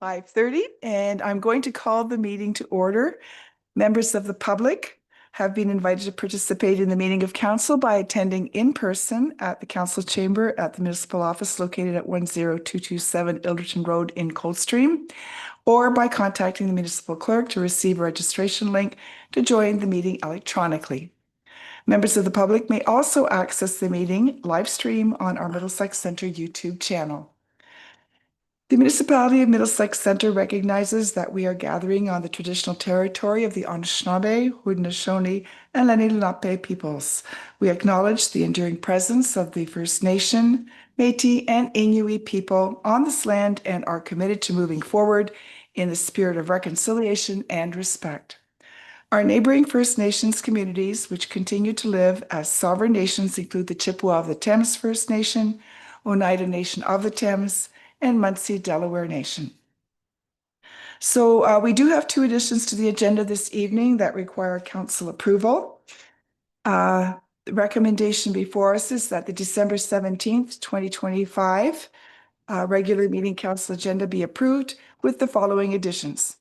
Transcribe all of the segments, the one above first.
5:30, and I'm going to call the meeting to order. Members of the public have been invited to participate in the meeting of council by attending in person at the council chamber at the municipal office located at 10227 Ilderton Road in Coldstream, or by contacting the municipal clerk to receive a registration link to join the meeting electronically. Members of the public may also access the meeting live stream on our Middlesex Centre YouTube channel. The municipality of Middlesex Centre recognizes that we are gathering on the traditional territory of the Anishinaabe, Haudenosaunee, and Lenni Lenape peoples. We acknowledge the enduring presence of the First Nation, Métis, and Inuit people on this land and are committed to moving forward in the spirit of reconciliation and respect. Our neighboring First Nations communities, which continue to live as sovereign nations, include the Chippewa of the Thames First Nation, Oneida Nation of the Thames, and Munsee Delaware Nation. So we do have two additions to the agenda this evening that require council approval. The recommendation before us is that the December 17th, 2025 regular meeting council agenda be approved with the following additions.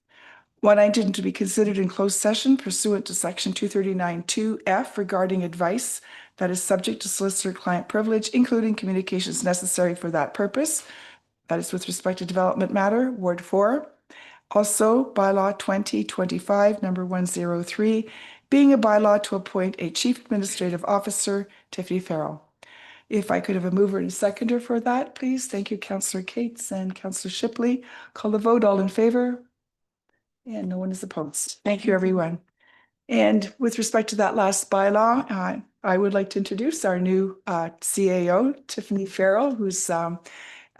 One item to be considered in closed session pursuant to section 239(2)(f) regarding advice that is subject to solicitor-client privilege, including communications necessary for that purpose. That is with respect to development matter, Ward 4. Also, bylaw 2025, number 103, being a bylaw to appoint a chief administrative officer, Tiffany Farrell. If I could have a mover and a seconder for that, please. Thank you, Councillor Cates and Councillor Shipley. Call the vote, all in favor? And no one is opposed. Thank you, everyone. And with respect to that last bylaw, I would like to introduce our new CAO, Tiffany Farrell, who's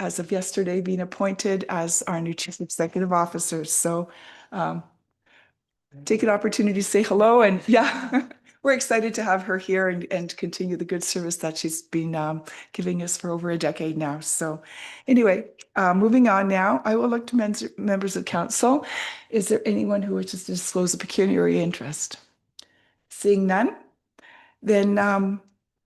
as of yesterday being appointed as our new Chief Executive Officer. So take an opportunity to say hello. And yeah, we're excited to have her here and continue the good service that she's been giving us for over a decade now. So anyway, moving on now, I will look to members of council. Is there anyone who wishes to disclose a pecuniary interest? Seeing none, then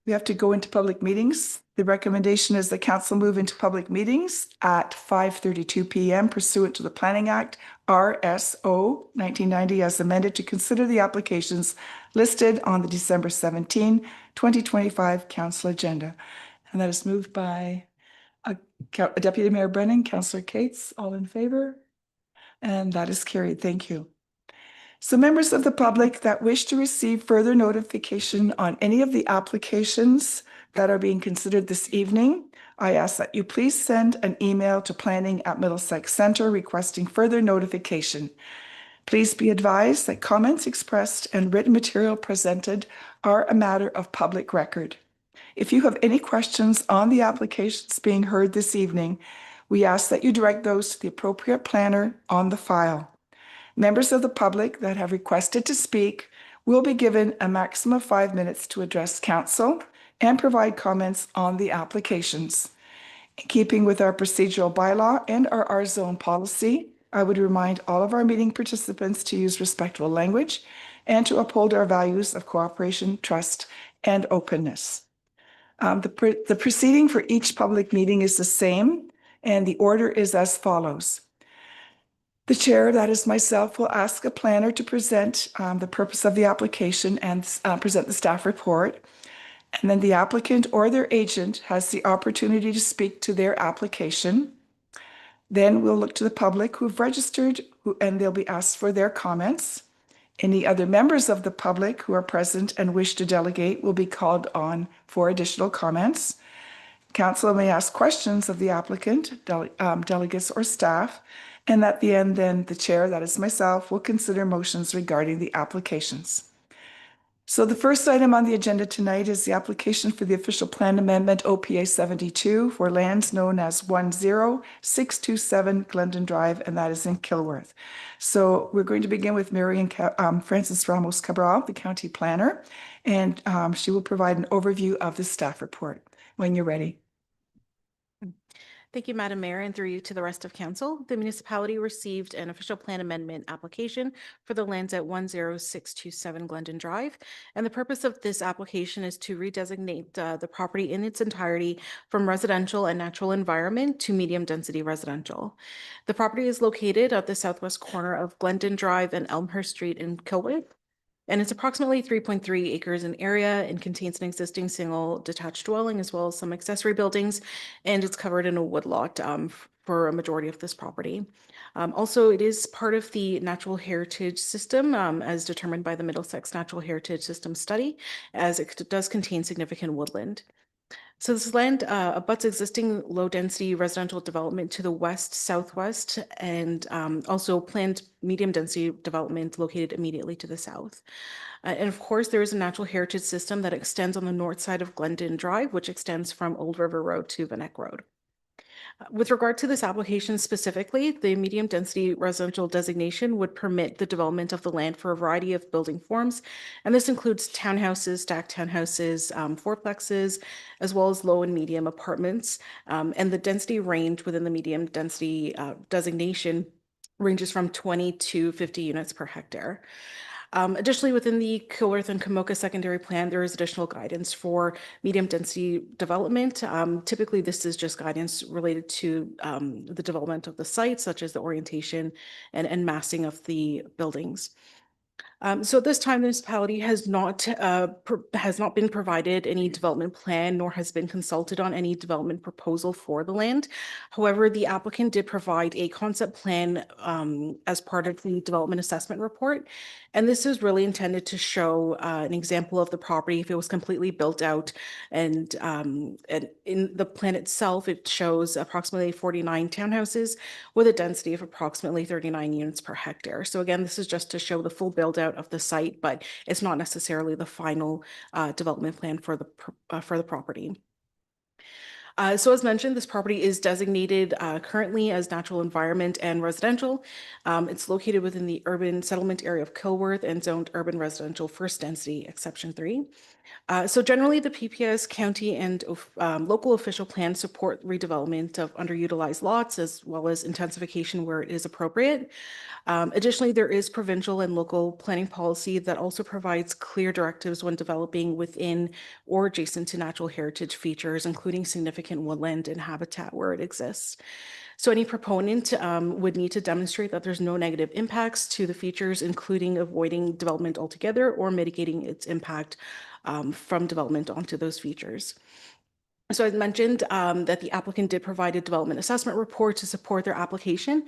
we have to go into public meetings. The recommendation is the council move into public meetings at 5:32 p.m. pursuant to the Planning Act, RSO 1990, as amended, to consider the applications listed on the December 17, 2025 council agenda. And that is moved by Deputy Mayor Brennan, Councillor Cates, all in favor? And that is carried. Thank you. So members of the public that wish to receive further notification on any of the applications that are being considered this evening, I ask that you please send an email to planning@Middlesex Centre requesting further notification. Please be advised that comments expressed and written material presented are a matter of public record. If you have any questions on the applications being heard this evening, we ask that you direct those to the appropriate planner on the file. Members of the public that have requested to speak will be given a maximum of 5 minutes to address council and provide comments on the applications. In keeping with our procedural bylaw and our R-zone policy, I would remind all of our meeting participants to use respectful language and to uphold our values of cooperation, trust, and openness. The proceeding for each public meeting is the same, and the order is as follows. The chair, that is myself, will ask a planner to present the purpose of the application and present the staff report. And then the applicant or their agent has the opportunity to speak to their application. Then we'll look to the public who've registered and they'll be asked for their comments. Any other members of the public who are present and wish to delegate will be called on for additional comments. Council may ask questions of the applicant, delegates, or staff. And at the end, then the chair, that is myself, will consider motions regarding the applications. So the first item on the agenda tonight is the application for the official plan amendment OPA 72 for lands known as 10627 Glendon Drive, and that is in Kilworth. So we're going to begin with Marian Francis Ramos Cabral, the county planner, and she will provide an overview of the staff report when you're ready. Thank you, Madam Mayor, and through you to the rest of council. The municipality received an official plan amendment application for the lands at 10627 Glendon Drive. And the purpose of this application is to redesignate the property in its entirety from residential and natural environment to medium density residential. The property is located at the southwest corner of Glendon Drive and Elmhurst Street in Kilworth. And it's approximately 3.3 acres in area and contains an existing single detached dwelling as well as some accessory buildings. And it's covered in a woodlot for a majority of this property. Also, it is part of the natural heritage system as determined by the Middlesex Natural Heritage System study, as it does contain significant woodland. So this land abuts existing low-density residential development to the west, southwest, and also planned medium-density development located immediately to the south. And of course, there is a natural heritage system that extends on the north side of Glendon Drive, which extends from Old River Road to Vanek Road. With regard to this application specifically, the medium density residential designation would permit the development of the land for a variety of building forms. And this includes townhouses, stacked townhouses, fourplexes, as well as low and medium apartments. And the density range within the medium density designation ranges from 20 to 50 units per hectare. Additionally, within the Kilworth and Kamoka secondary plan, there is additional guidance for medium density development. Typically, this is just guidance related to the development of the site, such as the orientation and massing of the buildings. So at this time, the municipality has not been provided any development plan, nor has been consulted on any development proposal for the land. However, the applicant did provide a concept plan as part of the development assessment report. And this is really intended to show an example of the property if it was completely built out. And in the plan itself, it shows approximately 49 townhouses with a density of approximately 39 units per hectare. So again, this is just to show the full build out of the site, but it's not necessarily the final development plan for the property. So as mentioned, this property is designated currently as natural environment and residential. It's located within the urban settlement area of Kilworth and zoned urban residential first density exception 3. So generally, the PPS county and local official plans support redevelopment of underutilized lots as well as intensification where it is appropriate. Additionally, there is provincial and local planning policy that also provides clear directives when developing within or adjacent to natural heritage features, including significant woodland and habitat where it exists. So any proponent would need to demonstrate that there's no negative impacts to the features, including avoiding development altogether or mitigating its impact from development onto those features. So I mentioned that the applicant did provide a development assessment report to support their application.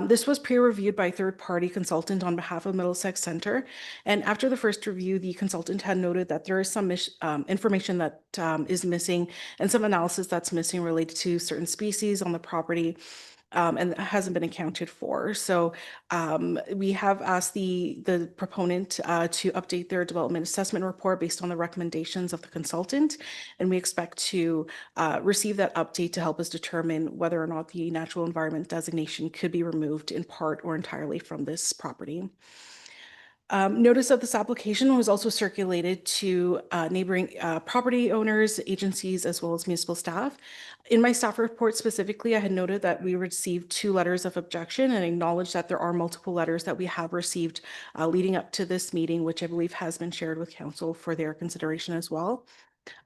This was peer-reviewed by a third-party consultant on behalf of Middlesex Center. And after the first review, the consultant had noted that there is some information that is missing and some analysis that's missing related to certain species on the property. And hasn't been accounted for. So we have asked the proponent to update their development assessment report based on the recommendations of the consultant. And we expect to receive that update to help us determine whether or not the natural environment designation could be removed in part or entirely from this property. Notice of this application was also circulated to neighboring property owners, agencies, as well as municipal staff. In my staff report specifically, I had noted that we received 2 letters of objection and acknowledged that there are multiple letters that we have received leading up to this meeting, which I believe has been shared with council for their consideration as well.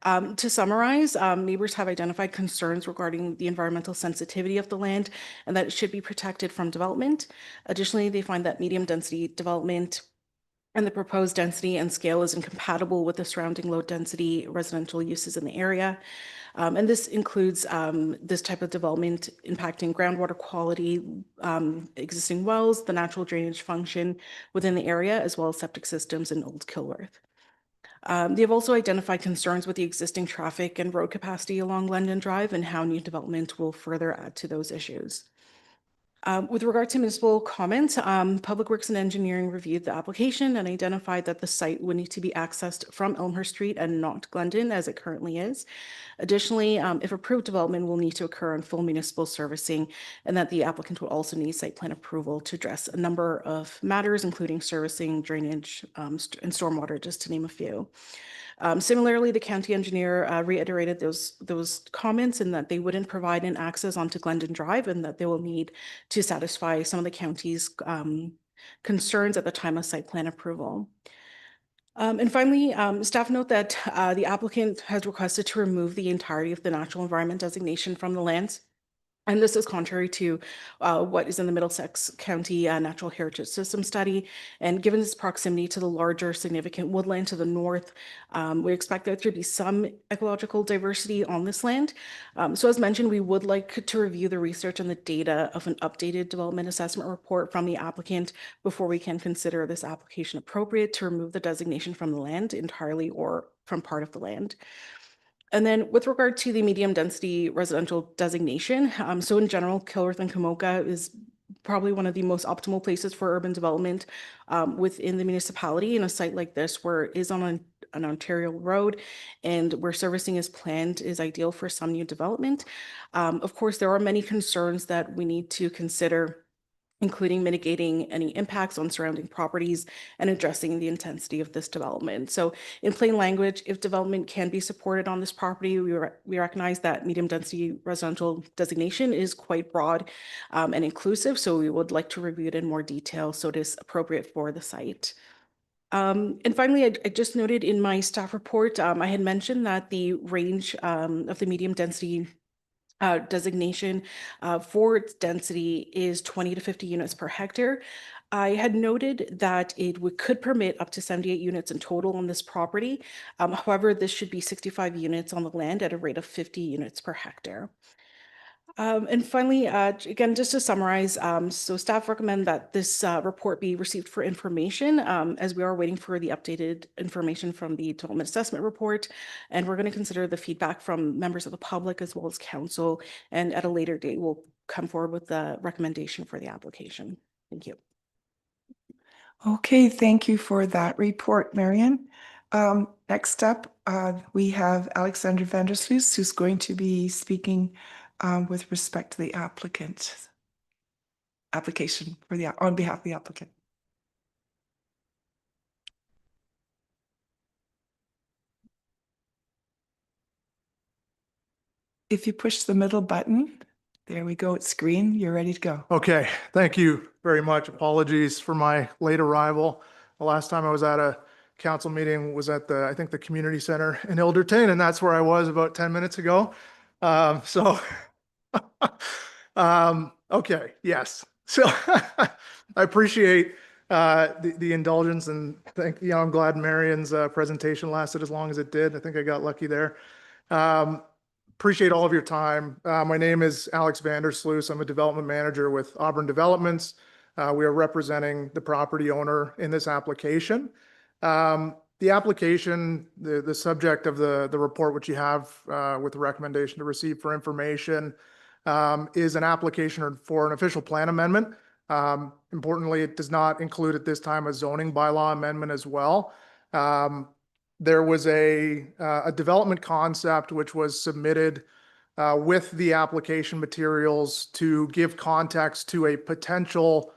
To summarize, neighbors have identified concerns regarding the environmental sensitivity of the land and that it should be protected from development. Additionally, they find that medium density development and the proposed density and scale is incompatible with the surrounding low density residential uses in the area. And this includes this type of development impacting groundwater quality, existing wells, the natural drainage function within the area, as well as septic systems in Old Kilworth. They have also identified concerns with the existing traffic and road capacity along London Drive and how new development will further add to those issues. With regard to municipal comments, Public Works and Engineering reviewed the application and identified that the site would need to be accessed from Elmhurst Street and not Glendon as it currently is. Additionally, if approved, development will need to occur on full municipal servicing, and that the applicant will also need site plan approval to address a number of matters, including servicing, drainage, and stormwater, just to name a few. Similarly, the county engineer reiterated those comments and that they wouldn't provide an access onto Glendon Drive and that they will need to satisfy some of the county's concerns at the time of site plan approval. And finally, staff note that the applicant has requested to remove the entirety of the natural environment designation from the lands. And this is contrary to what is in the Middlesex County Natural Heritage System study. And given its proximity to the larger significant woodland to the north, we expect there to be some ecological diversity on this land. So as mentioned, we would like to review the research and the data of an updated development assessment report from the applicant before we can consider this application appropriate to remove the designation from the land entirely or from part of the land. And then with regard to the medium density residential designation, so in general, Kilworth and Kamoka is probably one of the most optimal places for urban development within the municipality. In a site like this where it is on an Ontario road and where servicing is planned is ideal for some new development. Of course, there are many concerns that we need to consider, including mitigating any impacts on surrounding properties and addressing the intensity of this development. So in plain language, if development can be supported on this property, we recognize that medium density residential designation is quite broad and inclusive. So we would like to review it in more detail so it is appropriate for the site. And finally, I just noted in my staff report, I had mentioned that the range of the medium density designation for its density is 20 to 50 units per hectare. I had noted that it could permit up to 78 units in total on this property. However, this should be 65 units on the land at a rate of 50 units per hectare. And finally, again, just to summarize, so staff recommend that this report be received for information as we are waiting for the updated information from the development assessment report. And we're going to consider the feedback from members of the public as well as council. And at a later date, we'll come forward with the recommendation for the application. Thank you. Okay, thank you for that report, Marion. Next up, we have Alexander Vandersloos, who's going to be speaking with respect to the application for on behalf of the applicant. If you push the middle button, there we go, it's green, you're ready to go. Okay, thank you very much. Apologies for my late arrival. The last time I was at a council meeting was at I think the community center in Ilderton, and that's where I was about 10 minutes ago. Okay, yes. So I appreciate the indulgence and I'm glad Marion's presentation lasted as long as it did. I think I got lucky there. Appreciate all of your time. My name is Alex Vandersloos. I'm a development manager with Auburn Developments. We are representing the property owner in this application. The application, the subject of the report, which you have with the recommendation to receive for information, is an application for an official plan amendment. Importantly, it does not include at this time a zoning bylaw amendment as well. There was a development concept which was submitted with the application materials to give context to a potential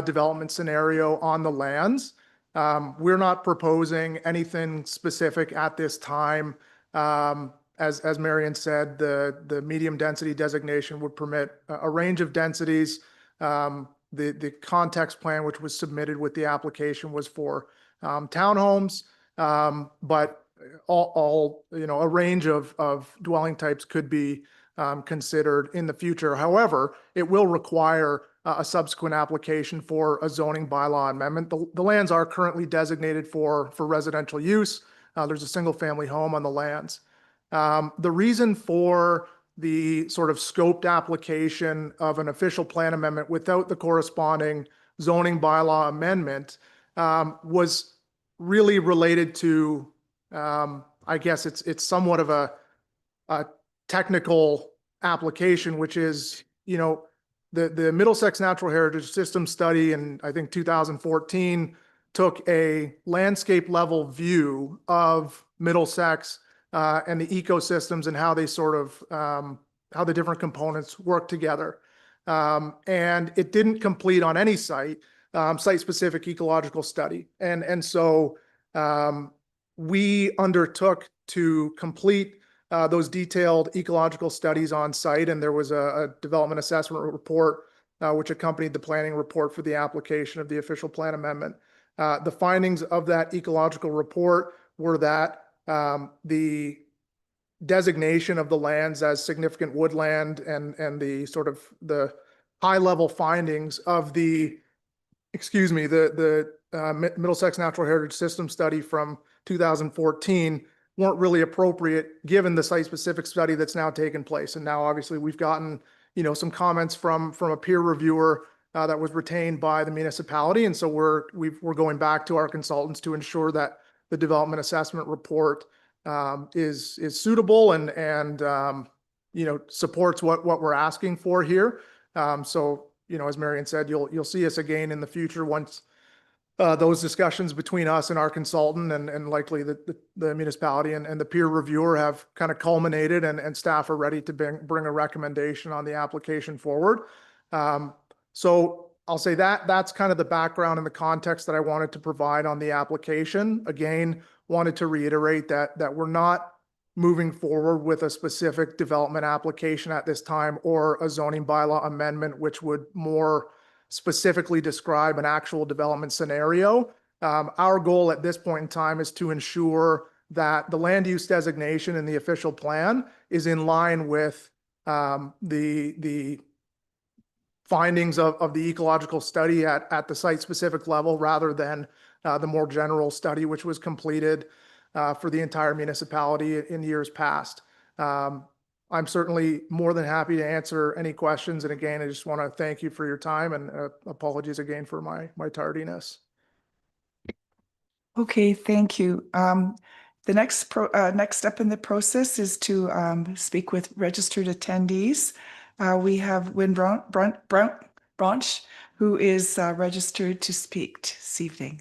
development scenario on the lands. We're not proposing anything specific at this time. As Marion said, the medium density designation would permit a range of densities. The context plan which was submitted with the application was for townhomes. But all a range of dwelling types could be considered in the future. However, it will require a subsequent application for a zoning bylaw amendment. The lands are currently designated for residential use. There's a single family home on the lands. The reason for the sort of scoped application of an official plan amendment without the corresponding zoning bylaw amendment was really related to, I guess it's somewhat of a technical application, which is, the Middlesex Natural Heritage System study in, I think, 2014 took a landscape level view of Middlesex and the ecosystems and how they sort of, how the different components work together. And it didn't complete on any site, site-specific ecological study. And so we undertook to complete those detailed ecological studies on site, and there was a development assessment report which accompanied the planning report for the application of the official plan amendment. The findings of that ecological report were that the designation of the lands as significant woodland and the sort of the high level findings of the, excuse me, the Middlesex Natural Heritage System study from 2014 weren't really appropriate given the site-specific study that's now taken place. And now obviously we've gotten, you know, some comments from a peer reviewer that was retained by the municipality. And so we're going back to our consultants to ensure that the development assessment report is suitable and you know, supports what we're asking for here. So, you know, as Marion said, you'll see us again in the future once those discussions between us and our consultant and likely the municipality and the peer reviewer have kind of culminated and staff are ready to bring a recommendation on the application forward. So I'll say that that's kind of the background and the context that I wanted to provide on the application. Again, wanted to reiterate that we're not moving forward with a specific development application at this time or a zoning bylaw amendment, which would more specifically describe an actual development scenario. Our goal at this point in time is to ensure that the land use designation in the official plan is in line with the findings of the ecological study at the site specific level rather than the more general study which was completed for the entire municipality in years past. I'm certainly more than happy to answer any questions. And again, I just want to thank you for your time and apologies again for my tardiness. Okay, thank you. The next step in the process is to speak with registered attendees. We have Wynn Branch, who is registered to speak this evening.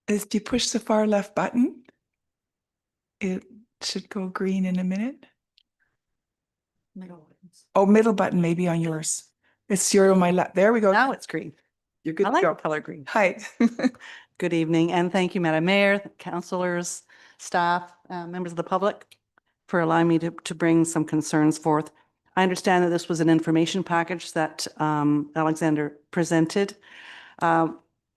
If you push the far left button, it should go green in a minute. Oh, middle button maybe on yours. It's your on my left. There we go. Now it's green. You're good I to like go. the color green. Hi. Good evening, and thank you, Madam Mayor, councillors, staff, members of the public, for allowing me to bring some concerns forth. I understand that this was an information package that Alexander presented.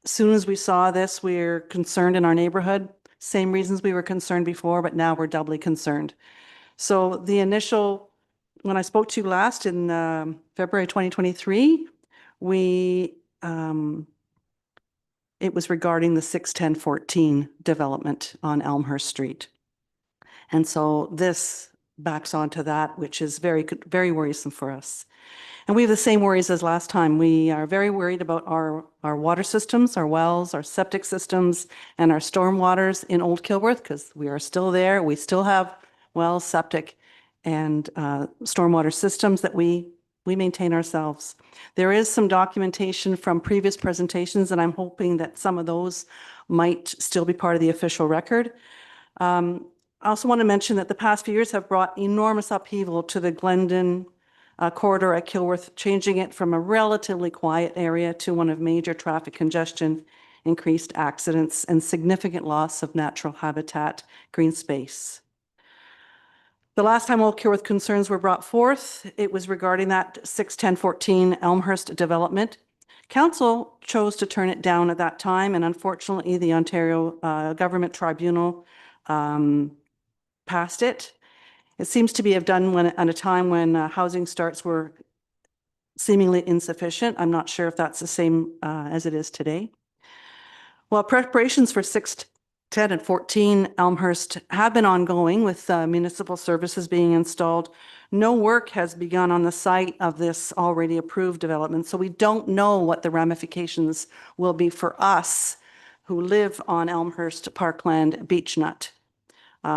Soon as we saw this, we're concerned in our neighborhood. Same reasons we were concerned before, but now we're doubly concerned. So the initial, when I spoke to you last in February 2023, it was regarding the 61014 development on Elmhurst Street. And so this backs onto that, which is very, very worrisome for us. And we have the same worries as last time. We are very worried about our water systems, our wells, our septic systems, and our storm waters in Old Kilworth, because we are still there. We still have wells, septic, and stormwater systems that we maintain ourselves. There is some documentation from previous presentations, and I'm hoping that some of those might still be part of the official record. I also want to mention that the past few years have brought enormous upheaval to the Glendon corridor at Kilworth, changing it from a relatively quiet area to one of major traffic congestion, increased accidents, and significant loss of natural habitat, green space. The last time Old Kilworth concerns were brought forth, it was regarding that 61014 Elmhurst development. Council chose to turn it down at that time, and unfortunately, the Ontario Government Tribunal passed it. It seems to be done at a time when housing starts were seemingly insufficient. I'm not sure if that's the same as it is today. While preparations for 610 and 14 Elmhurst have been ongoing with municipal services being installed, no work has begun on the site of this already approved development. So we don't know what the ramifications will be for us who live on Elmhurst Parkland Beach Nut.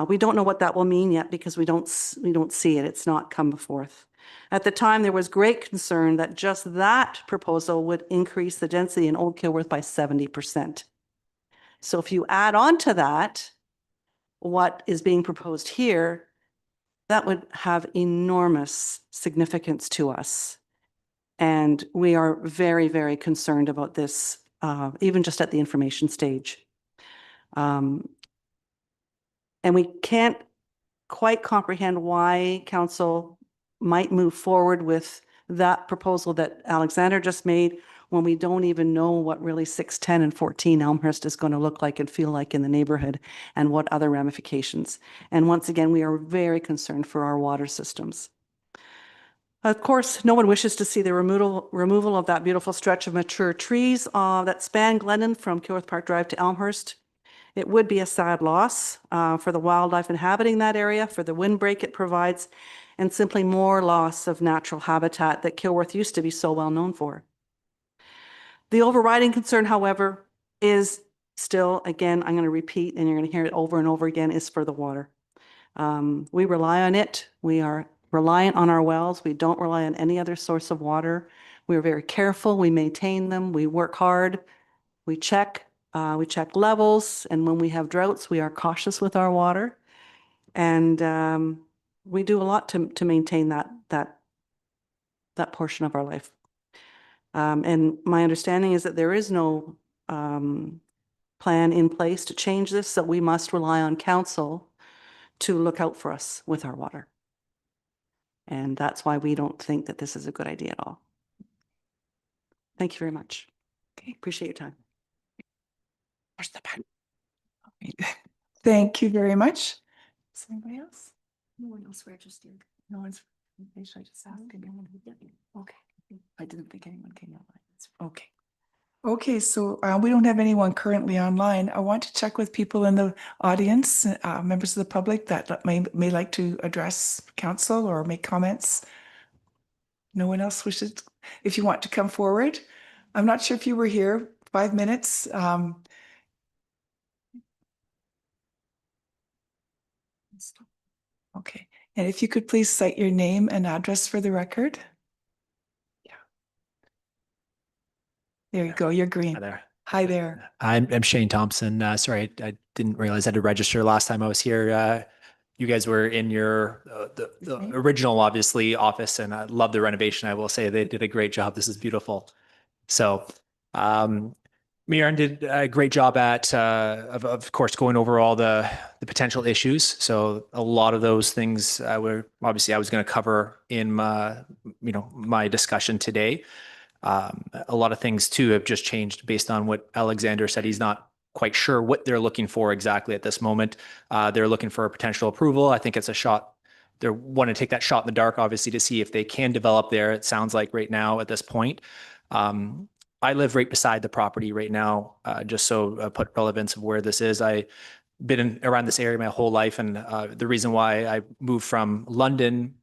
We don't know what that will mean yet because we don't see it. It's not come forth. At the time, there was great concern that just that proposal would increase the density in Old Kilworth by 70%. So if you add on to that, what is being proposed here, that would have enormous significance to us. And we are very, very concerned about this, even just at the information stage. And we can't quite comprehend why council might move forward with that proposal that Alexander just made when we don't even know what really 610 and 14 Elmhurst is going to look like and feel like in the neighborhood and what other ramifications. And once again, we are very concerned for our water systems. Of course, no one wishes to see the removal of that beautiful stretch of mature trees that span Glendon from Kilworth Park Drive to Elmhurst. It would be a sad loss for the wildlife inhabiting that area, for the windbreak it provides, and simply more loss of natural habitat that Kilworth used to be so well known for. The overriding concern, however, is still, again, I'm going to repeat, and you're going to hear it over and over again, is for the water. We rely on it. We are reliant on our wells. We don't rely on any other source of water. We're very careful. We maintain them. We work hard. We check levels. And when we have droughts, we are cautious with our water. And we do a lot to maintain that portion of our life. And my understanding is that there is no plan in place to change this, so we must rely on council to look out for us with our water. And that's why we don't think that this is a good idea at all. Thank you very much. Okay, appreciate your time. Where's the pen? Thank you very much. Is anybody else? No one else registered. No one's. Should I just ask anyone? Okay. I didn't think anyone came online. Okay. Okay, so we don't have anyone currently online. I want to check with people in the audience, members of the public that may like to address council or make comments. No one else wishes. If you want to come forward, I'm not sure if you were here 5 minutes. Okay, and if you could please cite your name and address for the record. Yeah. There you go, you're green. Hi there. Hi there. I'm Shane Thompson. Sorry, I didn't realize I had to register last time I was here. You guys were in your the original, obviously, office, and I love the renovation. I will say they did a great job. This is beautiful. So, Miran did a great job at, of course, going over all the potential issues. So a lot of those things I was going to cover in my discussion today. A lot of things too have just changed based on what Alexander said. He's not quite sure what they're looking for exactly at this moment. They're looking for a potential approval. I think it's a shot. They want to take that shot in the dark, obviously, to see if they can develop there. It sounds like right now at this point. I live right beside the property right now, just so put relevance of where this is. I've been around this area my whole life, and the reason why I moved from London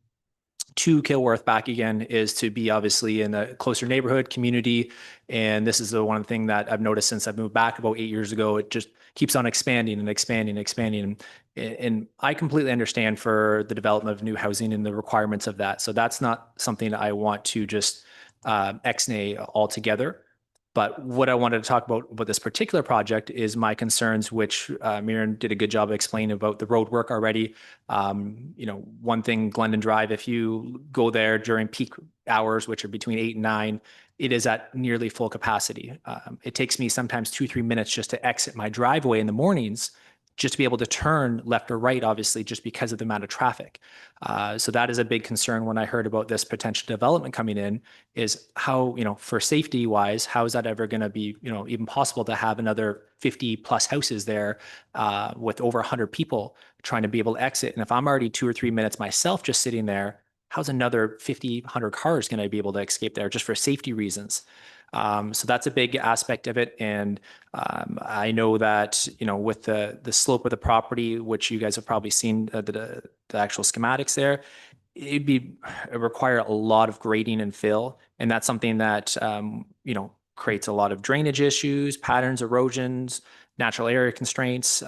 to Kilworth back again is to be obviously in a closer neighborhood community. And this is the one thing that I've noticed since I've moved back about 8 years ago. It just keeps on expanding and expanding and expanding. And I completely understand for the development of new housing and the requirements of that. So that's not something I want to just ex-nay altogether. But what I wanted to talk about this particular project is my concerns, which Miran did a good job of explaining about the road work already. One thing, Glendon Drive, if you go there during peak hours, which are between 8 and 9, it is at nearly full capacity. It takes me sometimes 2-3 minutes just to exit my driveway in the mornings, just to be able to turn left or right, obviously, just because of the amount of traffic. So that is a big concern when I heard about this potential development coming in, is how, for safety wise, how is that ever going to be, even possible to have another 50 plus houses there with over 100 people trying to be able to exit. And if I'm already 2 or 3 minutes myself just sitting there, how's another 50, 100 cars going to be able to escape there just for safety reasons? So that's a big aspect of it. And I know that, with the slope of the property, which you guys have probably seen the actual schematics there, it require a lot of grading and fill. And that's something that, creates a lot of drainage issues, patterns, erosions, natural area constraints,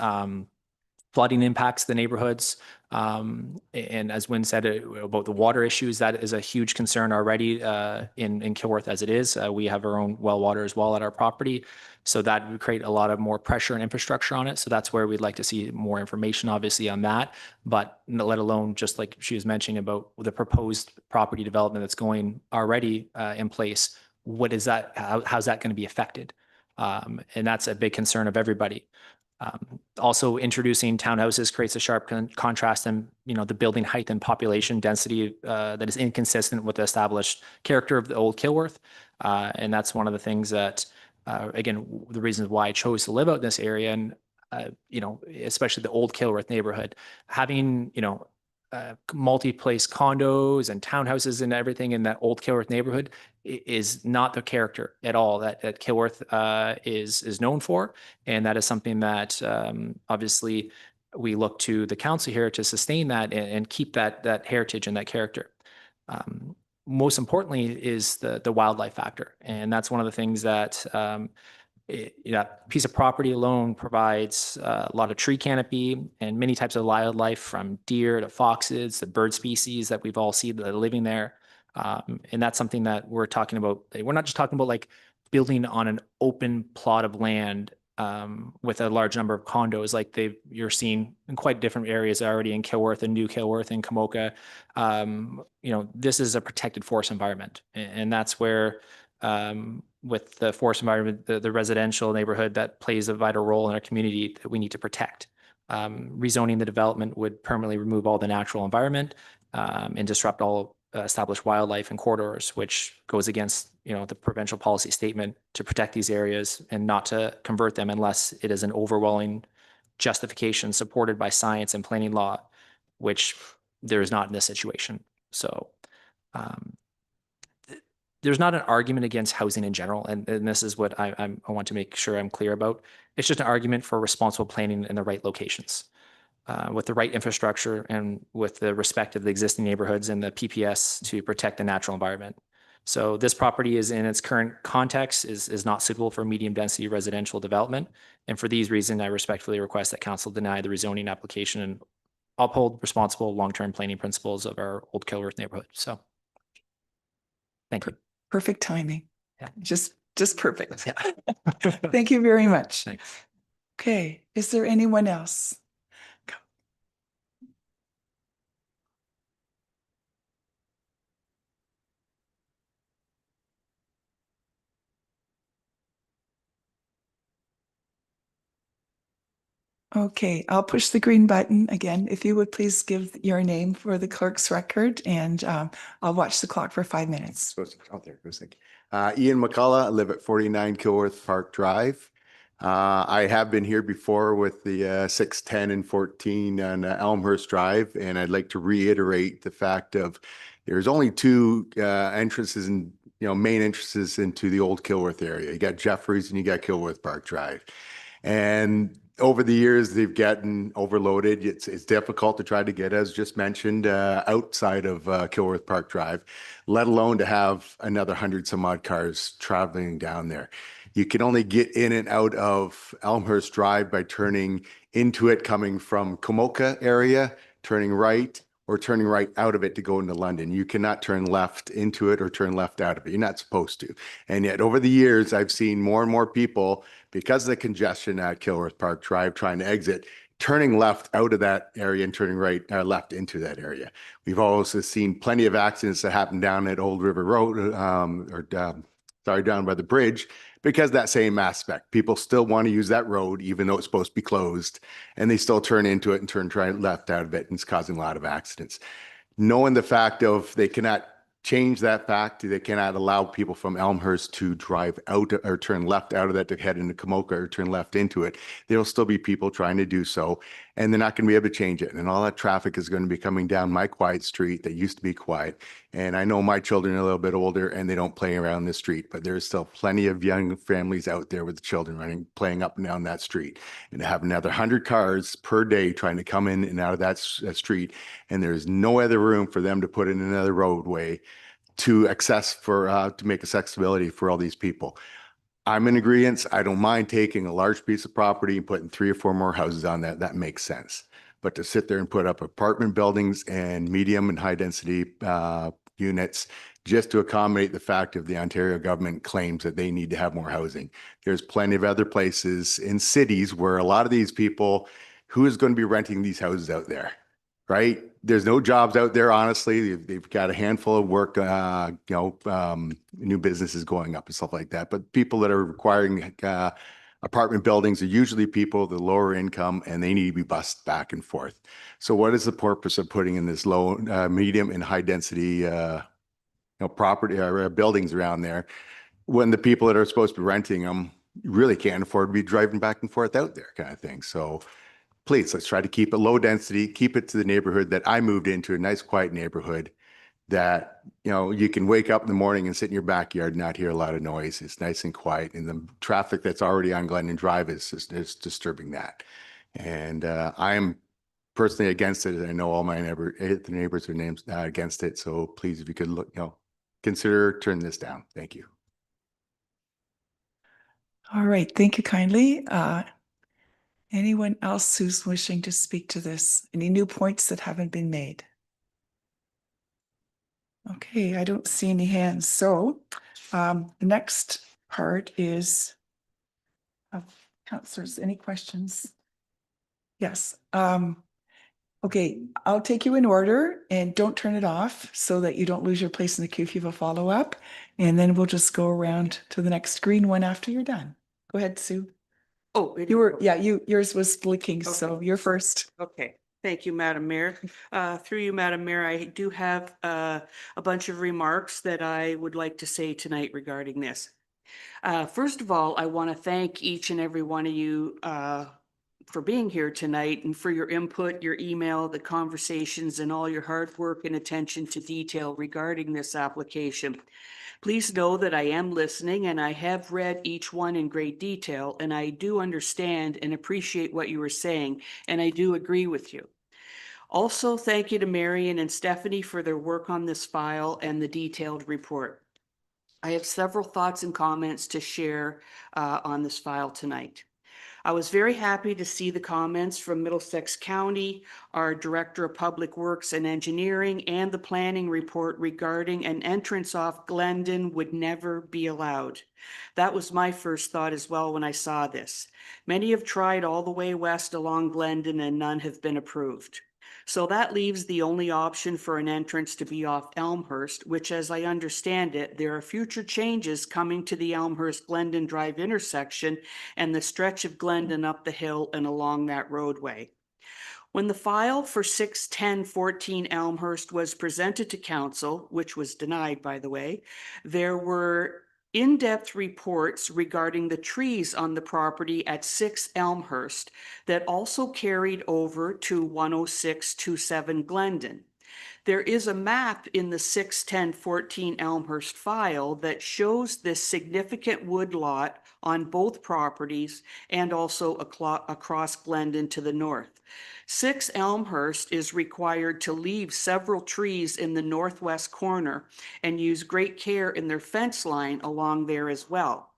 flooding impacts the neighborhoods. And as Wynn said about the water issues, that is a huge concern already in Kilworth as it is. We have our own well water as well at our property. So that would create a lot of more pressure and infrastructure on it. So that's where we'd like to see more information, obviously, on that. But let alone, just like she was mentioning about the proposed property development that's going already in place, what is that? How's that going to be affected? And that's a big concern of everybody. Also, introducing townhouses creates a sharp contrast in, the building height and population density that is inconsistent with the established character of the old Kilworth. And that's one of the things that, again, the reasons why I chose to live out in this area, and especially the old Kilworth neighborhood, having multi-place condos and townhouses and everything in that old Kilworth neighborhood is not the character at all that Kilworth is known for. And that is something that obviously we look to the council here to sustain that and keep that heritage and that character. Most importantly is the wildlife factor. And that's one of the things that that piece of property alone provides a lot of tree canopy and many types of wildlife, from deer to foxes, the bird species that we've all seen that are living there. And that's something that we're talking about. We're not just talking about like building on an open plot of land with a large number of condos like you're seeing in quite different areas already in Kilworth and New Kilworth and Kamoka. This is a protected forest environment. And that's where with the forest environment, the residential neighborhood that plays a vital role in our community that we need to protect. Rezoning the development would permanently remove all the natural environment and disrupt all established wildlife and corridors, which goes against the provincial policy statement to protect these areas and not to convert them unless it is an overwhelming justification supported by science and planning law, which there is not in this situation. So there's not an argument against housing in general, and this is what I want to make sure I'm clear about. It's just an argument for responsible planning in the right locations, with the right infrastructure and with the respect of the existing neighborhoods and the PPS to protect the natural environment. So this property is in its current context is not suitable for medium density residential development. And for these reasons, I respectfully request that council deny the rezoning application and uphold responsible long-term planning principles of our old Kilworth neighborhood. So thank you. Perfect timing. Yeah. Just perfect. Yeah. Thank you very much. Thanks. Okay, is there anyone else? Okay, I'll push the green button again. If you would please give your name for the clerk's record, and I'll watch the clock for 5 minutes. Oh, there it goes. Thank you. Ian McCullough, I live at 49 Kilworth Park Drive. I have been here before with the 6, 10, and 14 on Elmhurst Drive, and I'd like to reiterate the fact of there's only two entrances and main entrances into the old Kilworth area. You got Jeffries and you got Kilworth Park Drive, and over the years, they've gotten overloaded. It's difficult to try to get, as just mentioned, outside of Kilworth Park Drive, let alone to have another 100 some odd cars traveling down there. You can only get in and out of Elmhurst Drive by turning into it, coming from Kamoka area, turning right, or turning right out of it to go into London. You cannot turn left into it or turn left out of it. You're not supposed to. And yet over the years, I've seen more and more people, because of the congestion at Kilworth Park Drive, trying to exit, turning left out of that area and turning right left into that area. We've also seen plenty of accidents that happen down at Old River Road, down by the bridge, because that same aspect. People still want to use that road, even though it's supposed to be closed, and they still turn into it and turn left out of it, and it's causing a lot of accidents. Knowing the fact of they cannot change that fact, they cannot allow people from Elmhurst to drive out or turn left out of that to head into Kamoka or turn left into it. There'll still be people trying to do so, and they're not going to be able to change it. And all that traffic is going to be coming down my quiet street that used to be quiet. And I know my children are a little bit older and they don't play around the street, but there's still plenty of young families out there with the children playing up and down that street. And to have another 100 cars per day trying to come in and out of that street, and there's no other room for them to put in another roadway to make accessibility for all these people. I'm in agreement. I don't mind taking a large piece of property and putting 3 or 4 more houses on that. That makes sense. But to sit there and put up apartment buildings and medium and high density units just to accommodate the fact of the Ontario government claims that they need to have more housing. There's plenty of other places in cities where a lot of these people, who is going to be renting these houses out there? Right? There's no jobs out there, honestly. They've got a handful of work, new businesses going up and stuff like that. But people that are requiring apartment buildings are usually people with lower income, and they need to be bussed back and forth. So what is the purpose of putting in this low, medium and high density, property or buildings around there when the people that are supposed to be renting them really can't afford to be driving back and forth out there, kind of thing. So please, let's try to keep it low density, keep it to the neighborhood that I moved into, a nice quiet neighborhood that, you can wake up in the morning and sit in your backyard and not hear a lot of noise. It's nice and quiet. And the traffic that's already on Glendon Drive is disturbing that. And I am personally against it. And I know all my neighbors are names against it. So please, if you could look, consider turning this down. Thank you. All right, thank you kindly. Anyone else who's wishing to speak to this? Any new points that haven't been made? Okay, I don't see any hands. So the next part is councillors, any questions? Yes. Okay, I'll take you in order and don't turn it off so that you don't lose your place in the queue if you have a follow-up. And then we'll just go around to the next green one after you're done. Go ahead, Sue. Oh, Yours was blinking, so you're first. okay. Thank you, Madam Mayor. Through you, Madam Mayor, I do have a bunch of remarks that I would like to say tonight regarding this. First of all, I want to thank each and every one of you for being here tonight and for your input, your email, the conversations, and all your hard work and attention to detail regarding this application. Please know that I am listening and I have read each one in great detail, and I do understand and appreciate what you were saying, and I do agree with you. Also, thank you to Marion and Stephanie for their work on this file and the detailed report. I have several thoughts and comments to share on this file tonight. I was very happy to see the comments from Middlesex County, our Director of Public Works and Engineering, and the planning report regarding an entrance off Glendon would never be allowed. That was my first thought as well when I saw this. Many have tried all the way west along Glendon and none have been approved. So that leaves the only option for an entrance to be off Elmhurst, which, as I understand it, there are future changes coming to the Elmhurst-Glendon Drive intersection and the stretch of Glendon up the hill and along that roadway. When the file for 61014 Elmhurst was presented to council, which was denied, by the way, there were in-depth reports regarding the trees on the property at 6 Elmhurst that also carried over to 10627 Glendon. There is a map in the 61014 Elmhurst file that shows this significant wood lot on both properties and also across Glendon to the north. 6 Elmhurst is required to leave several trees in the northwest corner and use great care in their fence line along there as well.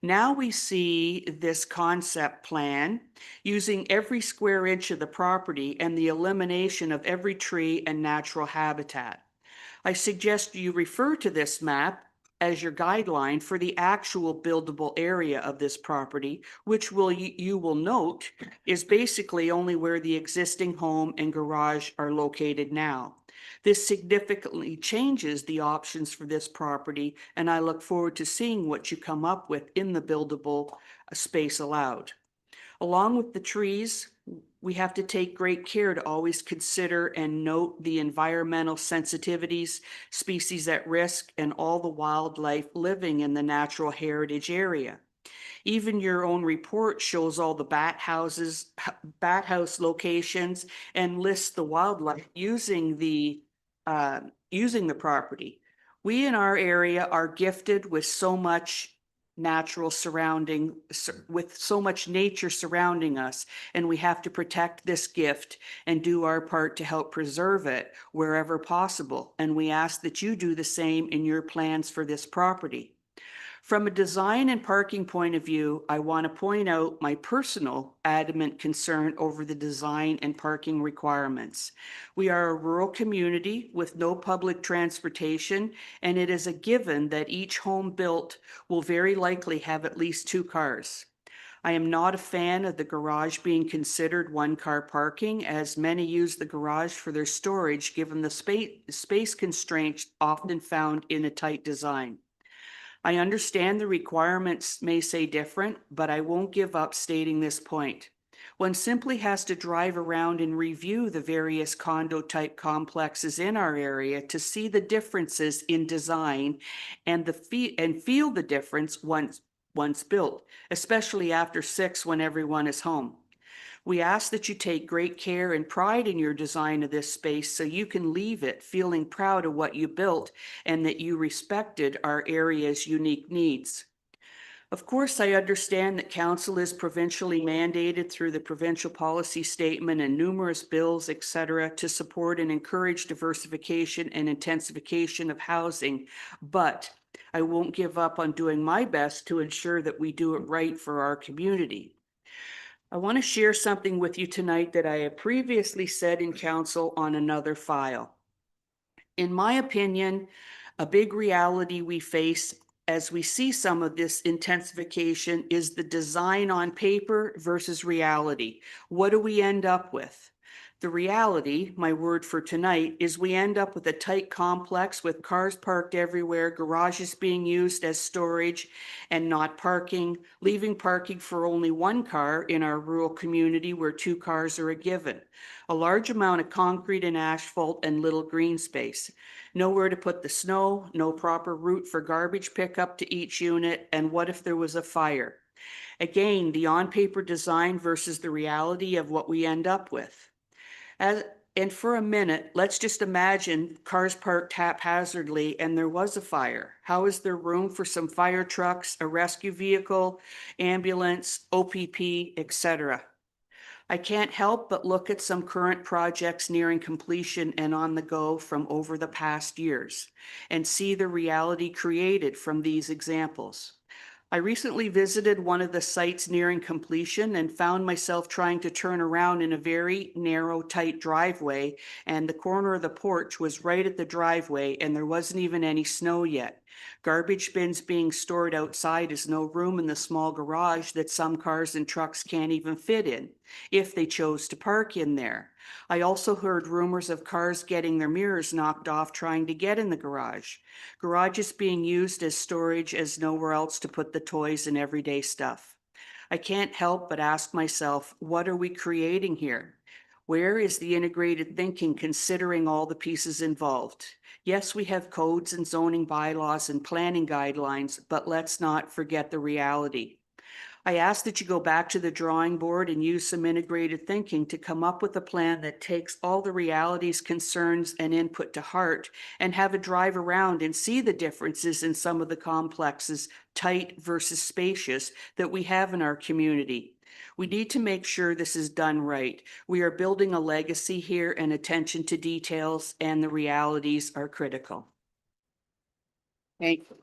Now we see this concept plan using every square inch of the property and the elimination of every tree and natural habitat. I suggest you refer to this map as your guideline for the actual buildable area of this property, which you will note is basically only where the existing home and garage are located now. This significantly changes the options for this property, and I look forward to seeing what you come up with in the buildable space allowed. Along with the trees, we have to take great care to always consider and note the environmental sensitivities, species at risk, and all the wildlife living in the natural heritage area. Even your own report shows all the bat house locations and lists the wildlife using the property. We in our area are gifted with so much nature surrounding us, and we have to protect this gift and do our part to help preserve it wherever possible. And we ask that you do the same in your plans for this property. From a design and parking point of view, I want to point out my personal adamant concern over the design and parking requirements. We are a rural community with no public transportation, and it is a given that each home built will very likely have at least 2 cars. I am not a fan of the garage being considered one-car parking, as many use the garage for their storage given the space constraints often found in a tight design. I understand the requirements may say different, but I won't give up stating this point. One simply has to drive around and review the various condo-type complexes in our area to see the differences in design and feel the difference once built, especially after 6 when everyone is home. We ask that you take great care and pride in your design of this space so you can leave it feeling proud of what you built and that you respected our area's unique needs. Of course, I understand that council is provincially mandated through the provincial policy statement and numerous bills, etc., to support and encourage diversification and intensification of housing, but I won't give up on doing my best to ensure that we do it right for our community. I want to share something with you tonight that I have previously said in council on another file. In my opinion, a big reality we face as we see some of this intensification is the design on paper versus reality. What do we end up with? The reality, my word for tonight, is we end up with a tight complex with cars parked everywhere, garages being used as storage and not parking, leaving parking for only 1 car in our rural community where 2 cars are a given. A large amount of concrete and asphalt and little green space. Nowhere to put the snow, no proper route for garbage pickup to each unit, and what if there was a fire? Again, the on-paper design versus the reality of what we end up with. And for a minute, let's just imagine cars parked haphazardly and there was a fire. How is there room for some fire trucks, a rescue vehicle, ambulance, OPP, etc.? I can't help but look at some current projects nearing completion and on the go from over the past years and see the reality created from these examples. I recently visited one of the sites nearing completion and found myself trying to turn around in a very narrow, tight driveway, and the corner of the porch was right at the driveway and there wasn't even any snow yet. Garbage bins being stored outside is no room in the small garage that some cars and trucks can't even fit in, if they chose to park in there. I also heard rumors of cars getting their mirrors knocked off trying to get in the garage. Garages being used as storage as nowhere else to put the toys and everyday stuff. I can't help but ask myself, what are we creating here? Where is the integrated thinking considering all the pieces involved? Yes, we have codes and zoning bylaws and planning guidelines, but let's not forget the reality. I ask that you go back to the drawing board and use some integrated thinking to come up with a plan that takes all the realities, concerns, and input to heart and have a drive around and see the differences in some of the complexes, tight versus spacious, that we have in our community. We need to make sure this is done right. We are building a legacy here, and attention to details and the realities are critical. Thank you.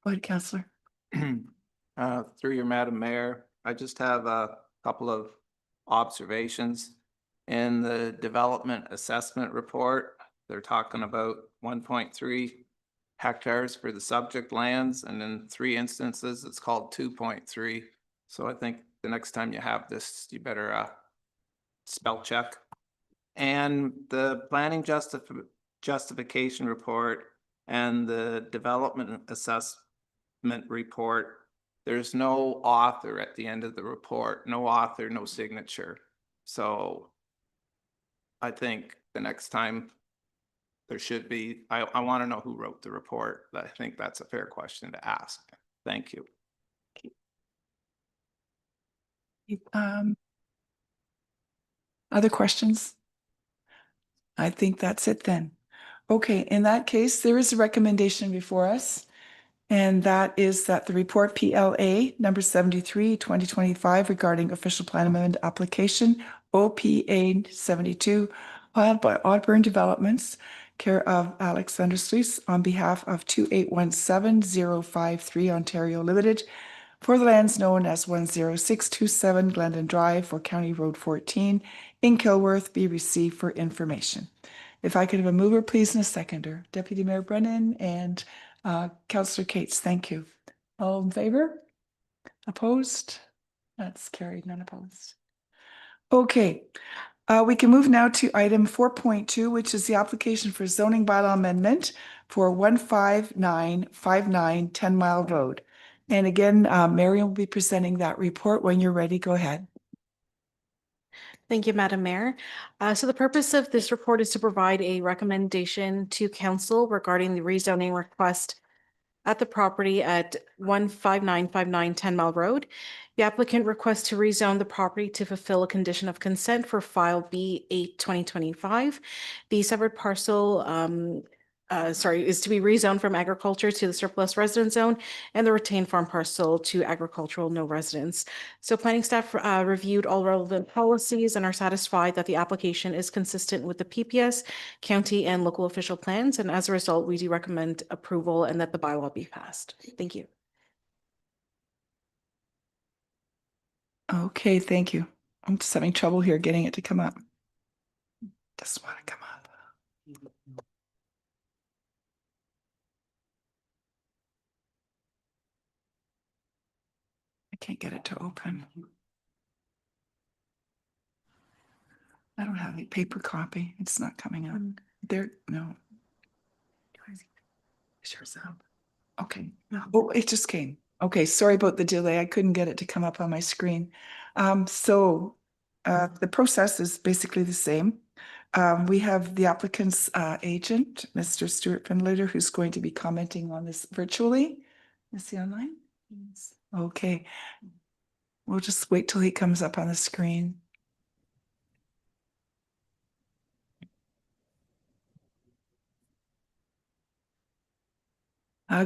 Go ahead, Councillor. Through your Madam Mayor, I just have a couple of observations. In the development assessment report, they're talking about 1.3 hectares for the subject lands, and in 3 instances, it's called 2.3. So I think the next time you have this, you better spell check. And the planning justification report and the development assessment report, there's no author at the end of the report, no author, no signature. So I think the next time there should be, I want to know who wrote the report. I think that's a fair question to ask. Thank you. Other questions? I think that's it then. Okay, in that case, there is a recommendation before us. And that is that the report PLA number 73, 2025 regarding official plan amendment application OPA 72 filed by Audburn Developments, care of Alexander Sluice, on behalf of 2817053 Ontario Limited, for the lands known as 10627 Glendon Drive for County Road 14 in Kilworth, be received for information. If I could have a mover, please, and a seconder. Deputy Mayor Brennan and Councillor Cates, thank you. All in favor? Opposed? That's carried, none opposed. Okay, we can move now to item 4.2, which is the application for zoning bylaw amendment for 15959 10 Mile Road. And again, Marion will be presenting that report. When you're ready, go ahead. Thank you, Madam Mayor. So the purpose of this report is to provide a recommendation to council regarding the rezoning request at the property at 15959 10 Mile Road. The applicant requests to rezone the property to fulfill a condition of consent for file B8 2025. The severed parcel is to be rezoned from agriculture to the surplus residence zone, and the retained farm parcel to agricultural no residence. So planning staff reviewed all relevant policies and are satisfied that the application is consistent with the PPS, county, and local official plans. And as a result, we do recommend approval and that the bylaw be passed. Thank you. Okay, thank you. I'm just having trouble here getting it to come up. Just want to come up. I can't get it to open. I don't have a paper copy. It's not coming up. There, no. Sure, okay. Oh, it just came. Okay, sorry about the delay. I couldn't get it to come up on my screen. The process is basically the same. We have the applicant's agent, Mr. Stuart Finlater, who's going to be commenting on this virtually. Is he online? Yes. Okay. We'll just wait till he comes up on the screen.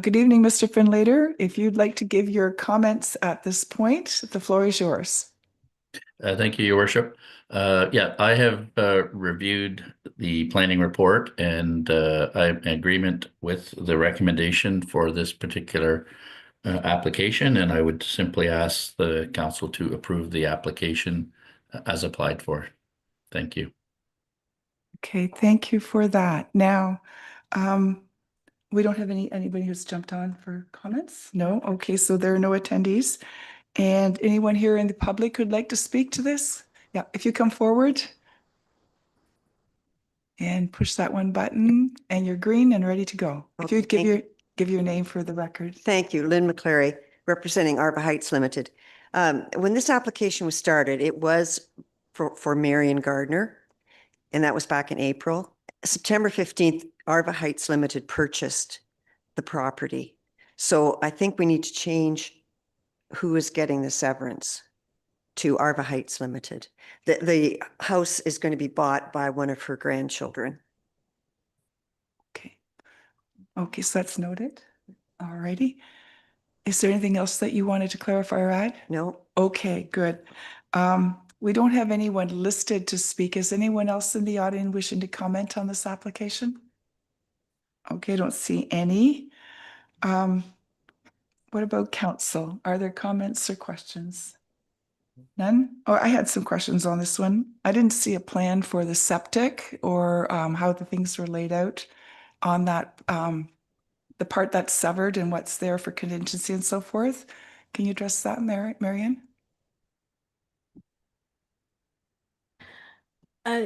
Good evening, Mr. Finlater. If you'd like to give your comments at this point, the floor is yours. Thank you, Your Worship. Yeah, I have reviewed the planning report, and I'm in agreement with the recommendation for this particular application, and I would simply ask the council to approve the application as applied for. Thank you. Okay, thank you for that. Now, we don't have anybody who's jumped on for comments? No? Okay, so there are no attendees. And anyone here in the public who'd like to speak to this? Yeah, if you come forward and push that one button and you're green and ready to go. If you'd give your name for the record. Thank you. Lynn McClary, representing Arba Heights Limited. When this application was started, it was for Marion Gardner, and that was back in April. September 15th, Arba Heights Limited purchased the property. So I think we need to change who is getting the severance to Arba Heights Limited. The house is going to be bought by one of her grandchildren. Okay. Okay, so that's noted. All righty. Is there anything else that you wanted to clarify or add? No. Okay, good. We don't have anyone listed to speak. Is anyone else in the audience wishing to comment on this application? Okay, I don't see any. What about council? Are there comments or questions? None? Oh, I had some questions on this one. I didn't see a plan for the septic or how the things were laid out on that, the part that's severed and what's there for contingency and so forth. Can you address that, Marion?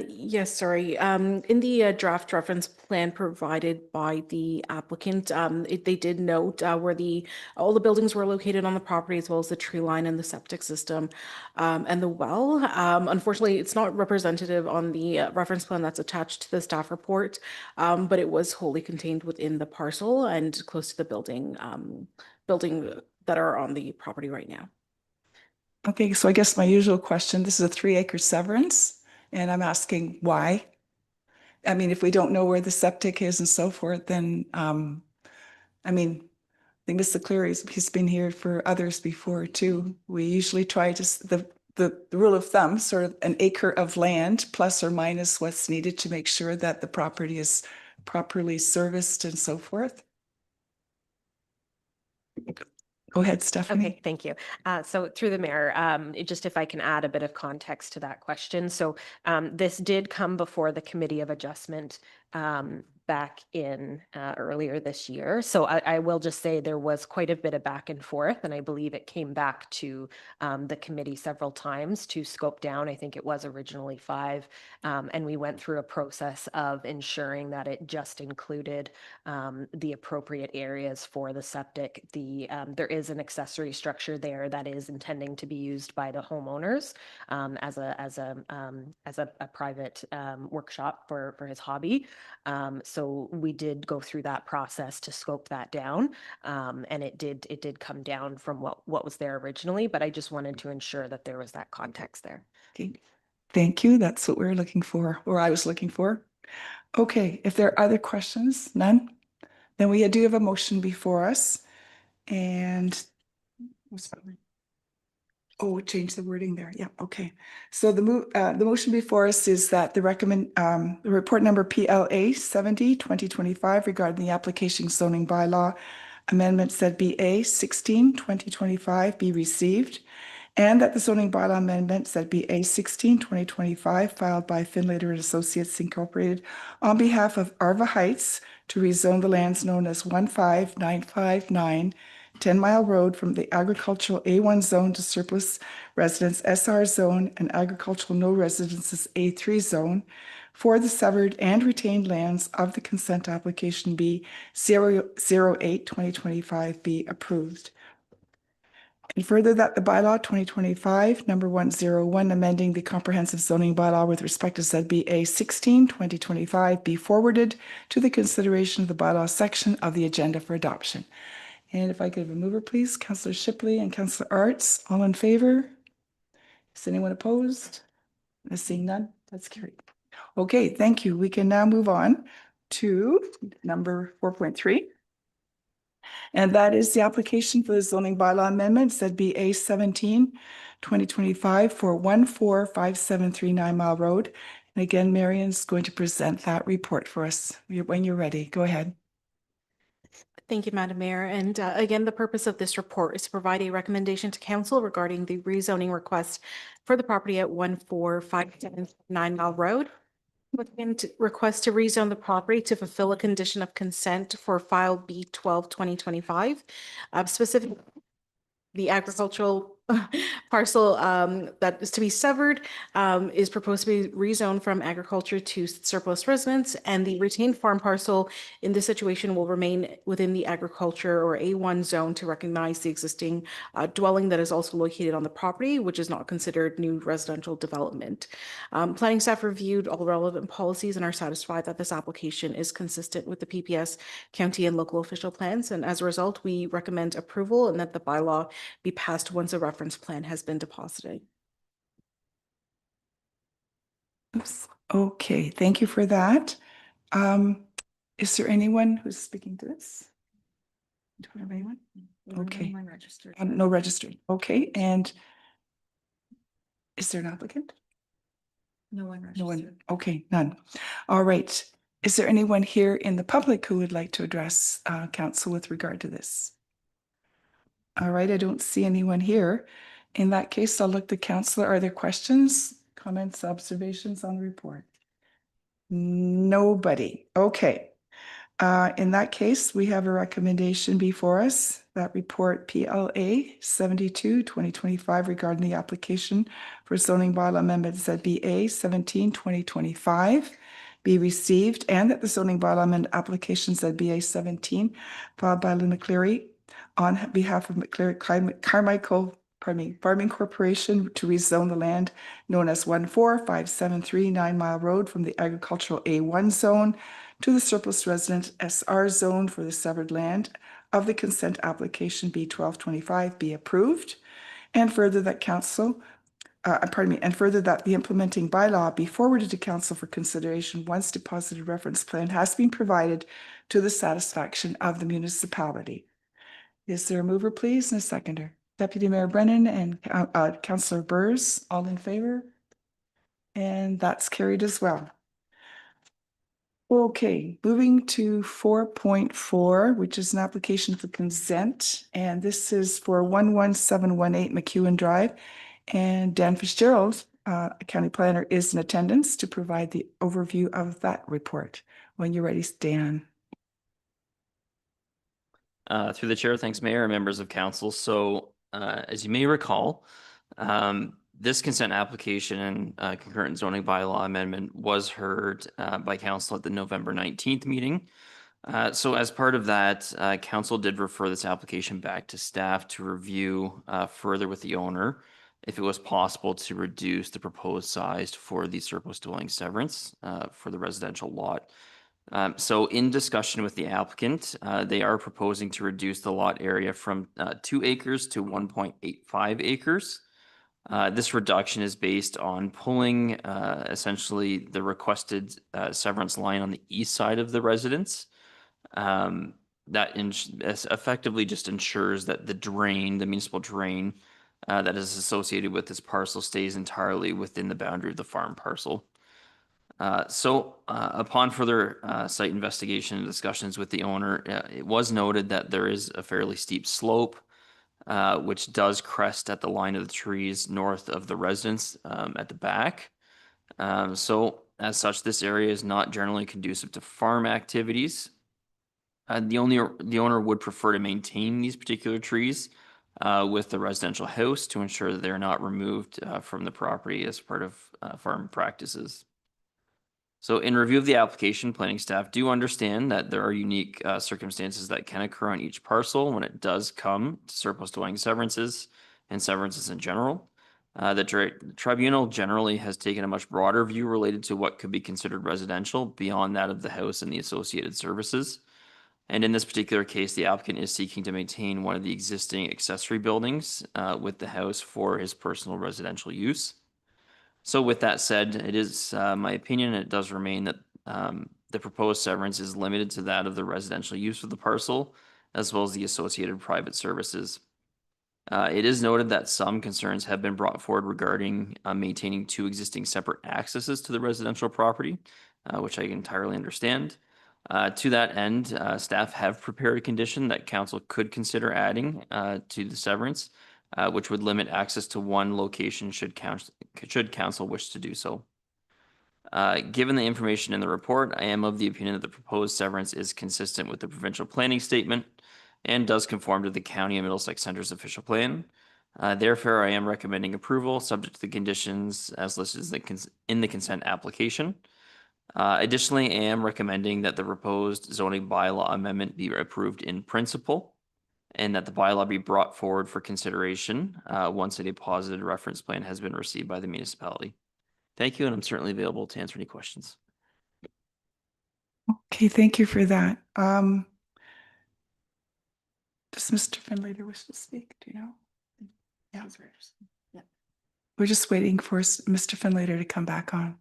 Yes, sorry. In the draft reference plan provided by the applicant, they did note where all the buildings were located on the property, as well as the tree line and the septic system and the well. Unfortunately, it's not representative on the reference plan that's attached to the staff report, but it was wholly contained within the parcel and close to the building that are on the property right now. Okay, so I guess my usual question, this is a 3-acre severance. And I'm asking why? I mean, if we don't know where the septic is and so forth, then, I mean, I think Mr. Cleary, he's been here for others before too. We usually try to, the rule of thumb, sort of an acre of land plus or minus what's needed to make sure that the property is properly serviced and so forth. Go ahead, Stephanie. Okay, thank you. So through the mayor, just if I can add a bit of context to that question. So this did come before the Committee of Adjustment back in earlier this year. So I will just say there was quite a bit of back and forth, and I believe it came back to the committee several times to scope down. I think it was originally 5, and we went through a process of ensuring that it just included the appropriate areas for the septic. There is an accessory structure there that is intending to be used by the homeowners as a private workshop for his hobby. So we did go through that process to scope that down, and it did come down from what was there originally. But I just wanted to ensure that there was that context there. Okay. Thank you. That's what we're looking for, or I was looking for. Okay, if there are other questions, none, then we do have a motion before us. And oh, change the wording there. Yeah, okay. So the motion before us is that the report number PLA 70 2025 regarding the application zoning bylaw amendment ZBA 16 2025 be received, and that the zoning bylaw amendment ZBA 16 2025 filed by Finlater and Associates Incorporated on behalf of Arva Heights to rezone the lands known as 15959 10 Mile Road from the agricultural A1 zone to surplus residence SR zone and agricultural no residences A3 zone for the severed and retained lands of the consent application B 008 2025 be approved. And further, that the bylaw 2025 number 101 amending the comprehensive zoning bylaw with respect to ZBA 16 2025 be forwarded to the consideration of the bylaw section of the agenda for adoption. And if I could have a mover, please, Councillor Shipley and Councillor Arts, all in favor? Is anyone opposed? Seeing none, that's carried. Okay, thank you. We can now move on to number 4.3. And that is the application for the zoning bylaw amendment, ZBA 17 2025 for 145739 Mile Road. And again, Marion's going to present that report for us when you're ready. Go ahead. Thank you, Madam Mayor. And again, the purpose of this report is to provide a recommendation to council regarding the rezoning request for the property at 145739 Mile Road. Request to rezone the property to fulfill a condition of consent for file B12 2025. Specifically, the agricultural parcel that is to be severed is proposed to be rezoned from agriculture to surplus residence, and the retained farm parcel in this situation will remain within the agriculture or A1 zone to recognize the existing dwelling that is also located on the property, which is not considered new residential development. Planning staff reviewed all relevant policies and are satisfied that this application is consistent with the PPS county and local official plans, and as a result, we recommend approval and that the bylaw be passed once a reference plan has been deposited. Oops. Okay, thank you for that. Is there anyone who's speaking to this? Do we have anyone? Okay. No one registered. No registered. Okay, and is there an applicant? No one registered. No one. Okay, none. All right. Is there anyone here in the public who would like to address council with regard to this? All right, I don't see anyone here. In that case, I'll look to councillor. Are there questions, comments, observations on the report? Nobody. Okay. In that case, we have a recommendation before us, that report PLA 72 2025 regarding the application for zoning bylaw amendment ZBA 17 2025 be received, and that the zoning bylaw amendment application ZBA 17 filed by Lynn McCleary on behalf of McCleary Carmichael Farming Corporation to rezone the land known as 145739 Mile Road from the agricultural A1 zone to the surplus resident SR zone for the severed land of the consent application B1225 be approved, and further that and further that the implementing bylaw be forwarded to council for consideration once deposited reference plan has been provided to the satisfaction of the municipality. Is there a mover, please, and a seconder? Deputy Mayor Brennan and Councillor Burrs, all in favor? And that's carried as well. Okay, moving to 4.4, which is an application for consent. And this is for 11718 McEwen Drive. And Dan Fitzgerald, County Planner, is in attendance to provide the overview of that report. When you're ready, Dan. Through the chair, thanks, Mayor and members of council. So as you may recall, this consent application and concurrent zoning bylaw amendment was heard by council at the November 19th meeting. So as part of that, council did refer this application back to staff to review further with the owner if it was possible to reduce the proposed size for the surplus dwelling severance for the residential lot. So in discussion with the applicant, they are proposing to reduce the lot area from 2 acres to 1.85 acres. This reduction is based on pulling essentially the requested severance line on the east side of the residence. That effectively just ensures that the drain, the municipal drain that is associated with this parcel stays entirely within the boundary of the farm parcel. Upon further site investigation and discussions with the owner, it was noted that there is a fairly steep slope which does crest at the line of the trees north of the residence at the back. So as such, this area is not generally conducive to farm activities. The owner would prefer to maintain these particular trees with the residential house to ensure that they're not removed from the property as part of farm practices. So in review of the application, planning staff do understand that there are unique circumstances that can occur on each parcel when it does come to surplus dwelling severances and severances in general. The tribunal generally has taken a much broader view related to what could be considered residential beyond that of the house and the associated services. And in this particular case, the applicant is seeking to maintain one of the existing accessory buildings with the house for his personal residential use. So with that said, it is my opinion, it does remain that the proposed severance is limited to that of the residential use of the parcel, as well as the associated private services. It is noted that some concerns have been brought forward regarding maintaining 2 existing separate accesses to the residential property, which I entirely understand. To that end, staff have prepared a condition that council could consider adding to the severance, which would limit access to one location should council wish to do so. Given the information in the report, I am of the opinion that the proposed severance is consistent with the provincial planning statement and does conform to the County of Middlesex Centre's official plan. Therefore, I am recommending approval subject to the conditions as listed in the consent application. Additionally, I am recommending that the proposed zoning bylaw amendment be approved in principle and that the bylaw be brought forward for consideration once a deposited reference plan has been received by the municipality. Thank you, and I'm certainly available to answer any questions. Okay, thank you for that. Does Mr. Finlater wish to speak? Do you know? Yeah. Yeah. We're just waiting for Mr. Finlater to come back on.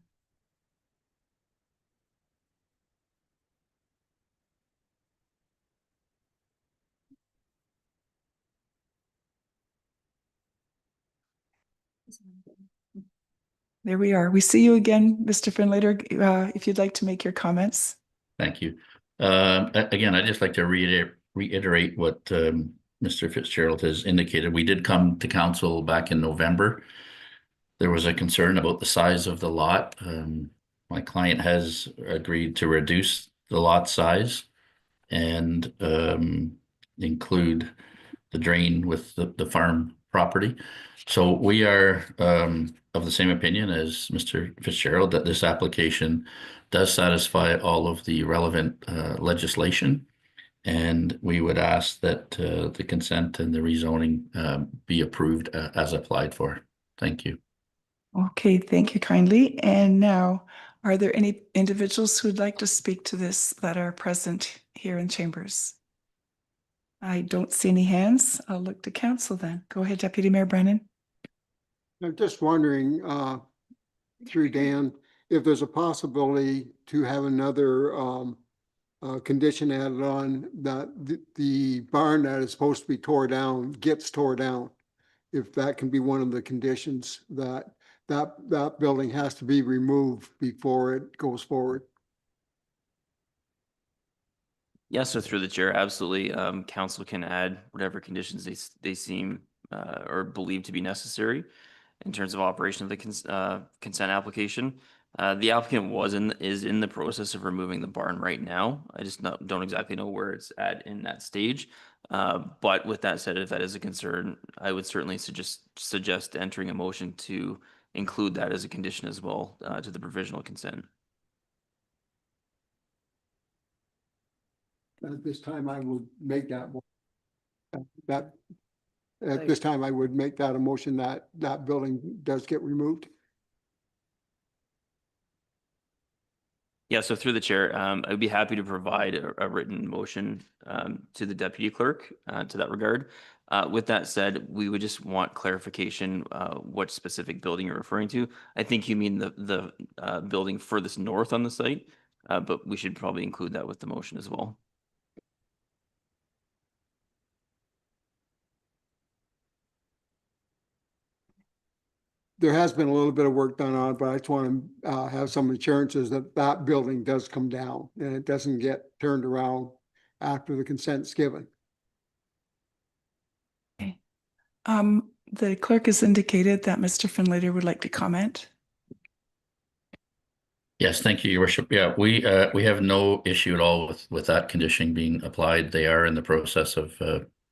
There we are. We see you again, Mr. Finlater. If you'd like to make your comments. Thank you. Again, I'd just like to reiterate what Mr. Fitzgerald has indicated. We did come to council back in November. There was a concern about the size of the lot. My client has agreed to reduce the lot size and include the drain with the farm property. So we are of the same opinion as Mr. Fitzgerald that this application does satisfy all of the relevant legislation. And we would ask that the consent and the rezoning be approved as applied for. Thank you. Okay, thank you kindly. And now, are there any individuals who would like to speak to this that are present here in chambers? I don't see any hands. I'll look to council then. Go ahead, Deputy Mayor Brennan. I'm just wondering, through Dan, if there's a possibility to have another condition added on that the barn that is supposed to be tore down gets tore down. if that can be one of the conditions that building has to be removed before it goes forward. Yes, so through the chair, absolutely. Council can add whatever conditions they seem or believe to be necessary in terms of operation of the consent application. The applicant is in the process of removing the barn right now. I just don't exactly know where it's at in that stage. But with that said, if that is a concern, I would certainly suggest entering a motion to include that as a condition as well to the provisional consent. At this time, I would make that at this time, I would make that a motion that that building does get removed. Yeah, so through the chair, I'd be happy to provide a written motion to the deputy clerk to that regard. With that said, we would just want clarification what specific building you're referring to. I think you mean the building furthest north on the site, but we should probably include that with the motion as well. There has been a little bit of work done on it, but I just want to have some assurances that that building does come down and it doesn't get turned around after the consent's given. Okay. The clerk has indicated that Mr. Finlater would like to comment. Yes, thank you, Your Worship. Yeah, we have no issue at all with that condition being applied. They are in the process of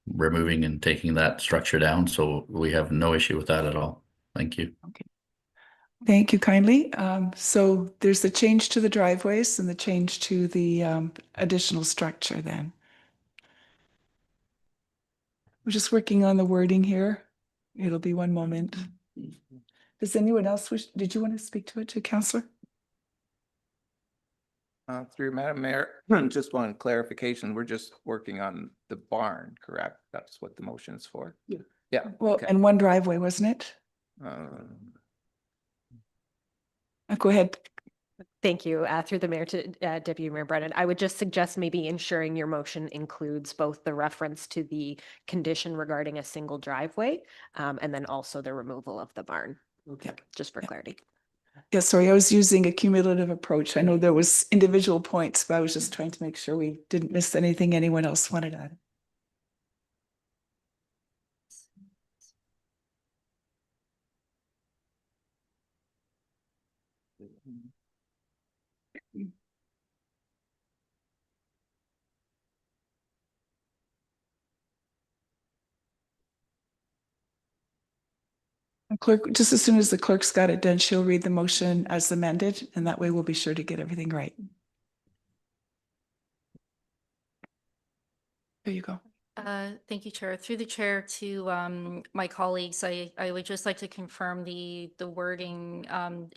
removing and taking that structure down, so we have no issue with that at all. Thank you. Okay. Thank you kindly. So there's the change to the driveways and the change to the additional structure then. We're just working on the wording here. It'll be one moment. Does anyone else wish, did you want to speak to it, to Councillor? Through Madam Mayor, just one clarification. We're just working on the barn, correct? That's what the motion is for? Yeah. Yeah. Well, okay. and one driveway, wasn't it? Go ahead. Thank you. Through the mayor to Deputy Mayor Brennan, I would just suggest maybe ensuring your motion includes both the reference to the condition regarding a single driveway and then also the removal of the barn. Okay. Just for clarity. Yeah, sorry, I was using a cumulative approach. I know there was individual points, but I was just trying to make sure we didn't miss anything anyone else wanted to add. Clerk, just as soon as the clerk's got it done, she'll read the motion as amended, and that way we'll be sure to get everything right. There you go. Thank you, Chair. Through the chair to my colleagues, I would just like to confirm the wording.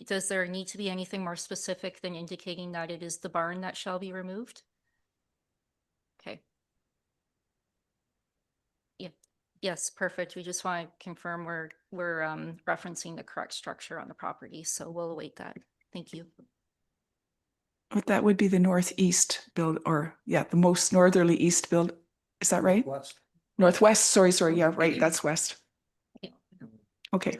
Does there need to be anything more specific than indicating that it is the barn that shall be removed? Okay. Yeah. Yes, perfect. We just want to confirm we're referencing the correct structure on the property, so we'll await that. Thank you. But that would be the northeast build, or yeah, the most northerly east build. Is that right? West. Northwest, sorry, yeah, right, that's west. Yeah. Okay.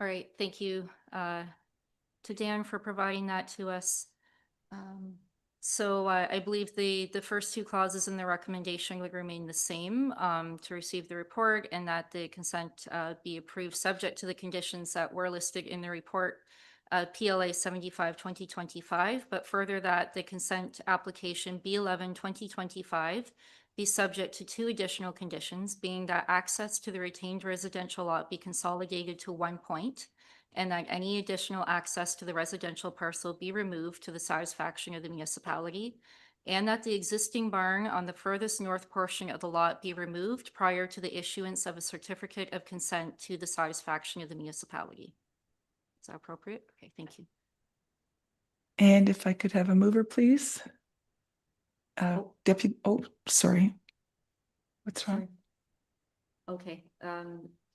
All right, thank you to Dan for providing that to us. So I believe the first two clauses in the recommendation would remain the same to receive the report and that the consent be approved subject to the conditions that were listed in the report PLA 75/2025, but further that the consent application B11/2025 be subject to two additional conditions, being that access to the retained residential lot be consolidated to one point, and that any additional access to the residential parcel be removed to the satisfaction of the municipality, and that the existing barn on the furthest north portion of the lot be removed prior to the issuance of a certificate of consent to the satisfaction of the municipality. Is that appropriate? Okay, thank you. And if I could have a mover, please. Deputy, oh, sorry. What's wrong? Okay,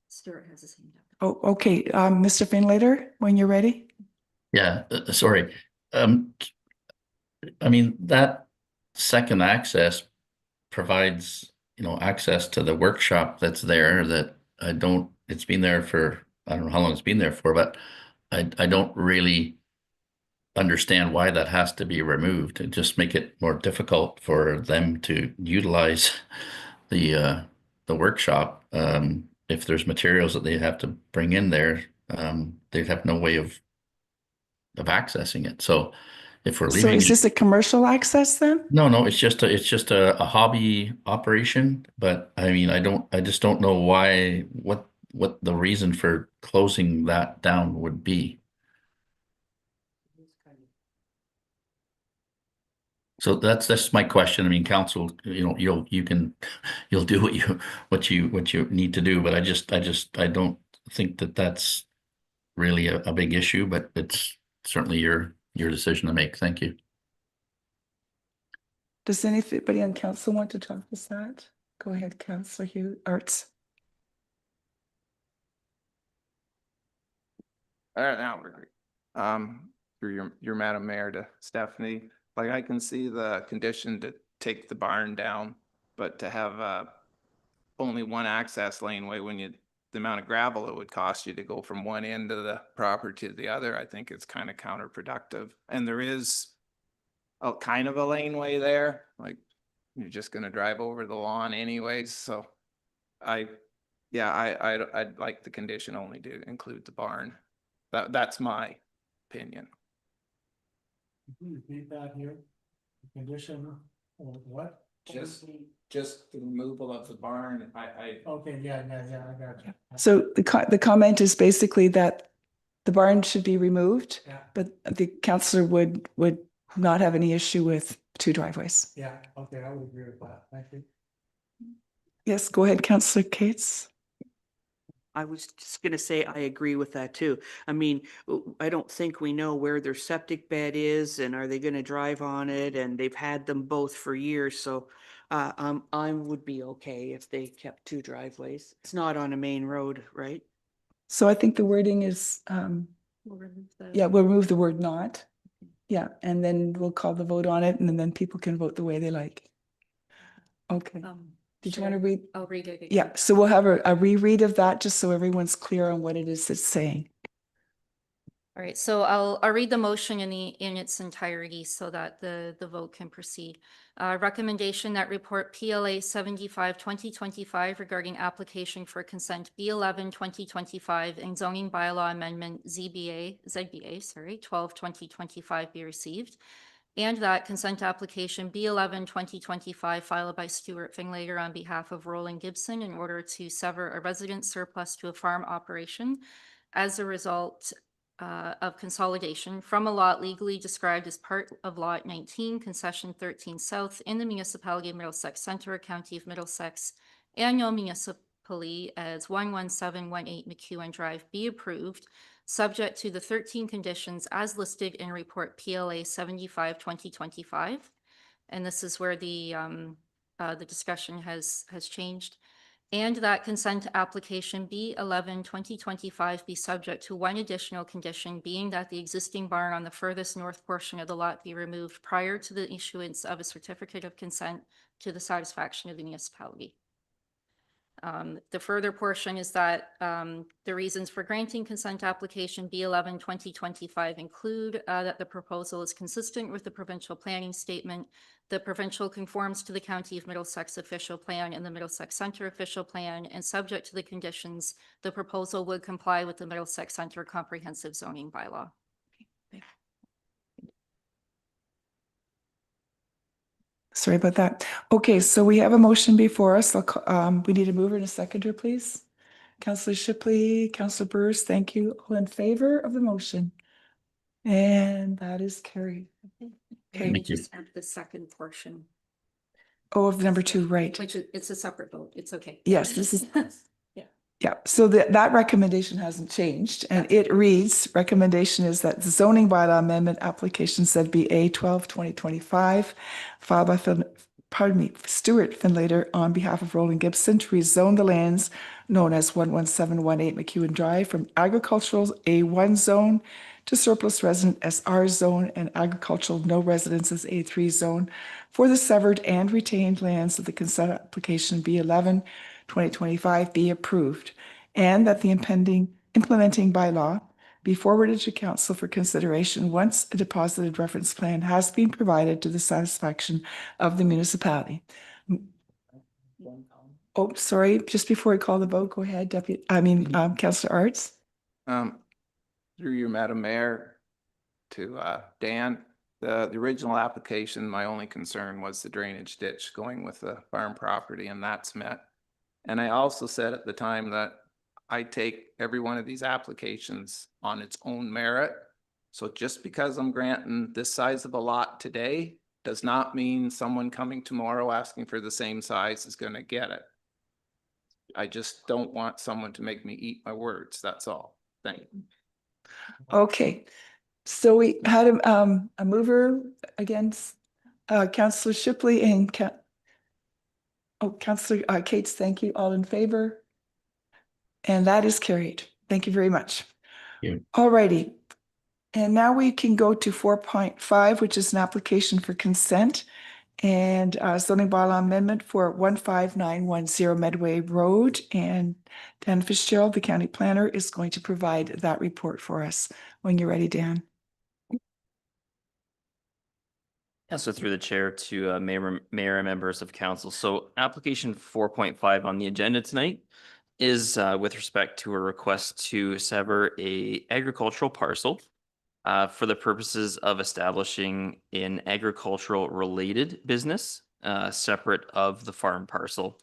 Stuart has his hand up. Oh, okay. Mr. Finlater, when you're ready. Yeah, sorry. I mean, that second access provides, access to the workshop that's there that it's been there for, I don't know how long it's been there for, but I don't really understand why that has to be removed and just make it more difficult for them to utilize the workshop. If there's materials that they have to bring in there, they'd have no way of accessing it. So if we're So leaving is it, this a commercial access then? no, it's just a hobby operation. But I mean, I just don't know what the reason for closing that down would be. So that's my question. I mean, council, you'll do what you need to do, but I don't think that that's really a big issue, but it's certainly your decision to make. Thank you. Does anybody on council want to talk to that? Go ahead, Councillor Hugh Arts. Now we're great. Through your Madam Mayor to Stephanie, like I can see the condition to take the barn down, but to have only one access laneway when the amount of gravel it would cost you to go from one end of the property to the other, I think it's kind of counterproductive. And there is a kind of a laneway there, like you're just gonna drive over the lawn anyways, so I'd like the condition only to include the barn. That's my opinion. Repeat that here. Condition or what? Just the removal of the barn. Okay, yeah, I got you. So the comment is basically that the barn should be removed, Yeah. but the councillor would not have any issue with two driveways. Yeah, okay, I would agree with that. Thank you. Yes, go ahead, Councillor Cates. I was just gonna say, I agree with that too. I mean, I don't think we know where their septic bed is and are they gonna drive on it? And they've had them both for years, so I would be okay if they kept two driveways. It's not on a main road, right? So I think the wording is, We'll remove the- yeah, we'll remove the word not. Yeah, and then we'll call the vote on it and then people can vote the way they like. Okay. Did you want to read? I'll read it again. Yeah, so we'll have a reread of that just so everyone's clear on what it is it's saying. All right, so I'll read the motion in its entirety so that the vote can proceed. Recommendation that report PLA 75/2025 regarding application for consent B11/2025 and zoning bylaw amendment ZBA 12/2025 be received. And that consent application B11/2025 filed by Stuart Finlater on behalf of Roland Gibson in order to sever a resident surplus to a farm operation as a result of consolidation from a lot legally described as part of Lot 19, Concession 13 South in the municipality of Middlesex Center, County of Middlesex, and no municipally as 11718 McEwen Drive be approved, subject to the 13 conditions as listed in report PLA 75/2025. And this is where the discussion has changed. And that consent application B11/2025 be subject to one additional condition, being that the existing barn on the furthest north portion of the lot be removed prior to the issuance of a certificate of consent to the satisfaction of the municipality. The further portion is that the reasons for granting consent application B11/2025 include that the proposal is consistent with the provincial planning statement. The provincial conforms to the County of Middlesex official plan and the Middlesex Center official plan, and subject to the conditions, the proposal would comply with the Middlesex Center comprehensive zoning bylaw. Sorry about that. Okay, so we have a motion before us. We need a mover and a seconder, please. Councillor Shipley, Councillor Bruce, thank you. All in favor of the motion? And that is carried. Okay, we just have the second portion, Oh, of the number 2, right. which it's a separate vote. It's okay. Yes, this is, Yeah, so that recommendation hasn't changed, and it reads, recommendation is that the zoning bylaw amendment application ZBA 12/2025 filed by Stuart Finlater on behalf of Roland Gibson to rezone the lands known as 11718 McEwen Drive from agricultural A1 zone to surplus resident SR zone and agricultural no residences A3 zone for the severed and retained lands of the consent application B11/2025 be approved, and that the implementing bylaw be forwarded to council for consideration once a deposited reference plan has been provided to the satisfaction of the municipality. Oh, sorry, just before we call the vote, go ahead, Councillor Arts. Through you, Madam Mayor, to Dan, the original application, my only concern was the drainage ditch going with the farm property, and that's met. And I also said at the time that I take every one of these applications on its own merit. So just because I'm granting this size of a lot today does not mean someone coming tomorrow asking for the same size is going to get it. I just don't want someone to make me eat my words. That's all. Thank you. Okay, so we had a mover against Councillor Shipley and Councillor Cates, thank you. All in favor? And that is carried. Thank you very much. All righty. And now we can go to 4.5, which is an application for consent and zoning bylaw amendment for 15910 Medway Road. And Dan Fitzgerald, the county planner, is going to provide that report for us. When you're ready, Dan. Yeah, so through the chair to mayor and members of council. So application 4.5 on the agenda tonight is with respect to a request to sever a agricultural parcel for the purposes of establishing an agricultural related business separate of the farm parcel.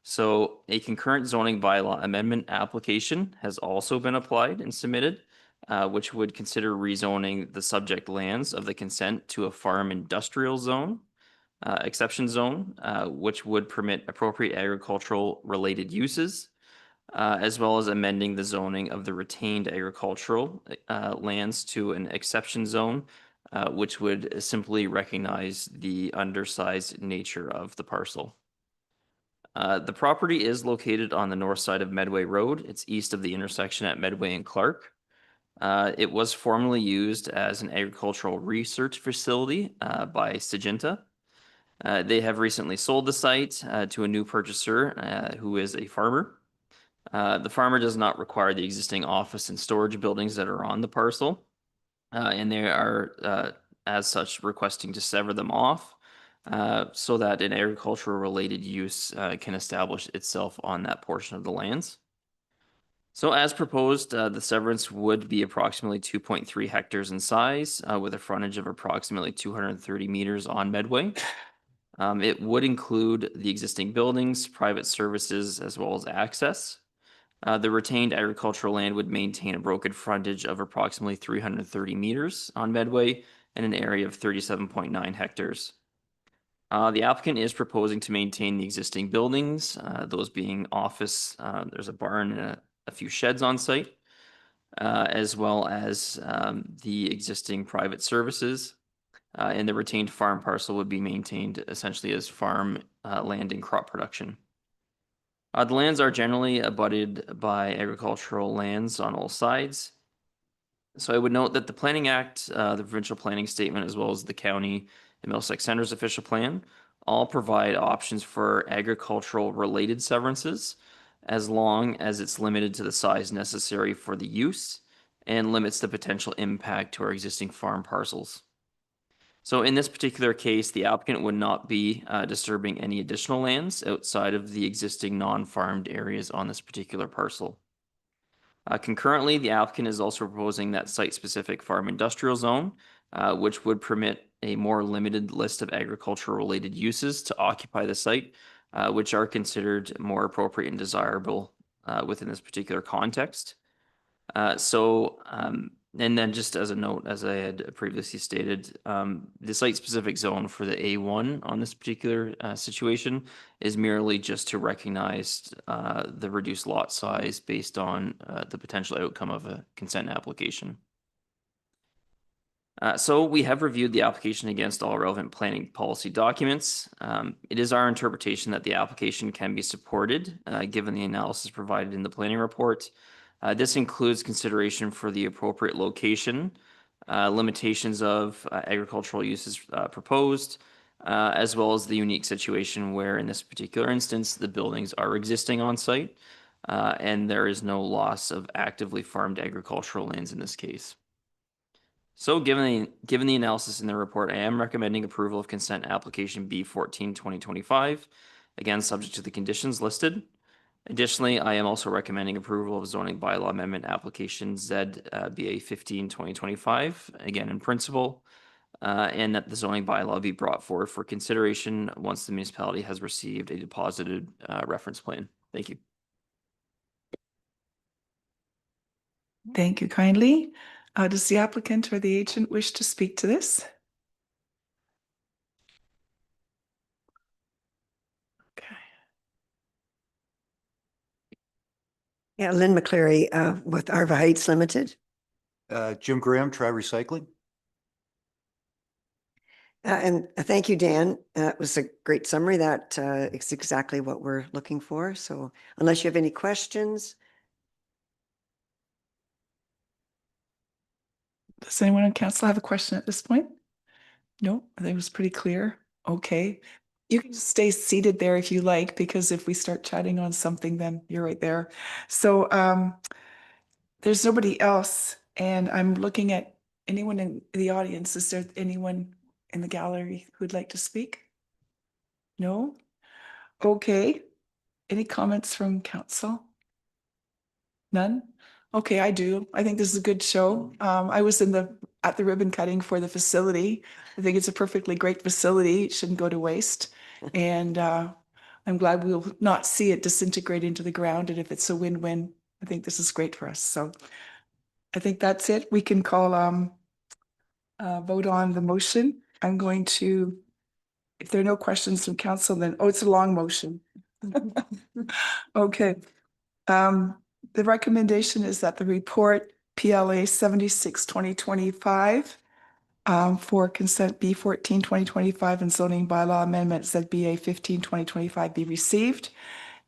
So a concurrent zoning bylaw amendment application has also been applied and submitted, which would consider rezoning the subject lands of the consent to a farm industrial zone, exception zone, which would permit appropriate agricultural related uses, as well as amending the zoning of the retained agricultural lands to an exception zone, which would simply recognize the undersized nature of the parcel. The property is located on the north side of Medway Road. It's east of the intersection at Medway and Clark. It was formerly used as an agricultural research facility by Syngenta. They have recently sold the site to a new purchaser who is a farmer. The farmer does not require the existing office and storage buildings that are on the parcel, and they are, as such, requesting to sever them off so that an agricultural related use can establish itself on that portion of the lands. So as proposed, the severance would be approximately 2.3 hectares in size with a frontage of approximately 230 meters on Medway. It would include the existing buildings, private services, as well as access. The retained agricultural land would maintain a broken frontage of approximately 330 meters on Medway and an area of 37.9 hectares. The applicant is proposing to maintain the existing buildings, those being office, there's a barn and a few sheds on site, as well as the existing private services. And the retained farm parcel would be maintained essentially as farm land and crop production. The lands are generally abutted by agricultural lands on all sides. So I would note that the Planning Act, the provincial planning statement, as well as the county and Middlesex Center's official plan, all provide options for agricultural related severances, as long as it's limited to the size necessary for the use and limits the potential impact to our existing farm parcels. So in this particular case, the applicant would not be disturbing any additional lands outside of the existing non-farmed areas on this particular parcel. Concurrently, the applicant is also proposing that site-specific farm industrial zone, which would permit a more limited list of agricultural-related uses to occupy the site, which are considered more appropriate and desirable within this particular context. So And then just as a note, as I had previously stated, the site-specific zone for the A1 on this particular situation is merely just to recognize the reduced lot size based on the potential outcome of a consent application. So we have reviewed the application against all relevant planning policy documents. It is our interpretation that the application can be supported, given the analysis provided in the planning report. This includes consideration for the appropriate location, limitations of agricultural uses proposed, as well as the unique situation where in this particular instance, the buildings are existing on site, and there is no loss of actively farmed agricultural lands in this case. So given the analysis in the report, I am recommending approval of consent application B14 2025, again, subject to the conditions listed. Additionally, I am also recommending approval of zoning bylaw amendment application ZBA 15 2025, again in principle, and that the zoning bylaw be brought forward for consideration once the municipality has received a deposited reference plan. Thank you. Thank you kindly. Does the applicant or the agent wish to speak to this? Okay. Yeah, Lynn McCleary with Arva Heights Limited. Jim Graham, Try Recycling. And thank you, Dan. It was a great summary. That is exactly what we're looking for. So unless you have any questions. Does anyone on council have a question at this point? No, I think it was pretty clear. Okay. You can just stay seated there if you like, because if we start chatting on something, then you're right there. So there's nobody else, and I'm looking at anyone in the audience. Is there anyone in the gallery who'd like to speak? No? Okay. Any comments from council? None? Okay, I do. I think this is a good show. I was at the ribbon cutting for the facility. I think it's a perfectly great facility. It shouldn't go to waste. And I'm glad we'll not see it disintegrate into the ground. And if it's a win-win, I think this is great for us. So I think that's it. We can call vote on the motion. I'm going to, if there are no questions from council, then, oh, it's a long motion. Okay. The recommendation is that the report PLA 76/2025 for consent B14 2025 and zoning bylaw amendment ZBA 15 2025 be received,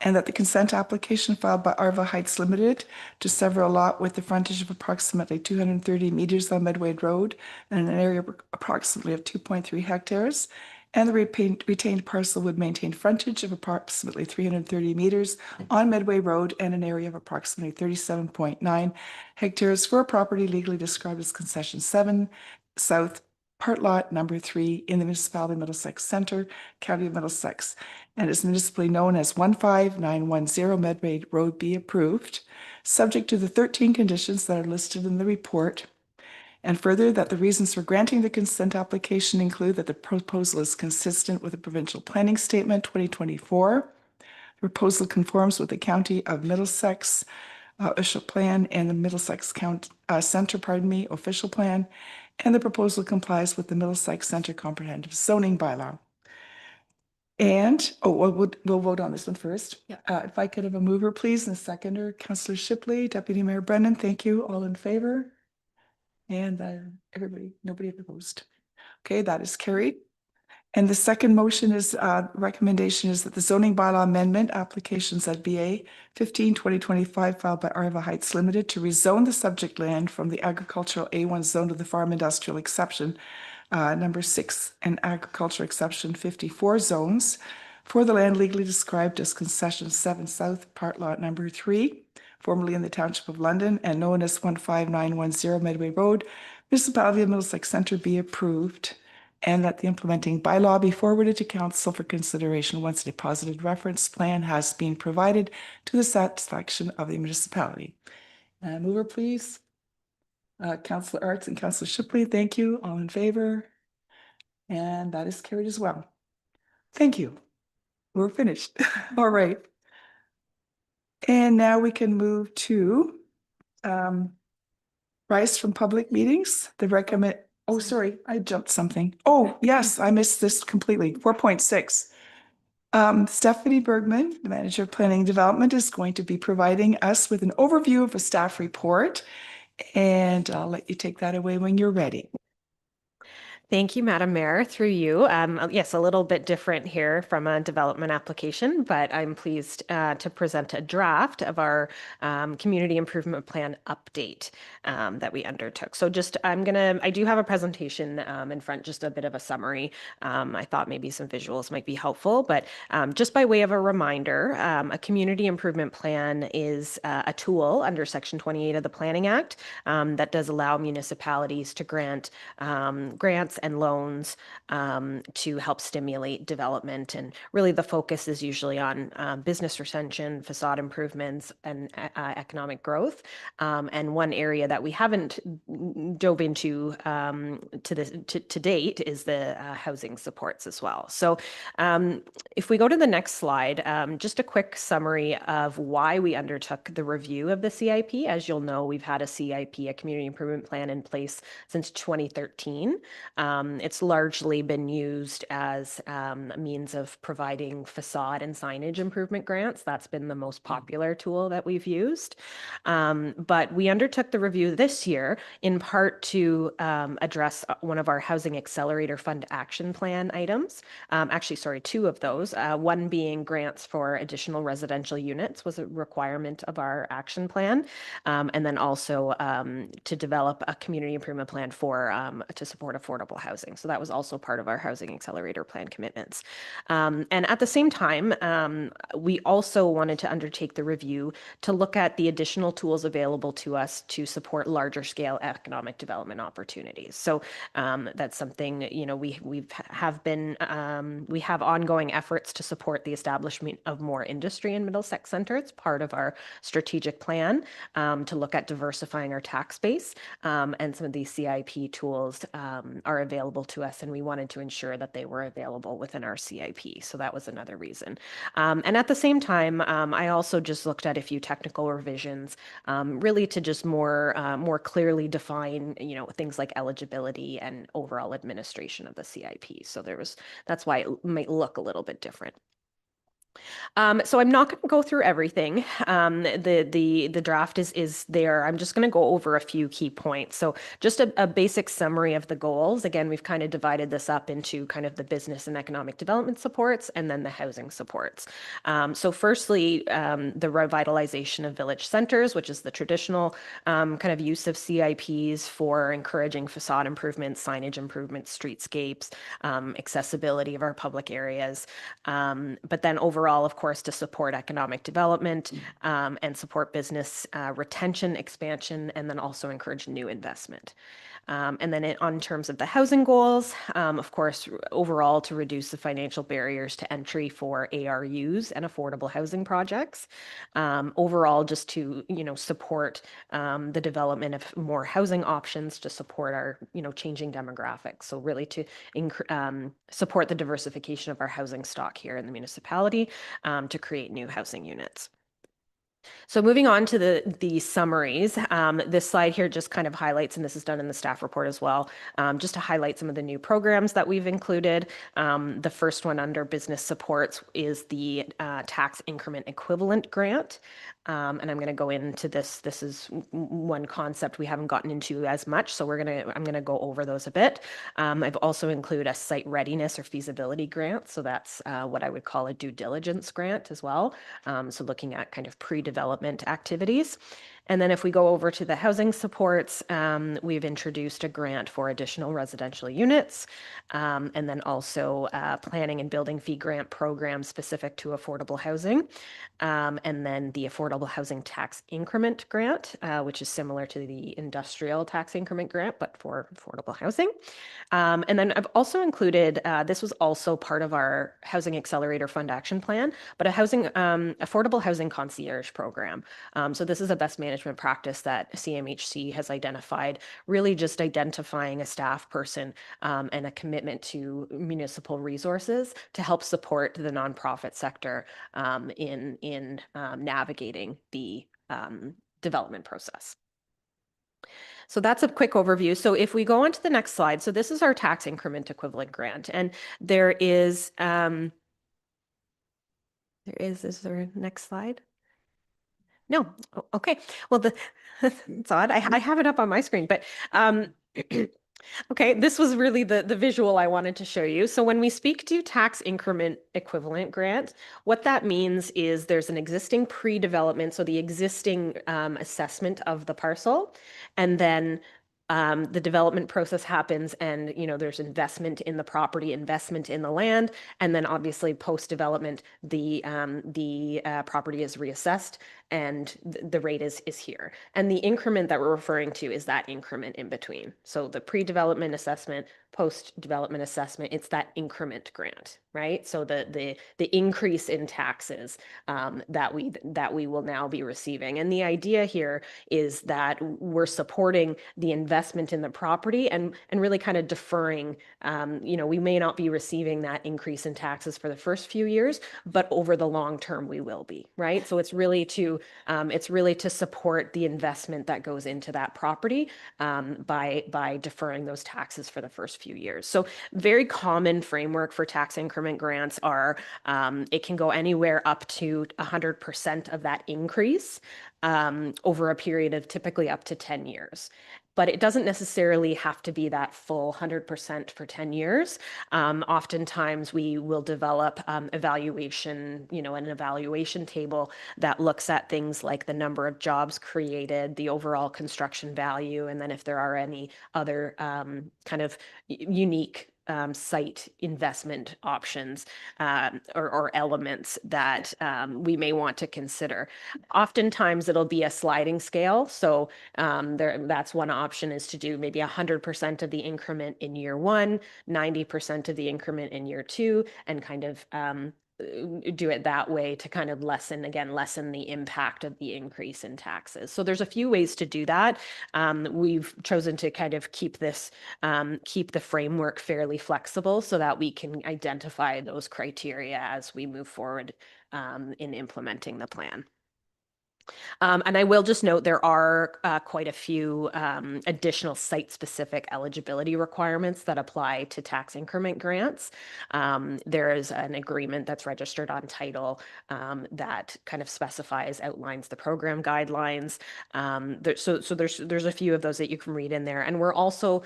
and that the consent application filed by Arva Heights Limited to sever a lot with the frontage of approximately 230 meters on Medway Road and an area of approximately of 2.3 hectares, and the retained parcel would maintain frontage of approximately 330 meters on Medway Road and an area of approximately 37.9 hectares for a property legally described as Concession 7 South, Part Lot Number 3 in the municipality of Middlesex Center, County of Middlesex, and is municipally known as 15910 Medway Road be approved, subject to the 13 conditions that are listed in the report. And further, that the reasons for granting the consent application include that the proposal is consistent with the provincial planning statement 2024. The proposal conforms with the County of Middlesex official plan and the Middlesex County Center, official plan, and the proposal complies with the Middlesex Center comprehensive zoning bylaw. And, we'll vote on this one first. Yeah. If I could have a mover, please, and a seconder, Councillor Shipley, Deputy Mayor Brennan, thank you. All in favor? And everybody, nobody opposed. Okay, that is carried. And the second motion is, recommendation is that the zoning bylaw amendment applications at BA 15 2025 filed by Arva Heights Limited to rezone the subject land from the agricultural A1 zone to the farm industrial exception, number 6 and agriculture exception 54 zones for the land legally described as Concession 7 South, Part Lot Number 3, formerly in the Township of London and known as 15910 Medway Road, Municipality of Middlesex Center be approved, and that the implementing bylaw be forwarded to council for consideration once a deposited reference plan has been provided to the satisfaction of the municipality. Mover, please. Councillor Arts and Councillor Shipley, thank you. All in favor? And that is carried as well. Thank you. We're finished. All right. And now we can move to Rice from public meetings, the recommend, oh, sorry, I jumped something. Oh, yes, I missed this completely. 4.6. Stephanie Bergman, the Manager of Planning and Development, is going to be providing us with an overview of a staff report. And I'll let you take that away when you're ready. Thank you, Madam Mayor, through you. Yes, a little bit different here from a development application, but I'm pleased to present a draft of our community improvement plan update that we undertook. So just, I do have a presentation in front, just a bit of a summary. I thought maybe some visuals might be helpful, but just by way of a reminder, a community improvement plan is a tool under Section 28 of the Planning Act that does allow municipalities to grant grants and loans to help stimulate development. And really the focus is usually on business retention, facade improvements, and economic growth. And one area that we haven't dove into to date is the housing supports as well. So if we go to the next slide, just a quick summary of why we undertook the review of the CIP. As you'll know, we've had a CIP, a community improvement plan, in place since 2013. It's largely been used as a means of providing facade and signage improvement grants. That's been the most popular tool that we've used. But we undertook the review this year in part to address one of our Housing Accelerator Fund action plan items. Actually, sorry, two of those. One being grants for additional residential units was a requirement of our action plan. And then also to develop a community improvement plan to support affordable housing. So that was also part of our Housing Accelerator Plan commitments. And at the same time, we also wanted to undertake the review to look at the additional tools available to us to support larger scale economic development opportunities. So that's something, we have ongoing efforts to support the establishment of more industry in Middlesex Centre. It's part of our strategic plan to look at diversifying our tax base. And some of these CIP tools are available to us, and we wanted to ensure that they were available within our CIP. So that was another reason. And at the same time, I also just looked at a few technical revisions, really to just more clearly define, things like eligibility and overall administration of the CIP. So that's why it might look a little bit different. So I'm not going to go through everything. The draft is there. I'm just going to go over a few key points. So just a basic summary of the goals. Again, we've kind of divided this up into kind of the business and economic development supports and then the housing supports. So firstly, the revitalization of village centers, which is the traditional kind of use of CIPs for encouraging facade improvements, signage improvements, streetscapes, accessibility of our public areas. But then overall, of course, to support economic development and support business retention, expansion, and then also encourage new investment. And then on terms of the housing goals, of course, overall to reduce the financial barriers to entry for ARUs and affordable housing projects. Overall, just to, support the development of more housing options to support our, changing demographics. So really to support the diversification of our housing stock here in the municipality to create new housing units. So moving on to the summaries, this slide here just kind of highlights, and this is done in the staff report as well, just to highlight some of the new programs that we've included. The first one under business supports is the tax increment equivalent grant. And I'm going to go into this. This is one concept we haven't gotten into as much, so I'm going to go over those a bit. I've also included a site readiness or feasibility grant. So that's what I would call a due diligence grant as well. So looking at kind of pre-development activities. And then if we go over to the housing supports, we've introduced a grant for additional residential units, and then also planning and building fee grant program specific to affordable housing, and then the affordable housing tax increment grant, which is similar to the industrial tax increment grant, but for affordable housing. And then I've also included, this was also part of our Housing Accelerator Fund action plan, but a affordable housing concierge program. So this is a best management practice that CMHC has identified, really just identifying a staff person and a commitment to municipal resources to help support the nonprofit sector in navigating the development process. So that's a quick overview. So if we go on to the next slide, so this is our tax increment equivalent grant, and there is is there a next slide? No. Okay. Well, it's odd. I have it up on my screen, but okay, this was really the visual I wanted to show you. So when we speak to tax increment equivalent grant, what that means is there's an existing pre-development, so the existing assessment of the parcel, and then the development process happens, and there's investment in the property, investment in the land, and then obviously post-development the property is reassessed and the rate is here. And the increment that we're referring to is that increment in between. So the pre-development assessment, post-development assessment, it's that increment grant, right? So the increase in taxes that we will now be receiving. And the idea here is that we're supporting the investment in the property and really kind of deferring. We may not be receiving that increase in taxes for the first few years, but over the long term we will be, right? So it's really to support the investment that goes into that property by deferring those taxes for the first few years. So very common framework for tax increment grants are it can go anywhere up to 100% of that increase over a period of typically up to 10 years. But it doesn't necessarily have to be that full 100% for 10 years. Oftentimes we will develop an evaluation table that looks at things like the number of jobs created, the overall construction value, and then if there are any other kind of unique site investment options or elements that we may want to consider. Oftentimes it'll be a sliding scale. So that's one option, is to do maybe 100% of the increment in year 1, 90% of the increment in year 2, and kind of do it that way to kind of lessen the impact of the increase in taxes. So there's a few ways to do that. We've chosen to kind of keep the framework fairly flexible so that we can identify those criteria as we move forward in implementing the plan. And I will just note there are quite a few additional site-specific eligibility requirements that apply to tax increment grants. There is an agreement that's registered on title that kind of outlines the program guidelines. So there's a few of those that you can read in there. And we're also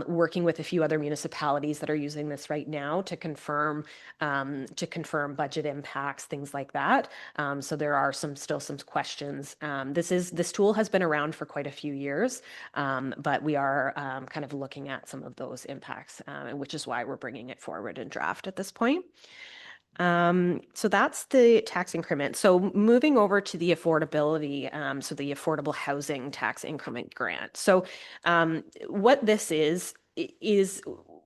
working with a few other municipalities that are using this right now to confirm budget impacts, things like that. So there are still some questions. This tool has been around for quite a few years, but we are kind of looking at some of those impacts, which is why we're bringing it forward in draft at this point. So that's the tax increment. So moving over to the affordability, so the affordable housing tax increment grant. So what this is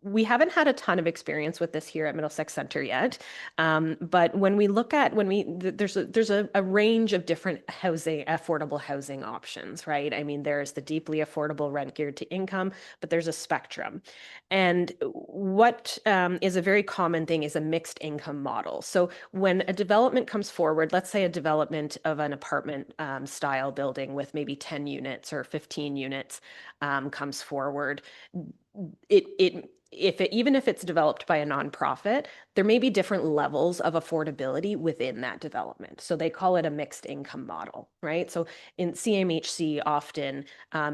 we haven't had a ton of experience with this here at Middlesex Center yet, but when we look at there's a range of different affordable housing options, right? I mean, there's the deeply affordable rent geared to income, but there's a spectrum, and what is a very common thing is a mixed income model. So when a development comes forward, let's say a development of an apartment style building with maybe 10 units or 15 units comes forward, even if it's developed by a nonprofit, there may be different levels of affordability within that development. So they call it a mixed income model, right? So in CMHC, often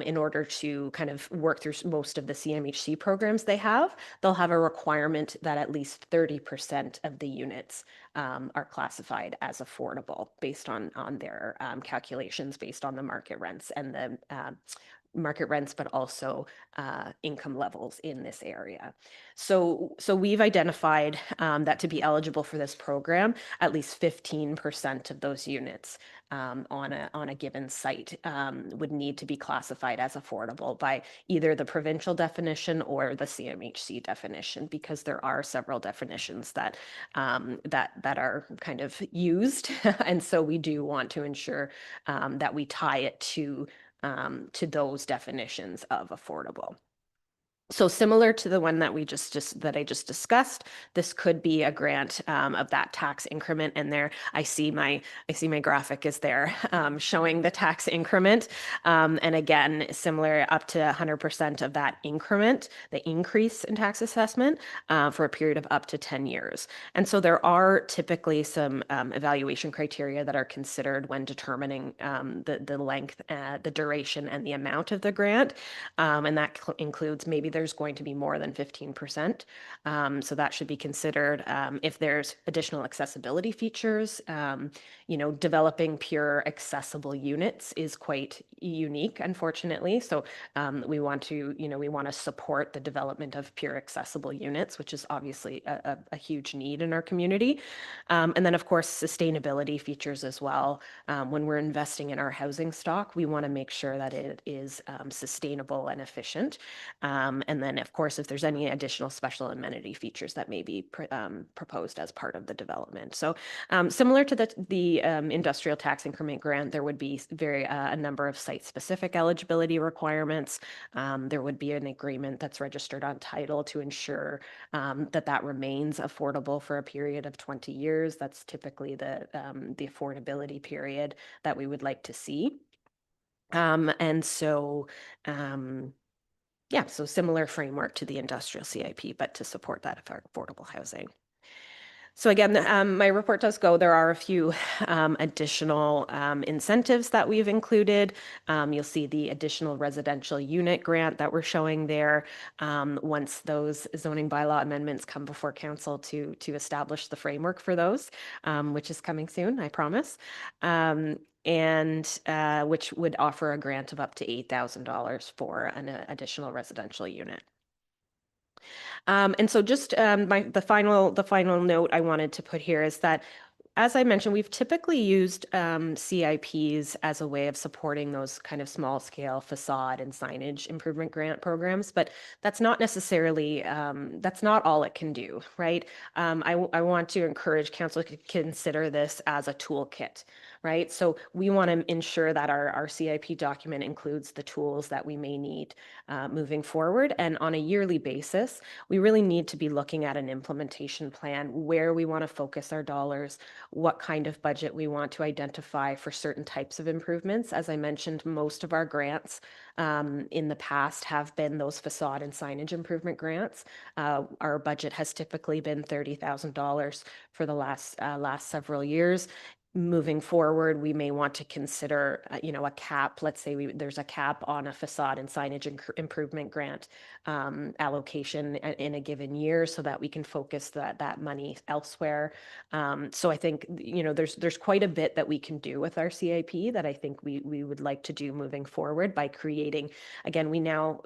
in order to kind of work through most of the CMHC programs they'll have a requirement that at least 30% of the units are classified as affordable based on their calculations based on the market rents and the market rents, but also income levels in this area. So we've identified that to be eligible for this program, at least 15% of those units on a given site would need to be classified as affordable by either the provincial definition or the CMHC definition, because there are several definitions that are kind of used, and so we do want to ensure that we tie it to those definitions of affordable. So similar to the one that that I just discussed, this could be a grant of that tax increment in there. I see my graphic is there showing the tax increment, and again, similar up to 100% of that increment, the increase in tax assessment for a period of up to 10 years. And so there are typically some evaluation criteria that are considered when determining the length, the duration, and the amount of the grant, and that includes maybe there's going to be more than 15%. So that should be considered. If there's additional accessibility features, developing pure accessible units is quite unique, unfortunately. So we want to support the development of pure accessible units, which is obviously a huge need in our community. And then, of course, sustainability features as well. When we're investing in our housing stock, we want to make sure that it is sustainable and efficient. And then, of course, if there's any additional special amenity features that may be proposed as part of the development. So similar to the industrial tax increment grant, there would be a number of site-specific eligibility requirements. There would be an agreement that's registered on title to ensure that remains affordable for a period of 20 years. That's typically the affordability period that we would like to see. And so, so similar framework to the industrial CIP, but to support that affordable housing. So again, my report does go, there are a few additional incentives that we've included. You'll see the additional residential unit grant that we're showing there once those zoning bylaw amendments come before council to establish the framework for those, which is coming soon, I promise. And which would offer a grant of up to $8,000 for an additional residential unit. And so just the final note I wanted to put here is that, as I mentioned, we've typically used CIPs as a way of supporting those kind of small scale facade and signage improvement grant programs, but that's not necessarily, that's not all it can do, right? I want to encourage council to consider this as a toolkit, right? So we want to ensure that our CIP document includes the tools that we may need moving forward. And on a yearly basis, we really need to be looking at an implementation plan where we want to focus our dollars, what kind of budget we want to identify for certain types of improvements. As I mentioned, most of our grants in the past have been those facade and signage improvement grants. Our budget has typically been $30,000 for the last several years. Moving forward, we may want to consider, a cap. Let's say there's a cap on a facade and signage improvement grant allocation in a given year, so that we can focus that money elsewhere. So I think there's quite a bit that we can do with our CIP that I think we would like to do moving forward by creating. Again,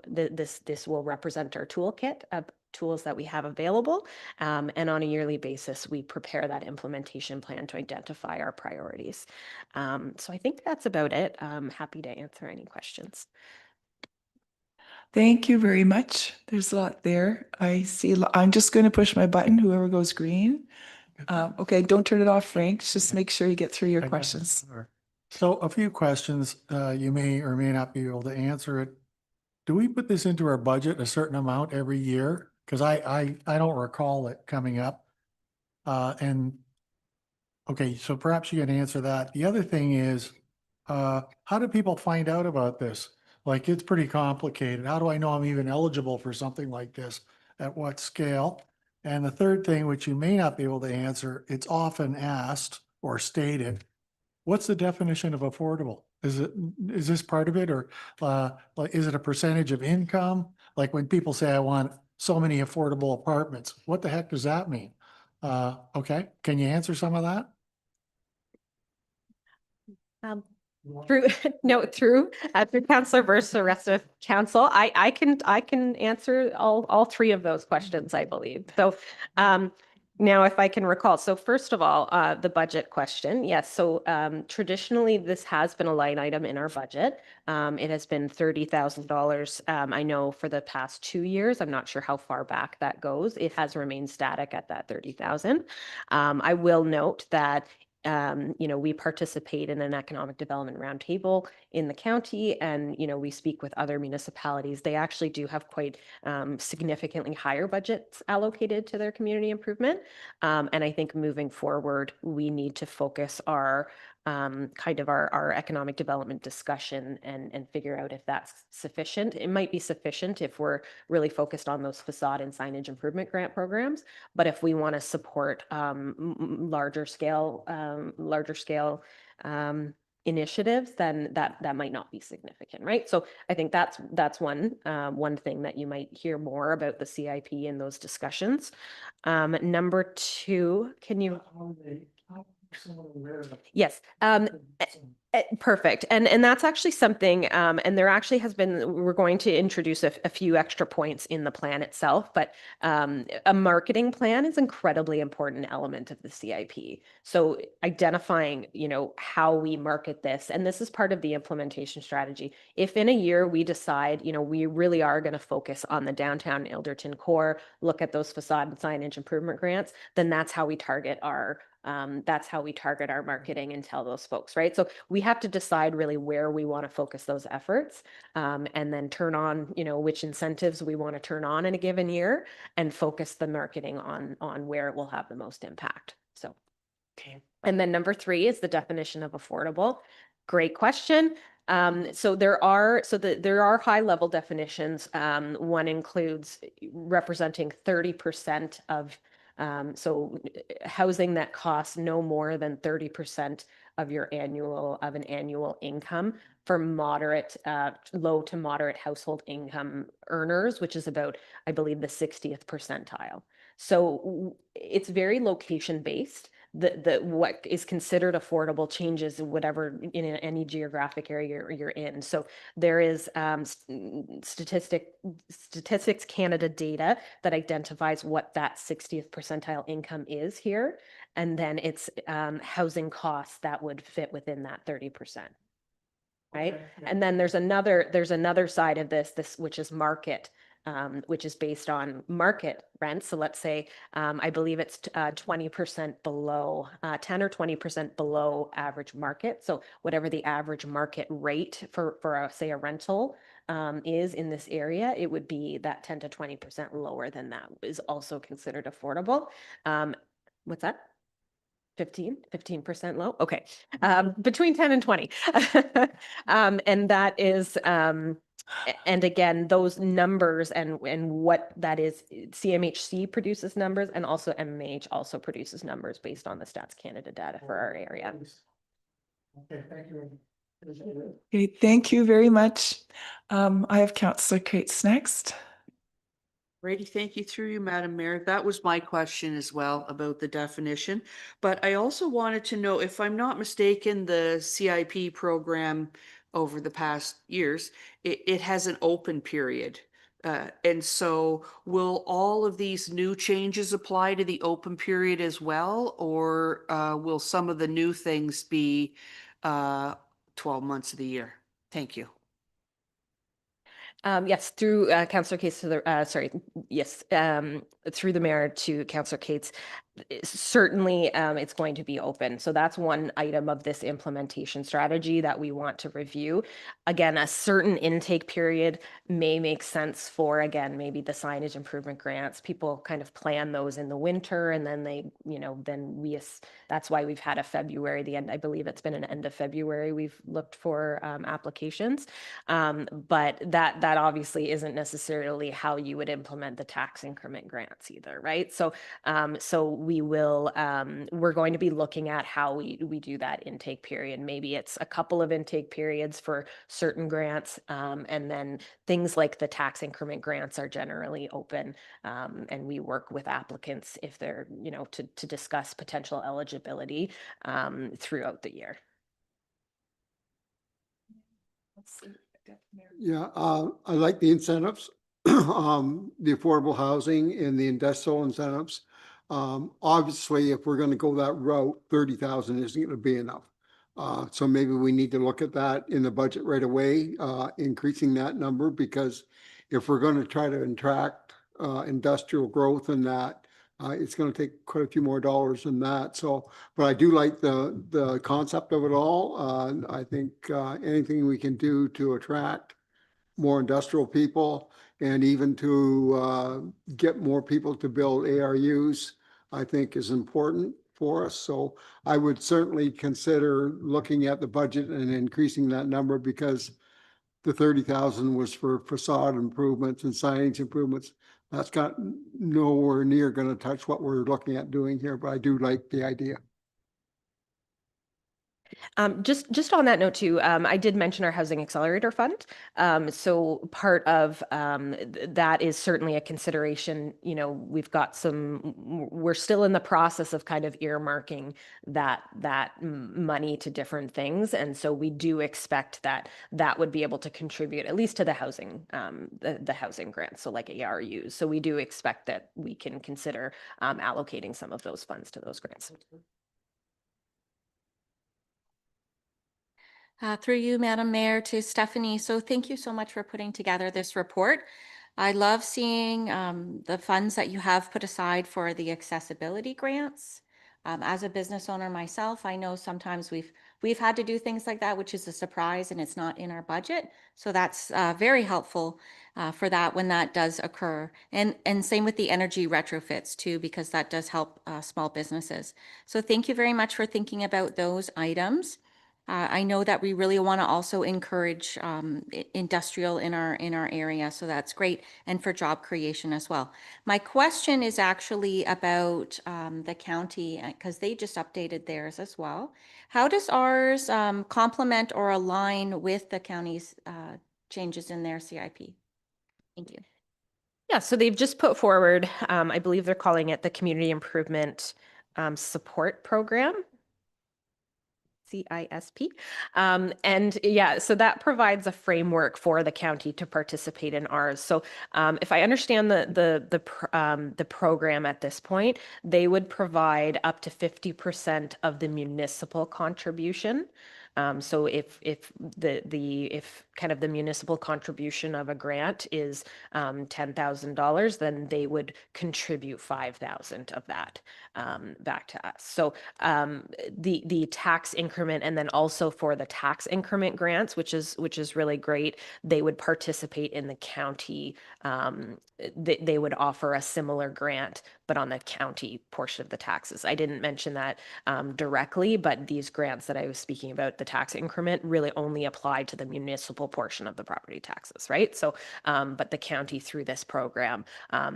this will represent our toolkit of tools that we have available. And on a yearly basis, we prepare that implementation plan to identify our priorities. So I think that's about it. I'm happy to answer any questions. Thank you very much. There's a lot there. I see. I'm just going to push my button, whoever goes green. Okay, don't turn it off, Frank. Just make sure you get through your questions. So a few questions, you may or may not be able to answer it. Do we put this into our budget a certain amount every year? Because I don't recall it coming up. And okay, so perhaps you can answer that. The other thing is, how do people find out about this? Like, it's pretty complicated. How do I know I'm even eligible for something like this? At what scale? And the third thing, which you may not be able to answer, it's often asked or stated, what's the definition of affordable? Is this part of it, or like, is it a percentage of income? Like when people say, I want so many affordable apartments, what the heck does that mean? Okay, can you answer some of that? Through Councillor versus the rest of council, I can answer all three of those questions, I believe. So now, if I can recall, so first of all, the budget question, yes. So traditionally, this has been a line item in our budget. It has been $30,000. I know for the past 2 years, I'm not sure how far back that goes. It has remained static at that 30,000. I will note that we participate in an economic development roundtable in the county, and, we speak with other municipalities. They actually do have quite significantly higher budgets allocated to their community improvement. And I think moving forward, we need to focus our our economic development discussion and figure out if that's sufficient. It might be sufficient if we're really focused on those facade and signage improvement grant programs. But if we want to support larger scale initiatives, then that might not be significant, right? So I think that's one thing that you might hear more about the CIP in those discussions. Number two, can you? Yes. Perfect. And that's actually something, and there actually has been, we're going to introduce a few extra points in the plan itself, but a marketing plan is incredibly important element of the CIP. So identifying, how we market this, and this is part of the implementation strategy. If in a year we decide, we really are going to focus on the downtown Ilderton core, look at those facade and signage improvement grants, then that's how we target our marketing and tell those folks, right? So we have to decide really where we want to focus those efforts, and then turn on, which incentives we want to turn on in a given year, and focus the marketing on where it will have the most impact. So, okay. And then number three is the definition of affordable. Great question. So there are high level definitions. One includes representing 30% of housing that costs no more than 30% of an annual income for moderate, low to moderate household income earners, which is about, I believe, the 60th percentile. So it's very location based. What is considered affordable changes whatever in any geographic area you're in. So there is Statistics Canada data that identifies what that 60th percentile income is here, and then it's housing costs that would fit within that 30%. Right. Okay, yeah. And then there's another side of this which is market, which is based on market rent. So let's say, I believe it's 20% below, 10 or 20% below average market. So whatever the average market rate for say a rental is in this area, it would be that 10 to 20% lower than that is also considered affordable. What's that? 15% low. Okay. Between 10 and 20. And that is, and again, those numbers and what that is, CMHC produces numbers, and also MMH also produces numbers based on the Stats Canada data for our area. Okay, thank you. Okay, thank you very much. I have Councillor Cates next. Brady, thank you through you, Madam Mayor. That was my question as well about the definition. But I also wanted to know, if I'm not mistaken, the CIP program over the past years, it has an open period. And so will all of these new changes apply to the open period as well? Or will some of the new things be 12 months of the year? Thank you. Yes, through Councillor Cates to the, yes, through the mayor to Councillor Cates. Certainly, it's going to be open. So that's one item of this implementation strategy that we want to review. Again, a certain intake period may make sense for, again, maybe the signage improvement grants. People kind of plan those in the winter, and then that's why we've had a February, I believe it's been an end of February, we've looked for applications. But that obviously isn't necessarily how you would implement the tax increment grants either, right? So we're going to be looking at how we do that intake period. Maybe it's a couple of intake periods for certain grants, and then things like the tax increment grants are generally open, and we work with applicants if they're, to discuss potential eligibility throughout the year. Yeah, I like the incentives, the affordable housing and the industrial incentives. Obviously, if we're going to go that route, 30,000 isn't going to be enough. So maybe we need to look at that in the budget right away, increasing that number, because if we're going to try to attract industrial growth in that It's going to take quite a few more dollars than that. So, but I do like the concept of it all. I think anything we can do to attract more industrial people and even to get more people to build ARUs, I think is important for us. So I would certainly consider looking at the budget and increasing that number, because the 30,000 was for facade improvements and signage improvements. That's got nowhere near going to touch what we're looking at doing here, but I do like the idea. Just on that note too, I did mention our Housing Accelerator Fund. So part of that is certainly a consideration. You know, we're still in the process of kind of earmarking that money to different things, and so we do expect that would be able to contribute at least to the housing the housing grants, so like ARUs. So we do expect that we can consider allocating some of those funds to those grants. Through you, Madam Mayor, to Stephanie. So thank you so much for putting together this report. I love seeing the funds that you have put aside for the accessibility grants. As a business owner myself, I know sometimes we've had to do things like that, which is a surprise and it's not in our budget. So that's very helpful for that when that does occur. And same with the energy retrofits too, because that does help small businesses. So thank you very much for thinking about those items. I know that we really want to also encourage industrial in our area, so that's great, and for job creation as well. My question is actually about the county, because they just updated theirs as well. How does ours complement or align with the county's changes in their CIP? Thank you. Yeah, so they've just put forward, I believe they're calling it the Community Improvement Support Program. CISP. And yeah, so that provides a framework for the county to participate in ours. So if I understand the program at this point, they would provide up to 50% of the municipal contribution. So if kind of the municipal contribution of a grant is $10,000, then they would contribute 5,000 of that back to us. So the tax increment, and then also for the tax increment grants, which is really great, they would participate in the county. They would offer a similar grant, but on the county portion of the taxes. I didn't mention that directly, but these grants that I was speaking about, the tax increment, really only apply to the municipal portion of the property taxes, right? So, but the county, through this program,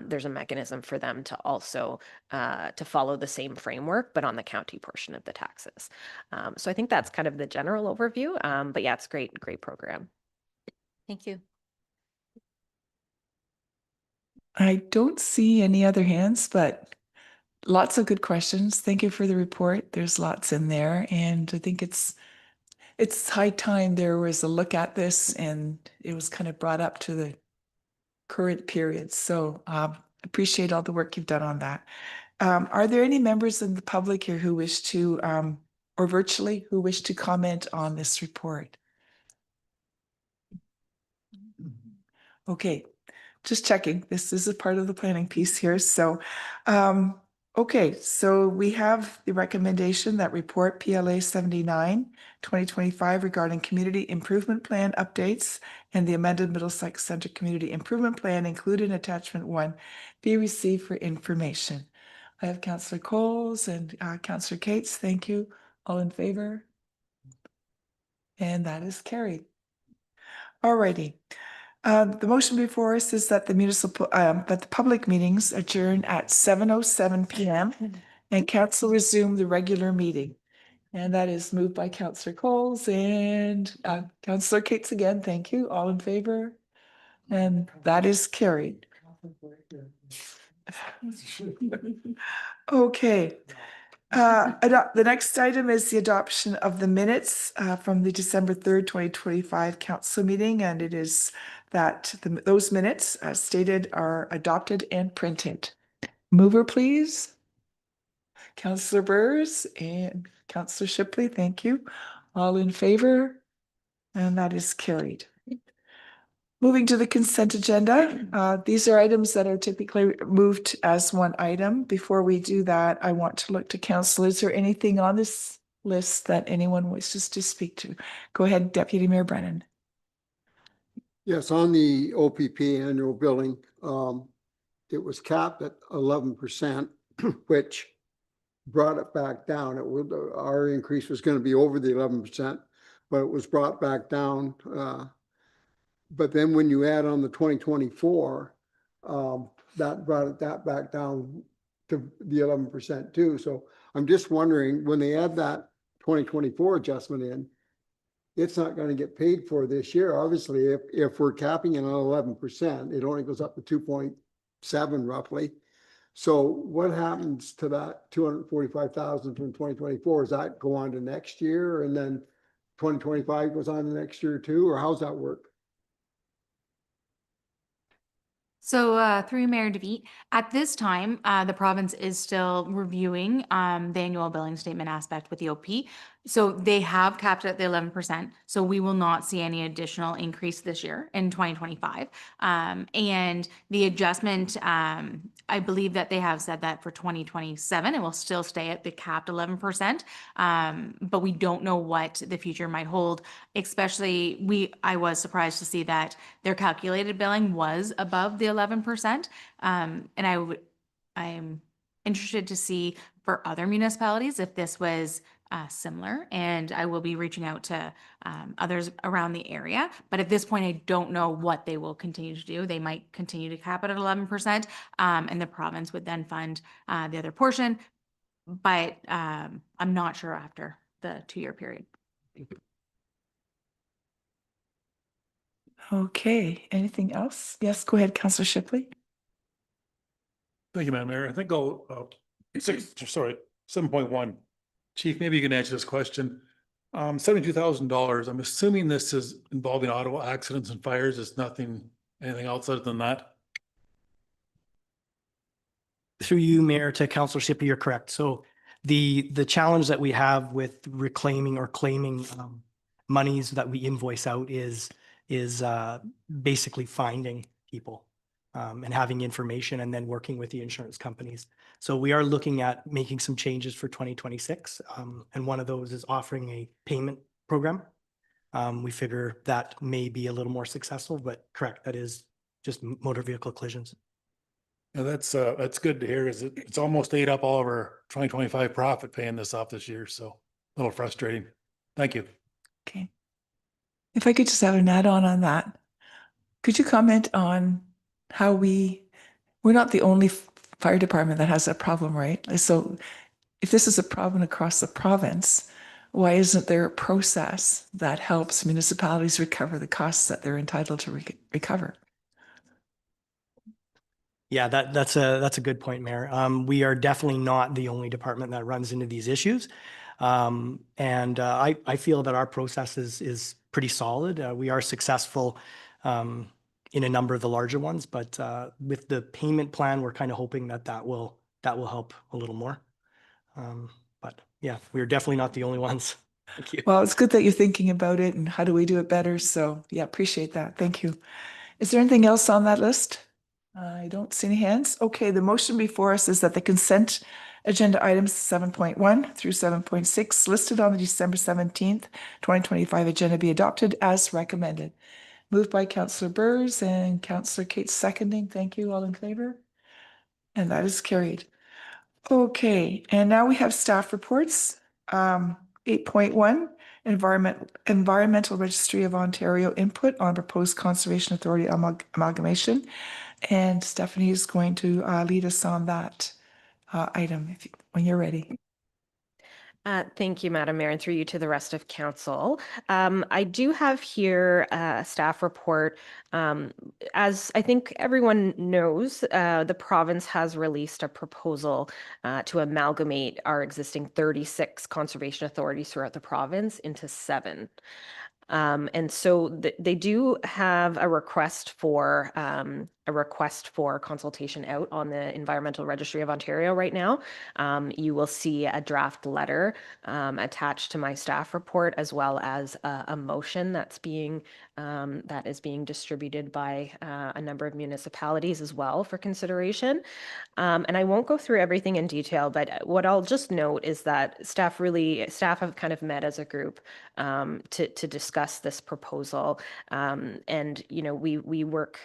there's a mechanism for them to also to follow the same framework, but on the county portion of the taxes. So I think that's kind of the general overview. But yeah, it's great program. Thank you. I don't see any other hands, but lots of good questions. Thank you for the report. There's lots in there, and I think it's high time there was a look at this and it was kind of brought up to the current period. So appreciate all the work you've done on that. Are there any members in the public here who wish to, or virtually, who wish to comment on this report? Okay, just checking. This is a part of the planning piece here. So, okay, so we have the recommendation that report PLA 79, 2025 regarding community improvement plan updates and the amended Middlesex Center Community Improvement Plan included in attachment 1 be received for information. I have Councillor Coles and Councillor Cates. Thank you. All in favor? And that is carried. All righty. The motion before us is that the public meetings adjourn at 7:07 p.m. and council resume the regular meeting. And that is moved by Councillor Coles and Councillor Cates again. Thank you. All in favor? And that is carried. Okay. The next item is the adoption of the minutes from the December 3rd, 2025 council meeting, and it is that those minutes as stated are adopted and printed. Mover, please. Councillor Burrs and Councillor Shipley, thank you. All in favor? And that is carried. Moving to the consent agenda, these are items that are typically moved as one item. Before we do that, I want to look to council. Is there anything on this list that anyone wishes to speak to? Go ahead, Deputy Mayor Brennan. Yes, on the OPP annual billing, it was capped at 11%, which brought it back down. It would, our increase was going to be over the 11%, but it was brought back down. But then when you add on the 2024, that brought that back down to the 11% too. So I'm just wondering, when they add that 2024 adjustment in, it's not going to get paid for this year. Obviously, if we're capping it on 11%, it only goes up to 2.7 roughly. So what happens to that 245,000 from 2024? Does that go on to next year, and then 2025 goes on to next year too, or how's that work? So through Mayor DeVete, at this time, the province is still reviewing the annual billing statement aspect with the OP. So they have capped it at the 11%. So we will not see any additional increase this year in 2025. And the adjustment, I believe that they have said that for 2027, it will still stay at the capped 11%. But we don't know what the future might hold. Especially, I was surprised to see that their calculated billing was above the 11%. And I'm interested to see for other municipalities if this was similar, and I will be reaching out to others around the area. But at this point, I don't know what they will continue to do. They might continue to cap it at 11%, and the province would then fund the other portion. But I'm not sure after the 2-year period. Okay, anything else? Yes, go ahead, Councillor Shipley. Thank you, Madam Mayor. I think I'll, 7.1. Chief, maybe you can answer this question. $72,000. I'm assuming this is involving auto accidents and fires. It's anything else other than that? Through you, Mayor, to Councillor Shipley, you're correct. So the challenge that we have with reclaiming or claiming monies that we invoice out is basically finding people and having information and then working with the insurance companies. So we are looking at making some changes for 2026. And one of those is offering a payment program. We figure that may be a little more successful, but correct, that is just motor vehicle collisions. Yeah, that's good to hear. It's almost ate up all of our 2025 profit paying this off this year. So a little frustrating. Thank you. Okay. If I could just have an add-on that, could you comment on how we're not the only fire department that has that problem, right? So if this is a problem across the province, why isn't there a process that helps municipalities recover the costs that they're entitled to recover? Yeah, that's a good point, Mayor. We are definitely not the only department that runs into these issues. And I feel that our process is pretty solid. We are successful in a number of the larger ones, but with the payment plan, we're kind of hoping that will help a little more. But yeah, we're definitely not the only ones. Thank you. Well, it's good that you're thinking about it and how do we do it better. So yeah, appreciate that. Thank you. Is there anything else on that list? I don't see any hands. Okay, the motion before us is that the consent agenda items 7.1 through 7.6 listed on the December 17th, 2025 agenda be adopted as recommended. Moved by Councillor Burrs and Councillor Kate seconding. Thank you. All in favor? And that is carried. Okay, and now we have staff reports. 8.1, Environmental Registry of Ontario input on proposed Conservation Authority amalgamation. And Stephanie is going to lead us on that item when you're ready. Thank you, Madam Mayor, and through you to the rest of council. I do have here a staff report. As I think everyone knows, the province has released a proposal to amalgamate our existing 36 conservation authorities throughout the province into 7. And so they do have a request for a request for consultation out on the Environmental Registry of Ontario right now. You will see a draft letter attached to my staff report, as well as a motion that is being distributed by a number of municipalities as well for consideration. And I won't go through everything in detail, but what I'll just note is that staff have kind of met as a group to discuss this proposal. And we work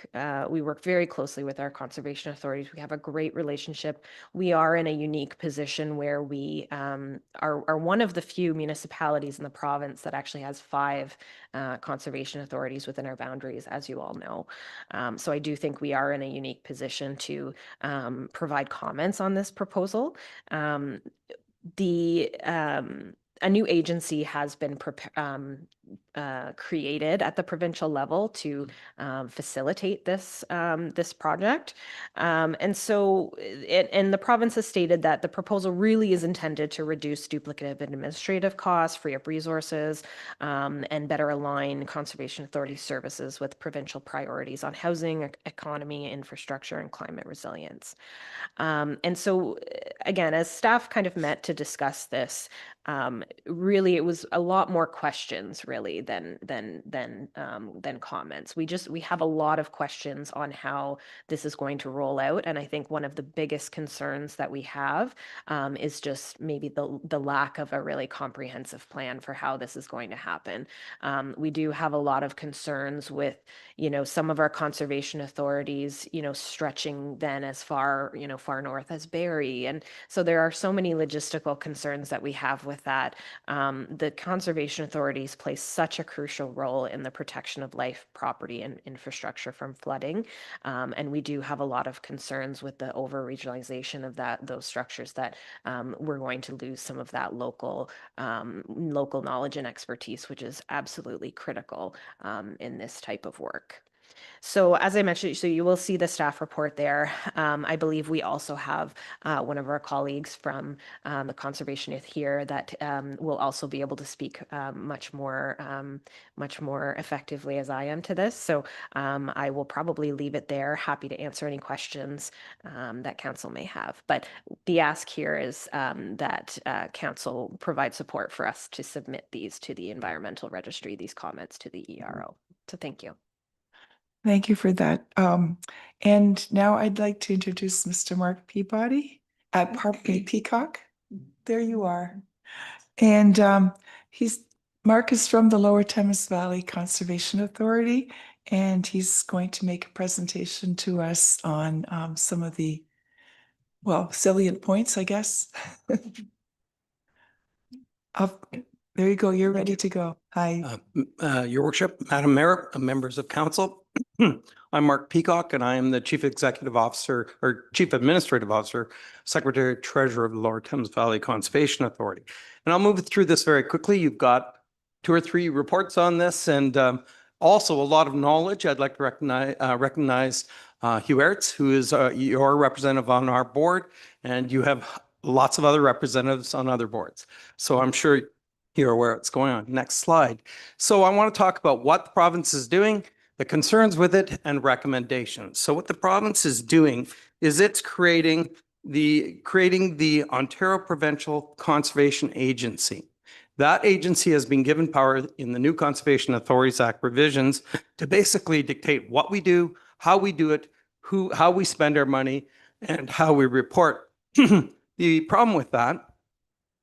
very closely with our conservation authorities. We have a great relationship. We are in a unique position where we are one of the few municipalities in the province that actually has 5 conservation authorities within our boundaries, as you all know. So I do think we are in a unique position to provide comments on this proposal. A new agency has been created at the provincial level to facilitate this project. And the province has stated that the proposal really is intended to reduce duplicative administrative costs, free up resources, and better align conservation authority services with provincial priorities on housing, economy, infrastructure, and climate resilience. And so, again, as staff kind of met to discuss this, really it was a lot more questions really than comments. We have a lot of questions on how this is going to roll out, and I think one of the biggest concerns that we have is just maybe the lack of a really comprehensive plan for how this is going to happen. We do have a lot of concerns with some of our conservation authorities stretching then as far north as Barrie, and so there are so many logistical concerns that we have with that. The conservation authorities play such a crucial role in the protection of life, property, and infrastructure from flooding. And we do have a lot of concerns with the over-regionalization of those structures, that we're going to lose some of that local knowledge and expertise, which is absolutely critical in this type of work. So as I mentioned, so you will see the staff report there. I believe we also have one of our colleagues from the conservation here that will also be able to speak much more effectively as I am to this. So I will probably leave it there. Happy to answer any questions that council may have. But the ask here is that council provide support for us to submit these to the environmental registry, these comments to the ERO. So thank you. Thank you for that. And now I'd like to introduce Mr. Mark Peabody at Peacock. There you are. And Mark is from the Lower Thames Valley Conservation Authority, and he's going to make a presentation to us on some of the, salient points, I guess. There you go. You're ready to go. Hi. Your Worship, Madam Mayor, members of council. I'm Mark Peacock, and I am the Chief Executive Officer or Chief Administrative Officer, Secretary Treasurer of the Lower Thames Valley Conservation Authority. And I'll move through this very quickly. You've got 2 or 3 reports on this, and also a lot of knowledge. I'd like to recognize Hugh Ertz, who is your representative on our board, and you have lots of other representatives on other boards. So I'm sure you're aware what's going on. Next slide. So I want to talk about what the province is doing, the concerns with it, and recommendations. So what the province is doing is it's creating the Ontario Provincial Conservation Agency. That agency has been given power in the new Conservation Authorities Act revisions to basically dictate what we do, how we do it, how we spend our money, and how we report. The problem with that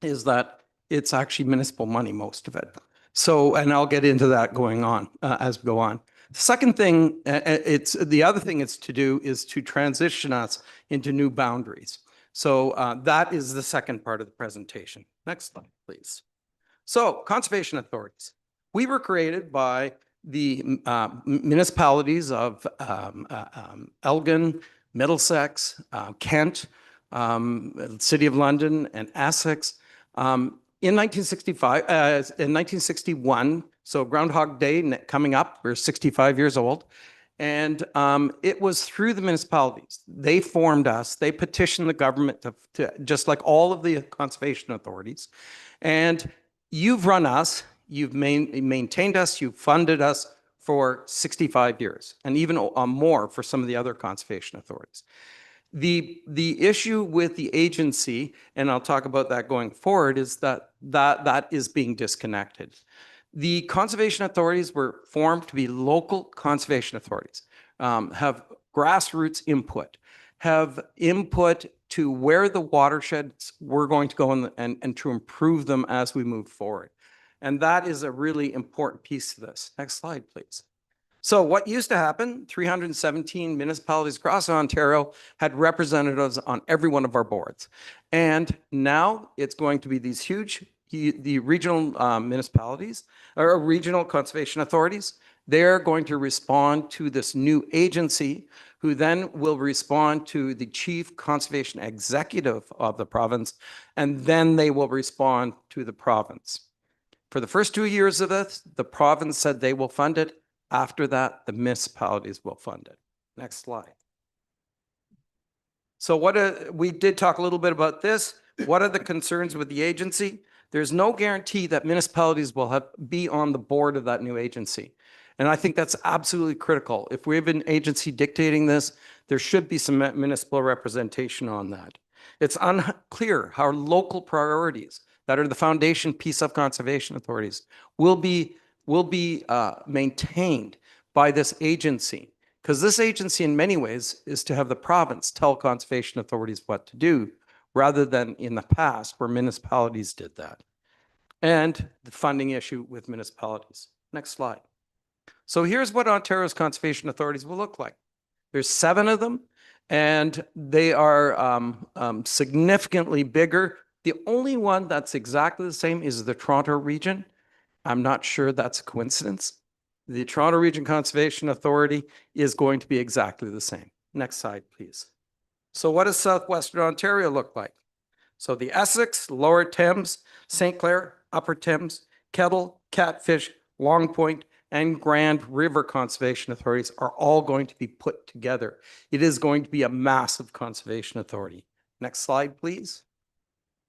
is that it's actually municipal money, most of it. So, and I'll get into that going on as we go on. The second thing, the other thing it's to do is to transition us into new boundaries. So that is the second part of the presentation. Next slide, please. So conservation authorities. We were created by the municipalities of Elgin, Middlesex, Kent, City of London, and Essex. In 1961, so Groundhog Day coming up, we're 65 years old. And it was through the municipalities. They formed us. They petitioned the government to just like all of the conservation authorities. And you've run us, you've maintained us, you've funded us for 65 years, and even more for some of the other conservation authorities. The issue with the agency, and I'll talk about that going forward, is that is being disconnected. The conservation authorities were formed to be local conservation authorities, have grassroots input, have input to where the watersheds were going to go and to improve them as we move forward. And that is a really important piece to this. Next slide, please. So what used to happen, 317 municipalities across Ontario had representatives on every one of our boards. And now it's going to be these huge, the regional municipalities or regional conservation authorities. They're going to respond to this new agency, who then will respond to the chief conservation executive of the province, and then they will respond to the province. For the first 2 years of this, the province said they will fund it. After that, the municipalities will fund it. Next slide. So we did talk a little bit about this. What are the concerns with the agency? There's no guarantee that municipalities will be on the board of that new agency. And I think that's absolutely critical. If we have an agency dictating this, there should be some municipal representation on that. It's unclear how local priorities that are the foundation piece of conservation authorities will be maintained by this agency, because this agency in many ways is to have the province tell conservation authorities what to do, rather than in the past where municipalities did that. And the funding issue with municipalities. Next slide. So here's what Ontario's conservation authorities will look like. There's 7 of them, and they are significantly bigger. The only one that's exactly the same is the Toronto region. I'm not sure that's a coincidence. The Toronto Region Conservation Authority is going to be exactly the same. Next slide, please. So what does Southwestern Ontario look like? So the Essex, Lower Thames, St. Clair, Upper Thames, Kettle, Catfish, Long Point, and Grand River Conservation Authorities are all going to be put together. It is going to be a massive conservation authority. Next slide, please.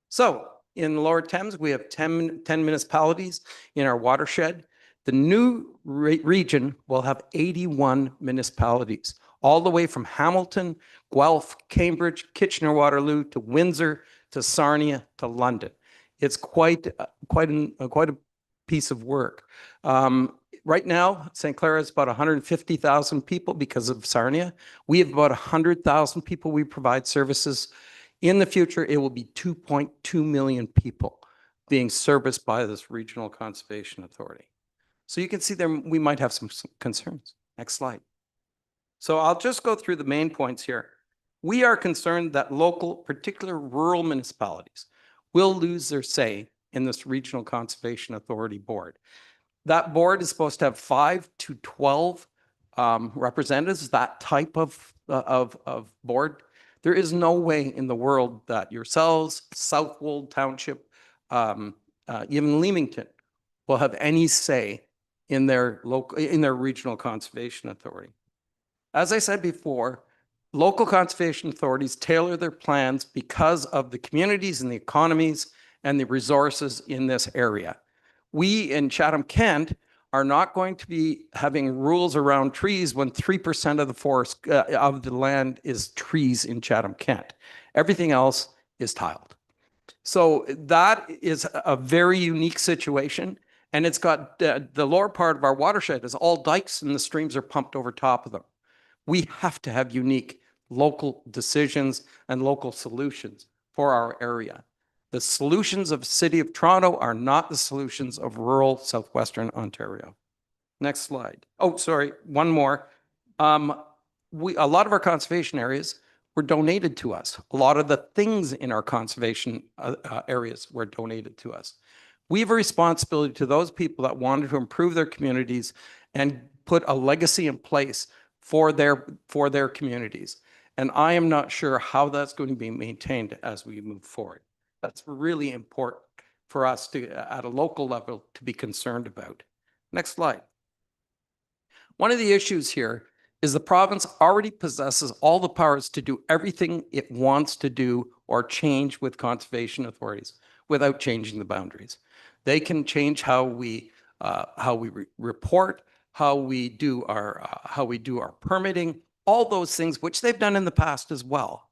So in the Lower Thames, we have 10 municipalities in our watershed. The new region will have 81 municipalities, all the way from Hamilton, Guelph, Cambridge, Kitchener-Waterloo, to Windsor, to Sarnia, to London. It's quite a piece of work. Right now, St. Clair has about 150,000 people because of Sarnia. We have about 100,000 people we provide services. In the future, it will be 2.2 million people being serviced by this regional conservation authority. So you can see there we might have some concerns. Next slide. So I'll just go through the main points here. We are concerned that local, particular rural municipalities will lose their say in this regional conservation authority board. That board is supposed to have 5 to 12 representatives, that type of board. There is no way in the world that yourselves, Southwold Township, even Leamington will have any say in their regional conservation authority. As I said before, local conservation authorities tailor their plans because of the communities and the economies and the resources in this area. We in Chatham-Kent are not going to be having rules around trees when 3% of the forest of the land is trees in Chatham-Kent. Everything else is tiled. So that is a very unique situation. And it's got the lower part of our watershed is all dikes and the streams are pumped over top of them. We have to have unique local decisions and local solutions for our area. The solutions of the City of Toronto are not the solutions of rural Southwestern Ontario. Next slide. Oh, sorry, one more. A lot of our conservation areas were donated to us. A lot of the things in our conservation areas were donated to us. We have a responsibility to those people that wanted to improve their communities and put a legacy in place for their communities. And I am not sure how that's going to be maintained as we move forward. That's really important for us to, at a local level, to be concerned about. Next slide. One of the issues here is the province already possesses all the powers to do everything it wants to do or change with conservation authorities without changing the boundaries. They can change how we report, how we do our permitting, all those things, which they've done in the past as well.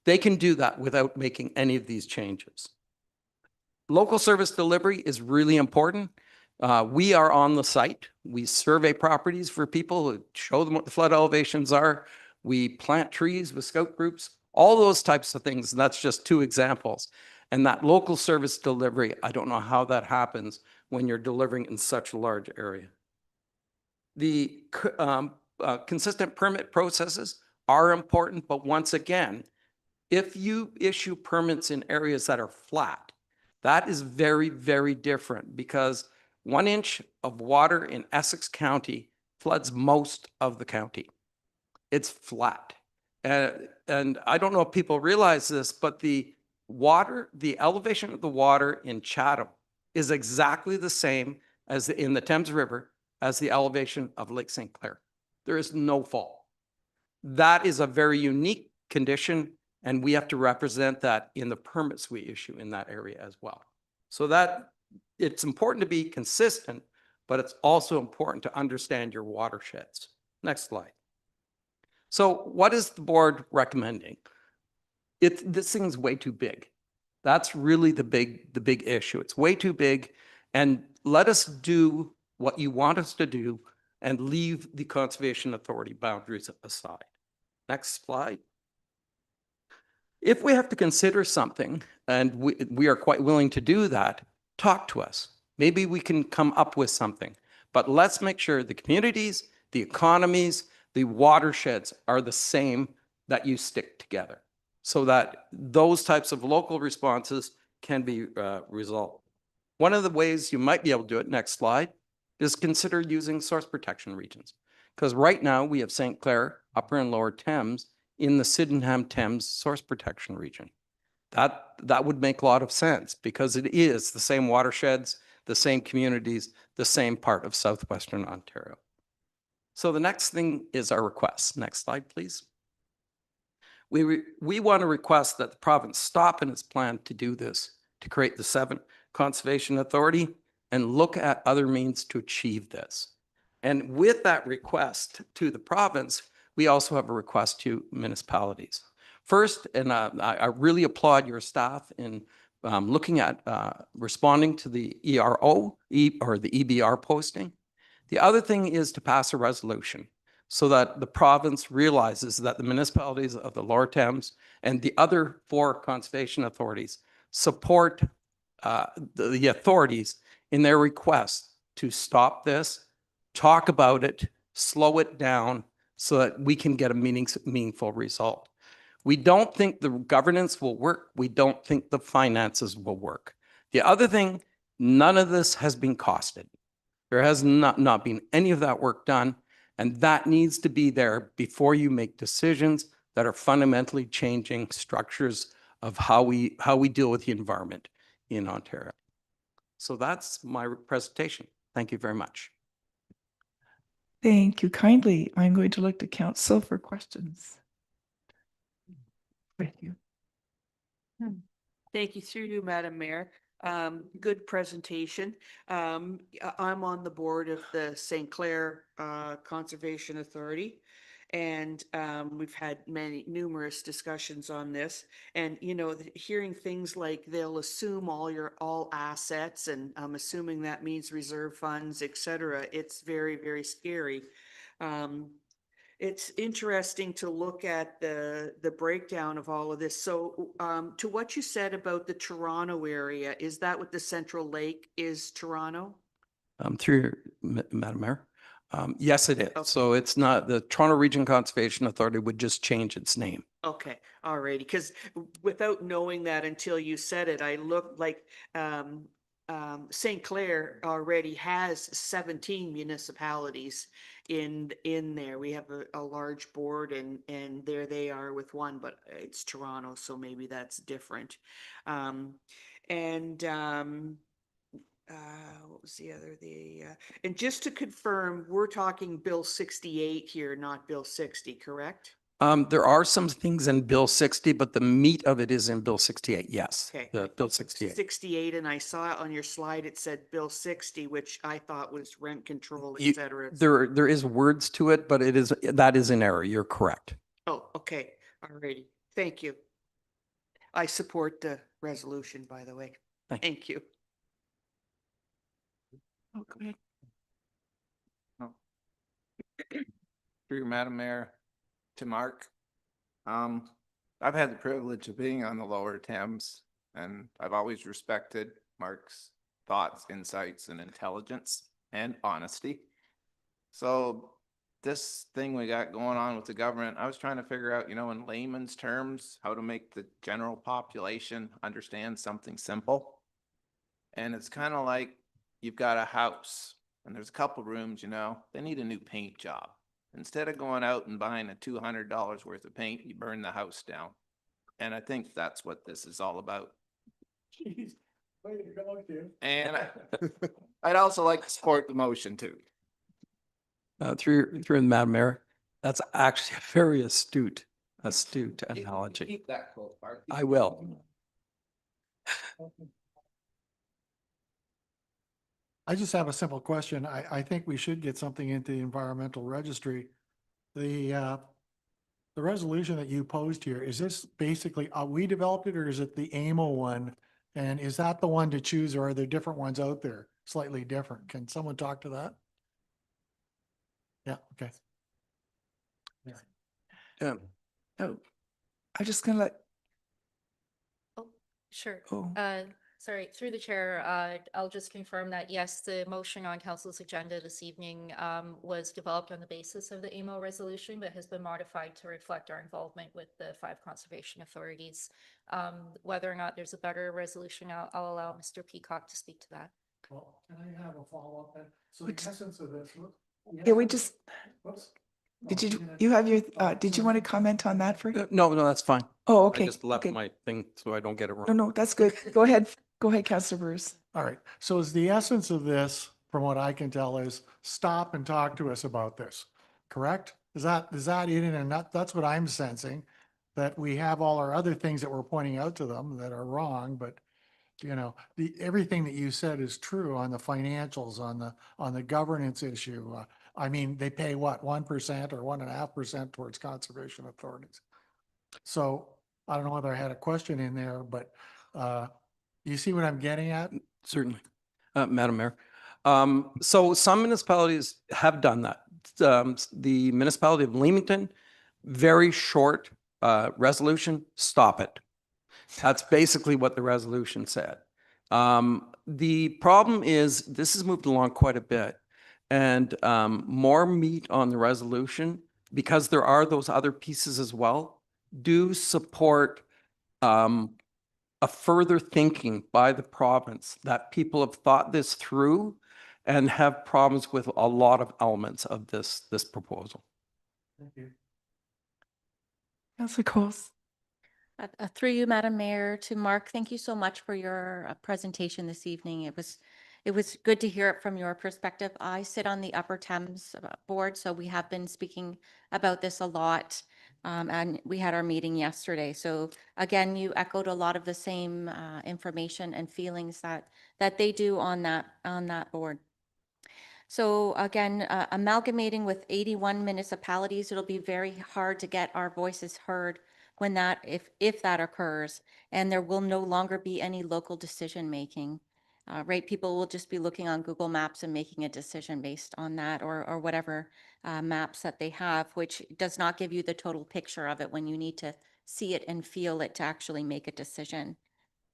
They can do that without making any of these changes. Local service delivery is really important. We are on the site. We survey properties for people, show them what the flood elevations are. We plant trees with scout groups, all those types of things. And that's just two examples. And that local service delivery, I don't know how that happens when you're delivering in such a large area. The consistent permit processes are important, but once again, if you issue permits in areas that are flat, that is very, very different because 1 inch of water in Essex County floods most of the county. It's flat. And I don't know if people realize this, but the elevation of the water in Chatham is exactly the same as in the Thames River as the elevation of Lake St. Clair. There is no fall. That is a very unique condition, and we have to represent that in the permits we issue in that area as well. So that it's important to be consistent, but it's also important to understand your watersheds. Next slide. So what is the board recommending? This thing's way too big. That's really the big issue. It's way too big, and let us do what you want us to do and leave the Conservation Authority boundaries aside. Next slide. If we have to consider something, and we are quite willing to do that, talk to us. Maybe we can come up with something. But let's make sure the communities, the economies, the watersheds are the same, that you stick together so that those types of local responses can be resolved. One of the ways you might be able to do it, next slide, is consider using source protection regions. Because right now we have St. Clair, Upper and Lower Thames in the Sydenham Thames source protection region. That would make a lot of sense because it is the same watersheds, the same communities, the same part of southwestern Ontario. So the next thing is our request. Next slide, please. We want to request that the province stop in its plan to do this, to create the 7th Conservation Authority and look at other means to achieve this. And with that request to the province, we also have a request to municipalities. First, and I really applaud your staff in looking at responding to the or the EBR posting. The other thing is to pass a resolution so that the province realizes that the municipalities of the Lower Thames and the other 4 conservation authorities support the authorities in their request to stop this, talk about it, slow it down so that we can get a meaningful result. We don't think the governance will work. We don't think the finances will work. The other thing, none of this has been costed. There has not been any of that work done, and that needs to be there before you make decisions that are fundamentally changing structures of how we deal with the environment in Ontario. So that's my presentation. Thank you very much. Thank you kindly. I'm going to look to council for questions. Thank you. Thank you through you, Madam Mayor. Good presentation. I'm on the board of the St. Clair Conservation Authority, and we've had numerous discussions on this. And you know, hearing things like they'll assume all assets, and I'm assuming that means reserve funds, etc. It's very, very scary. It's interesting to look at the breakdown of all of this. So to what you said about the Toronto area, is that what the Central Lake is, Toronto? Through Madam Mayor. Yes, it is. Okay. So it's not, the Toronto Region Conservation Authority would just change its name. Okay, all righty. Because without knowing that until you said it, I looked like St. Clair already has 17 municipalities in there. We have a large board, and there they are with one, but it's Toronto, so maybe that's different. What was the other? And just to confirm, we're talking Bill 68 here, not Bill 60, correct? There are some things in Bill 60, but the meat of it is in Bill 68. Yes. Okay. The Bill 68. 68, and I saw it on your slide, it said Bill 60, which I thought was rent control, You- et cetera. There is words to it, but that is in error. You're correct. Oh, okay, alrighty, thank you. I support the resolution, by the way. Thank you. Oh, go ahead. Through you, Madam Mayor, to Mark. I've had the privilege of being on the Lower Thames, and I've always respected Mark's thoughts, insights, and intelligence and honesty. So this thing we got going on with the government, I was trying to figure out, in layman's terms, how to make the general population understand something simple. And it's kind of like you've got a house and there's a couple rooms, they need a new paint job. Instead of going out and buying a $200 worth of paint, you burn the house down. And I think that's what this is all about. Jeez. Way to go, Jim. And I'd also like to support the motion too. Through the Madam Mayor, that's actually a very astute analogy. Keep that quote, Mark. I will. I just have a simple question. I think we should get something into the environmental registry. The resolution that you posed here, is this basically, we developed it or is it the AMO one? And is that the one to choose or are there different ones out there, slightly different? Can someone talk to that? Yeah, okay. Oh, I'm just gonna let, Sure. Oh. Sorry, through the chair, I'll just confirm that, yes, the motion on council's agenda this evening was developed on the basis of the AMO resolution, but has been modified to reflect our involvement with the 5 conservation authorities. Whether or not there's a better resolution, I'll allow Mr. Peacock to speak to that. Well, can I have a follow-up then? So the essence of this. yeah, we just, Whoops. did you have your, did you want to comment on that for? No, that's fine. Oh, I okay. just left Okay. my thing so I don't get it wrong. No, that's good. Go ahead. Go ahead, Councillor Bruce. All right. So is the essence of this, from what I can tell, is stop and talk to us about this, correct? Is that it in a nut? That's what I'm sensing, that we have all our other things that we're pointing out to them that are wrong, but everything that you said is true on the financials, on the governance issue. I mean, they pay what, 1% or 1.5% towards conservation authorities. So I don't know whether I had a question in there, but you see what I'm getting at? Certainly, Madam Mayor. So some municipalities have done that. The municipality of Leamington, very short resolution, stop it. That's basically what the resolution said. The problem is this has moved along quite a bit, and more meat on the resolution, because there are those other pieces as well, do support a further thinking by the province that people have thought this through and have problems with a lot of elements of this proposal. Thank you. Councillor Coles. Through you, Madam Mayor, to Mark, thank you so much for your presentation this evening. It was good to hear it from your perspective. I sit on the Upper Thames board, so we have been speaking about this a lot. And we had our meeting yesterday. So again, you echoed a lot of the same information and feelings that they do on that board. So again, amalgamating with 81 municipalities, it'll be very hard to get our voices heard when if that occurs, and there will no longer be any local decision making. Right, people will just be looking on Google Maps and making a decision based on that, or whatever maps that they have, which does not give you the total picture of it when you need to see it and feel it to actually make a decision.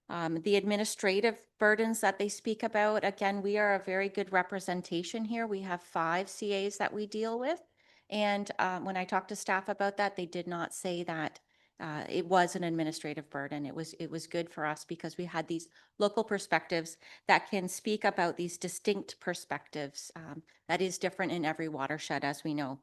The administrative burdens that they speak about, again, we are a very good representation here. We have 5 CAs that we deal with. And when I talked to staff about that, they did not say that it was an administrative burden. It was good for us because we had these local perspectives that can speak about these distinct perspectives that is different in every watershed, as we know.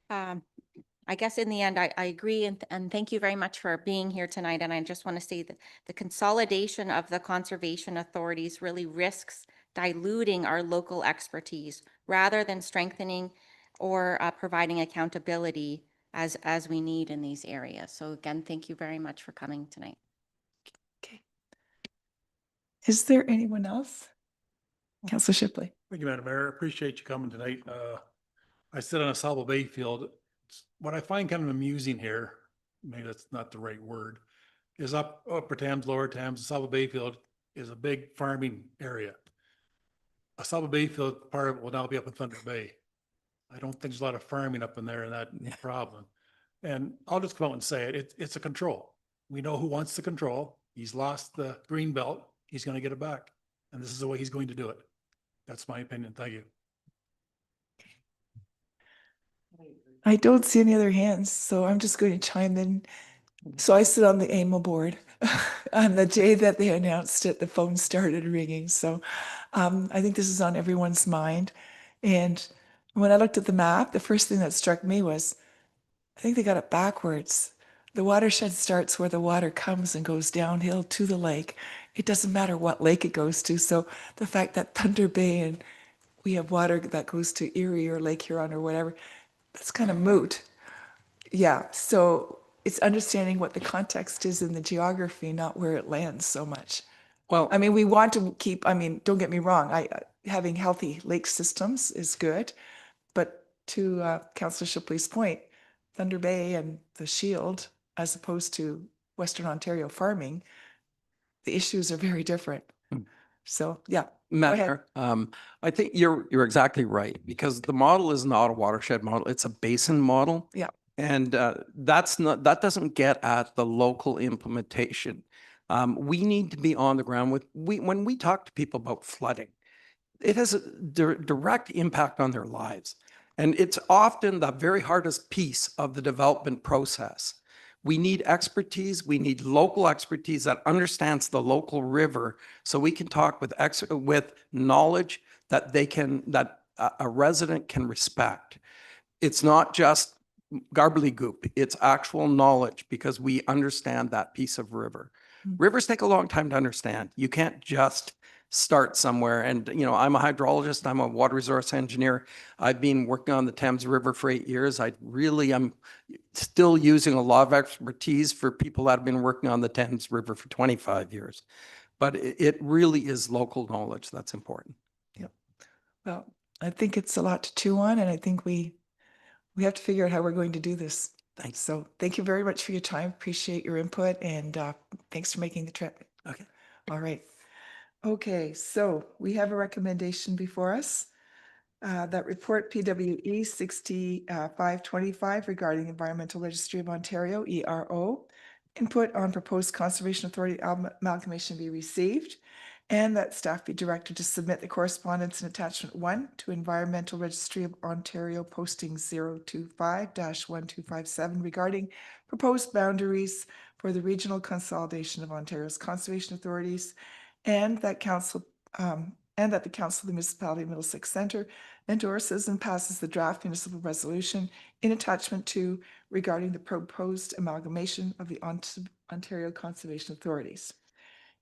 I guess in the end, I agree, and thank you very much for being here tonight. And I just want to say that the consolidation of the conservation authorities really risks diluting our local expertise rather than strengthening or providing accountability as we need in these areas. So again, thank you very much for coming tonight. Okay. Is there anyone else? Councillor Shipley. Thank you, Madam Mayor. I appreciate you coming tonight. I sit on a Sabo Bay field. What I find kind of amusing here, maybe that's not the right word, is upper Thames, lower Thames, the Sabo Bay field is a big farming area. A Sabo Bay field, part of it will now be up in Thunder Bay. I don't think there's a lot of farming up in there and that problem. And I'll just come out and say it, it's a control. We know who wants the control. He's lost the green belt. He's going to get it back. And this is the way he's going to do it. That's my opinion. Thank you. I don't see any other hands, so I'm just going to chime in. So I sit on the AMO board. On the day that they announced it, the phone started ringing. So I think this is on everyone's mind. And when I looked at the map, the first thing that struck me was, I think they got it backwards. The watershed starts where the water comes and goes downhill to the lake. It doesn't matter what lake it goes to. So the fact that Thunder Bay and we have water that goes to Erie or Lake Huron or whatever, that's kind of moot. Yeah, so it's understanding what the context is in the geography, not where it lands so much. Well, I mean, we want to keep, I mean, don't get me wrong, having healthy lake systems is good, but to Councillor Shipley's point, Thunder Bay and the Shield, as opposed to Western Ontario farming, the issues are very different. So, yeah. Go ahead. Matt, I think you're exactly right, because the model is not a watershed model, it's a basin model. Yeah. And that doesn't get at the local implementation. We need to be on the ground when we talk to people about flooding, it has a direct impact on their lives. And it's often the very hardest piece of the development process. We need expertise. We need local expertise that understands the local river, so we can talk with knowledge that a resident can respect. It's not just gobbledygook. It's actual knowledge, because we understand that piece of river. Rivers take a long time to understand. You can't just start somewhere. And, I'm a hydrologist. I'm a water resource engineer. I've been working on the Thames River for 8 years. I'm still using a lot of expertise for people that have been working on the Thames River for 25 years. But it really is local knowledge that's important. Yeah. Well, I think it's a lot to chew on, and I think we have to figure out how we're going to do this. Thanks. So thank you very much for your time. Appreciate your input, and thanks for making the trip. Okay. All right. Okay, so we have a recommendation before us. That report PWE 6525 regarding Environmental Registry of Ontario, ERO. Input on proposed Conservation Authority amalgamation be received, and that staff be directed to submit the correspondence in attachment 1 to Environmental Registry of Ontario posting 025-1257 regarding proposed boundaries for the regional consolidation of Ontario's conservation authorities, and that the Council of the Municipality of Middlesex Centre endorses and passes the draft municipal resolution in attachment 2 regarding the proposed amalgamation of the Ontario Conservation Authorities.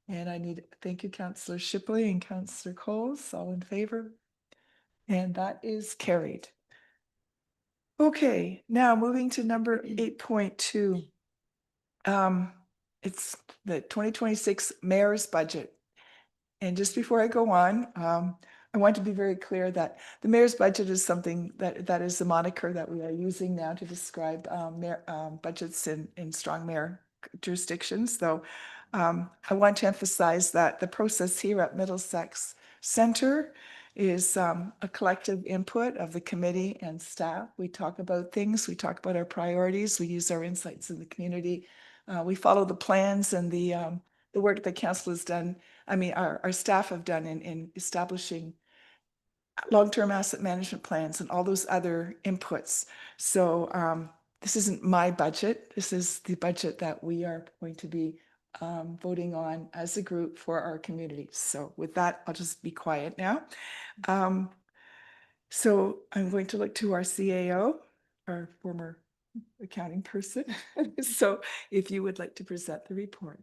And I need, thank you, Councillor Shipley and Councillor Coles, all in favor? And that is carried. Okay, now moving to number 8.2. It's the 2026 mayor's budget. And just before I go on, I want to be very clear that the mayor's budget is something that is the moniker that we are using now to describe budgets in strong mayor jurisdictions. Though I want to emphasize that the process here at Middlesex Centre is a collective input of the committee and staff. We talk about things, we talk about our priorities, we use our insights in the community. We follow the plans and the work that council has done. I mean, our staff have done in establishing long-term asset management plans and all those other inputs. So this isn't my budget. This is the budget that we are going to be voting on as a group for our community. So with that, I'll just be quiet now. So I'm going to look to our CAO, our former accounting person. So if you would like to present the report.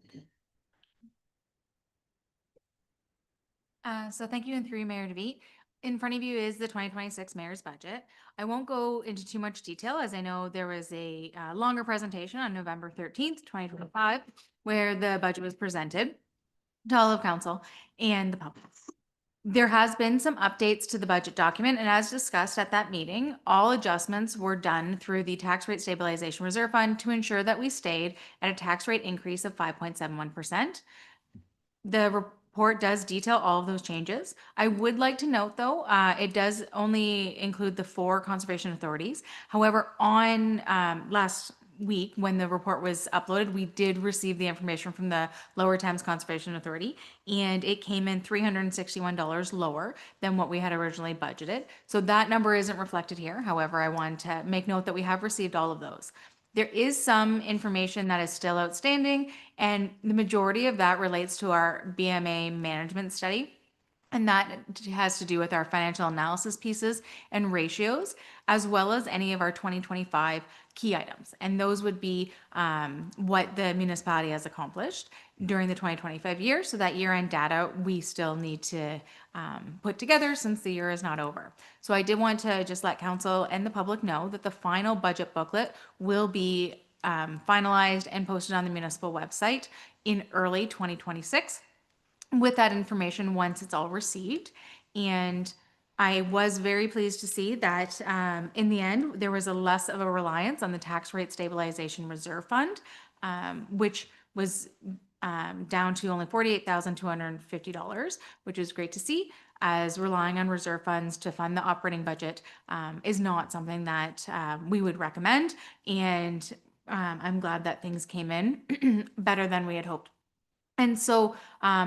So thank you, and through Mayor DeVete. In front of you is the 2026 mayor's budget. I won't go into too much detail as I know there was a longer presentation on November 13th, 2025, where the budget was presented to all of council and the public. There has been some updates to the budget document, and as discussed at that meeting, all adjustments were done through the Tax Rate Stabilization Reserve Fund to ensure that we stayed at a tax rate increase of 5.71%. The report does detail all of those changes. I would like to note, though, it does only include the 4 conservation authorities. However, on last week, when the report was uploaded, we did receive the information from the Lower Thames Conservation Authority, and it came in $361 lower than what we had originally budgeted. So that number isn't reflected here. However, I want to make note that we have received all of those. There is some information that is still outstanding, and the majority of that relates to our BMA management study. And that has to do with our financial analysis pieces and ratios, as well as any of our 2025 key items. And those would be what the municipality has accomplished during the 2025 year. So that year-end data we still need to put together since the year is not over. So I did want to just let council and the public know that the final budget booklet will be finalized and posted on the municipal website in early 2026 with that information once it's all received. And I was very pleased to see that in the end, there was a less of a reliance on the Tax Rate Stabilization Reserve Fund, which was down to only $48,250, which is great to see, as relying on reserve funds to fund the operating budget is not something that we would recommend. And I'm glad that things came in better than we had hoped. And so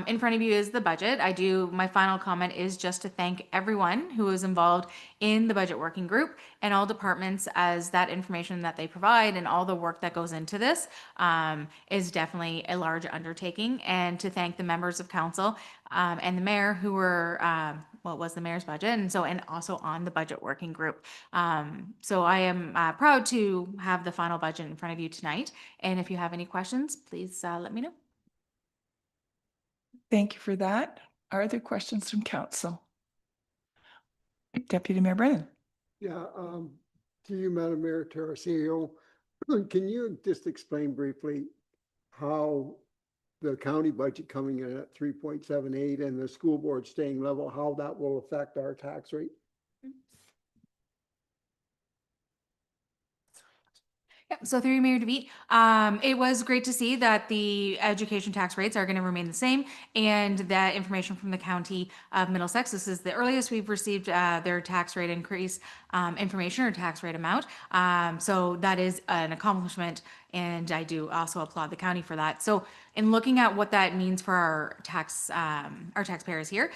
in front of you is the budget. My final comment is just to thank everyone who was involved in the budget working group and all departments, as that information that they provide and all the work that goes into this is definitely a large undertaking. And to thank the members of council and the mayor who were, well, it was the mayor's budget, and also on the budget working group. So I am proud to have the final budget in front of you tonight. And if you have any questions, please let me know. Thank you for that. Are there questions from council? Deputy Mayor Brennan. Yeah, to you, Madam Mayor, to our CEO, can you just explain briefly how the county budget coming in at 3.78 and the school board staying level, how that will affect our tax rate? Yeah, so through you, Mayor DeVete, it was great to see that the education tax rates are going to remain the same, and that information from the county of Middlesex. This is the earliest we've received their tax rate increase information or tax rate amount. So that is an accomplishment, and I do also applaud the county for that. So in looking at what that means for our taxpayers here,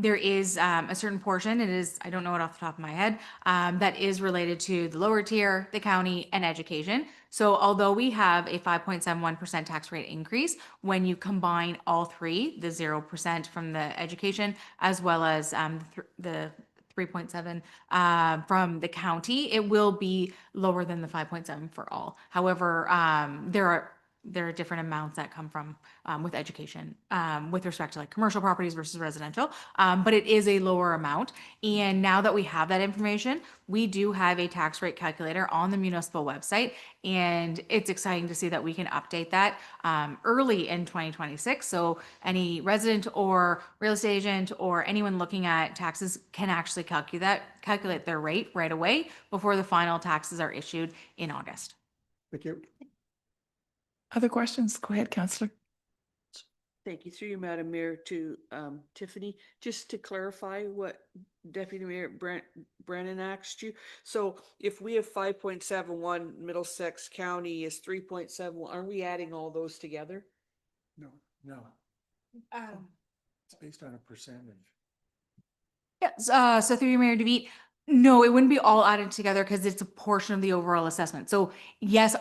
there is a certain portion, I don't know it off the top of my head, that is related to the lower tier, the county, and education. So although we have a 5.71% tax rate increase, when you combine all three, the 0% from the education, as well as the 3.7 from the county, it will be lower than the 5.7 for all. However, there are different amounts that come from with education with respect to like commercial properties versus residential, but it is a lower amount. And now that we have that information, we do have a tax rate calculator on the municipal website, and it's exciting to see that we can update that early in 2026. So any resident or real estate agent or anyone looking at taxes can actually calculate their rate right away before the final taxes are issued in August. Thank you. Other questions? Go ahead, Councillor. Thank you. Through you, Madam Mayor, to Tiffany, just to clarify what Deputy Mayor Brennan asked you. So if we have 5.71, Middlesex County is 3.71, aren't we adding all those together? No. It's based on a percentage. Yeah, so through you, Mayor DeVete, no, it wouldn't be all added together because it's a portion of the overall assessment. So yes,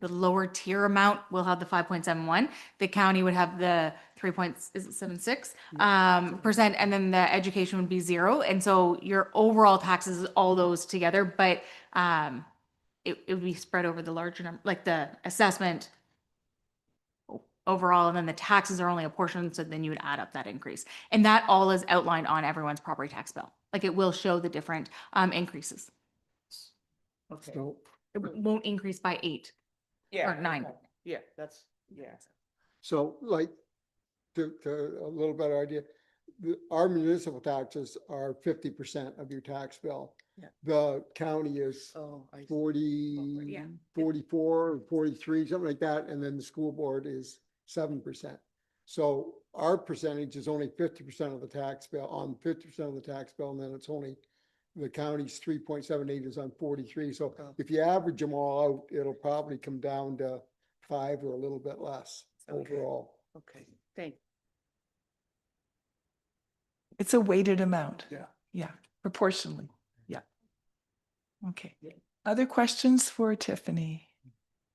the lower tier amount will have the 5.71. The county would have the 3.76% and then the education would be 0. And so your overall taxes is all those together, but it would be spread over the larger number, like the assessment. overall, and then the taxes are only a portion, so then you would add up that increase. And that all is outlined on everyone's property tax bill. Like it will show the different increases. Okay. So, It won't increase by 8 Yeah. or 9. okay. Yeah, that's, yeah. so like, to a little better idea, our municipal taxes are 50% of your tax bill. Yeah. The county is Oh, I. 40, Yeah. 44, or 43, something like that, and then the school board is 7%. So our percentage is only 50% of the tax bill, on 50% of the tax bill, and then it's only, the county's 3.78 is on 43. So if you average them all out, it'll probably come down to 5 or a little bit less overall. Okay, thank. It's a weighted amount. Yeah. Yeah, proportionally. Yeah. Okay. Other questions for Tiffany?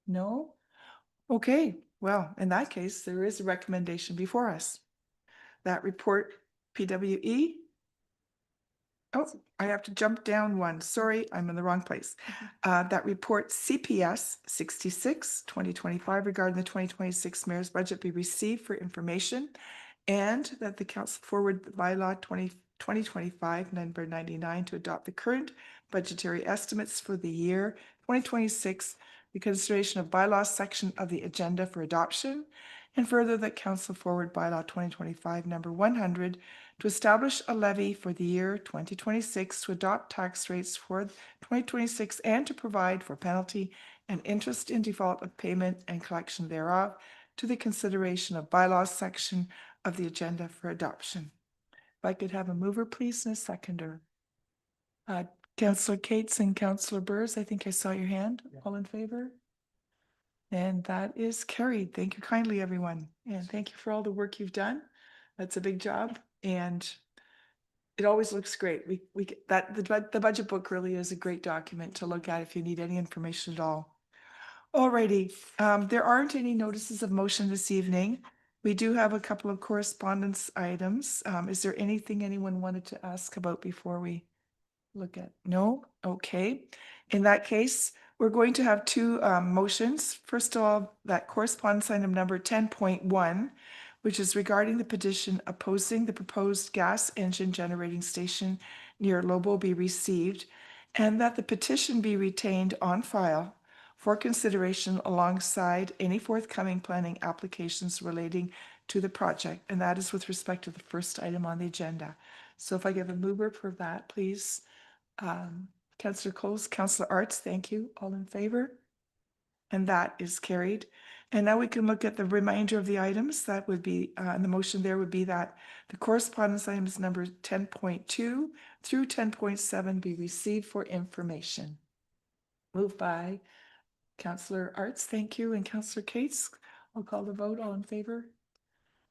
No? Okay, well, in that case, there is a recommendation before us. That report, PWE. Oh, I have to jump down one. Sorry, I'm in the wrong place. That report CPS 66, 2025 regarding the 2026 mayor's budget be received for information, and that the council forward the bylaw 2025 number 99 to adopt the current budgetary estimates for the year 2026, the consideration of bylaw section of the agenda for adoption, and further that council forward bylaw 2025 number 100 to establish a levy for the year 2026 to adopt tax rates for 2026 and to provide for penalty and interest in default of payment and collection thereof to the consideration of bylaws section of the agenda for adoption. If I could have a mover, please, and a seconder. Councillor Cates and Councillor Burrs, I think I saw your hand. All in favor? And that is carried. Thank you kindly, everyone. And thank you for all the work you've done. That's a big job. And it always looks great. We get that the budget book really is a great document to look at if you need any information at all. Alrighty, there aren't any notices of motion this evening. We do have a couple of correspondence items. Is there anything anyone wanted to ask about before we look at? No? Okay. In that case, we're going to have two motions. First of all, that correspondence item number 10.1, which is regarding the petition opposing the proposed gas engine generating station near Lobo be received, and that the petition be retained on file for consideration alongside any forthcoming planning applications relating to the project. And that is with respect to the first item on the agenda. So if I give a mover for that, please. Councillor Coles, Councillor Arts, thank you. All in favor? And that is carried. And now we can look at the remainder of the items. That would be, and the motion there would be that the correspondence items number 10.2 through 10.7 be received for information. Moved by Councillor Arts, thank you, and Councillor Cates. I'll call the vote. All in favor?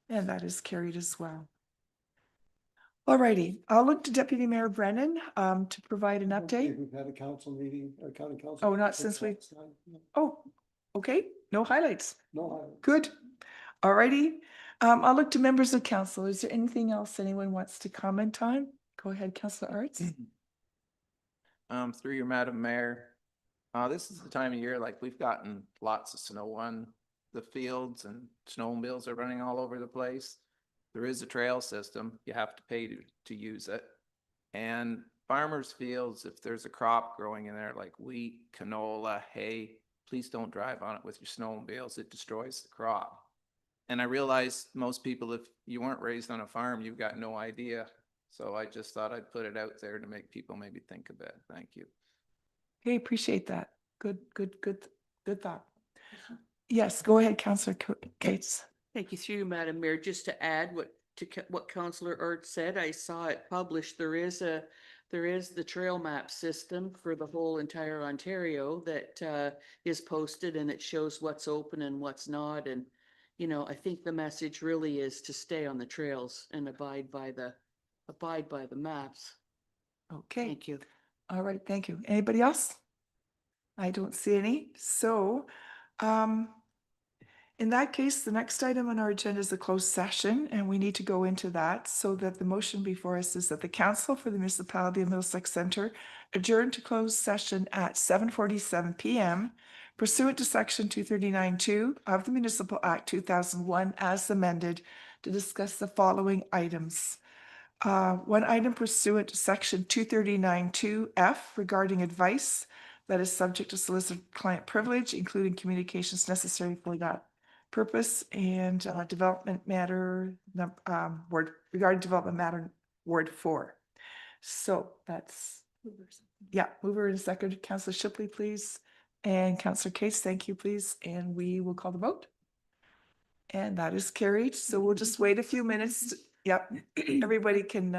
And that is carried as well. Alrighty, I'll look to Deputy Mayor Brennan to provide an update. We've had a council meeting, a county council. Oh, not since we, oh, okay, no highlights. No. Good. Alrighty, I'll look to members of council. Is there anything else anyone wants to comment on? Go ahead, Councillor Arts. Through your Madam Mayor, this is the time of year, like we've gotten lots of snow on the fields and snowmobiles are running all over the place. There is a trail system. You have to pay to use it. And farmers' fields, if there's a crop growing in there like wheat, canola, hay, please don't drive on it with your snowmobiles. It destroys the crop. And I realize most people, if you weren't raised on a farm, you've got no idea. So I just thought I'd put it out there to make people maybe think a bit. Thank you. Okay, appreciate that. Good thought. Yes, go ahead, Councillor Cates. Thank you, through you, Madam Mayor. Just to add what Councillor Art said, I saw it published. There is the trail map system for the whole entire Ontario that is posted, and it shows what's open and what's not. And you know, I think the message really is to stay on the trails and abide by the maps. Okay. Thank you. All right, thank you. Anybody else? I don't see any. So, in that case, the next item on our agenda is the closed session, and we need to go into that so that the motion before us is that the Council for the Municipality of Middlesex Centre adjourn to closed session at 7:47 p.m. pursuant to section 239(2) of the Municipal Act 2001 as amended, to discuss the following items. One item pursuant to section 239(2)F regarding advice that is subject to solicitor-client privilege, including communications necessary for that purpose, and development matter word regarding development matter ward 4. So that's, yeah, mover and second, Councillor Shipley, please. And Councillor Case, thank you, please. And we will call the vote. And that is carried. So we'll just wait a few minutes. Yep, everybody can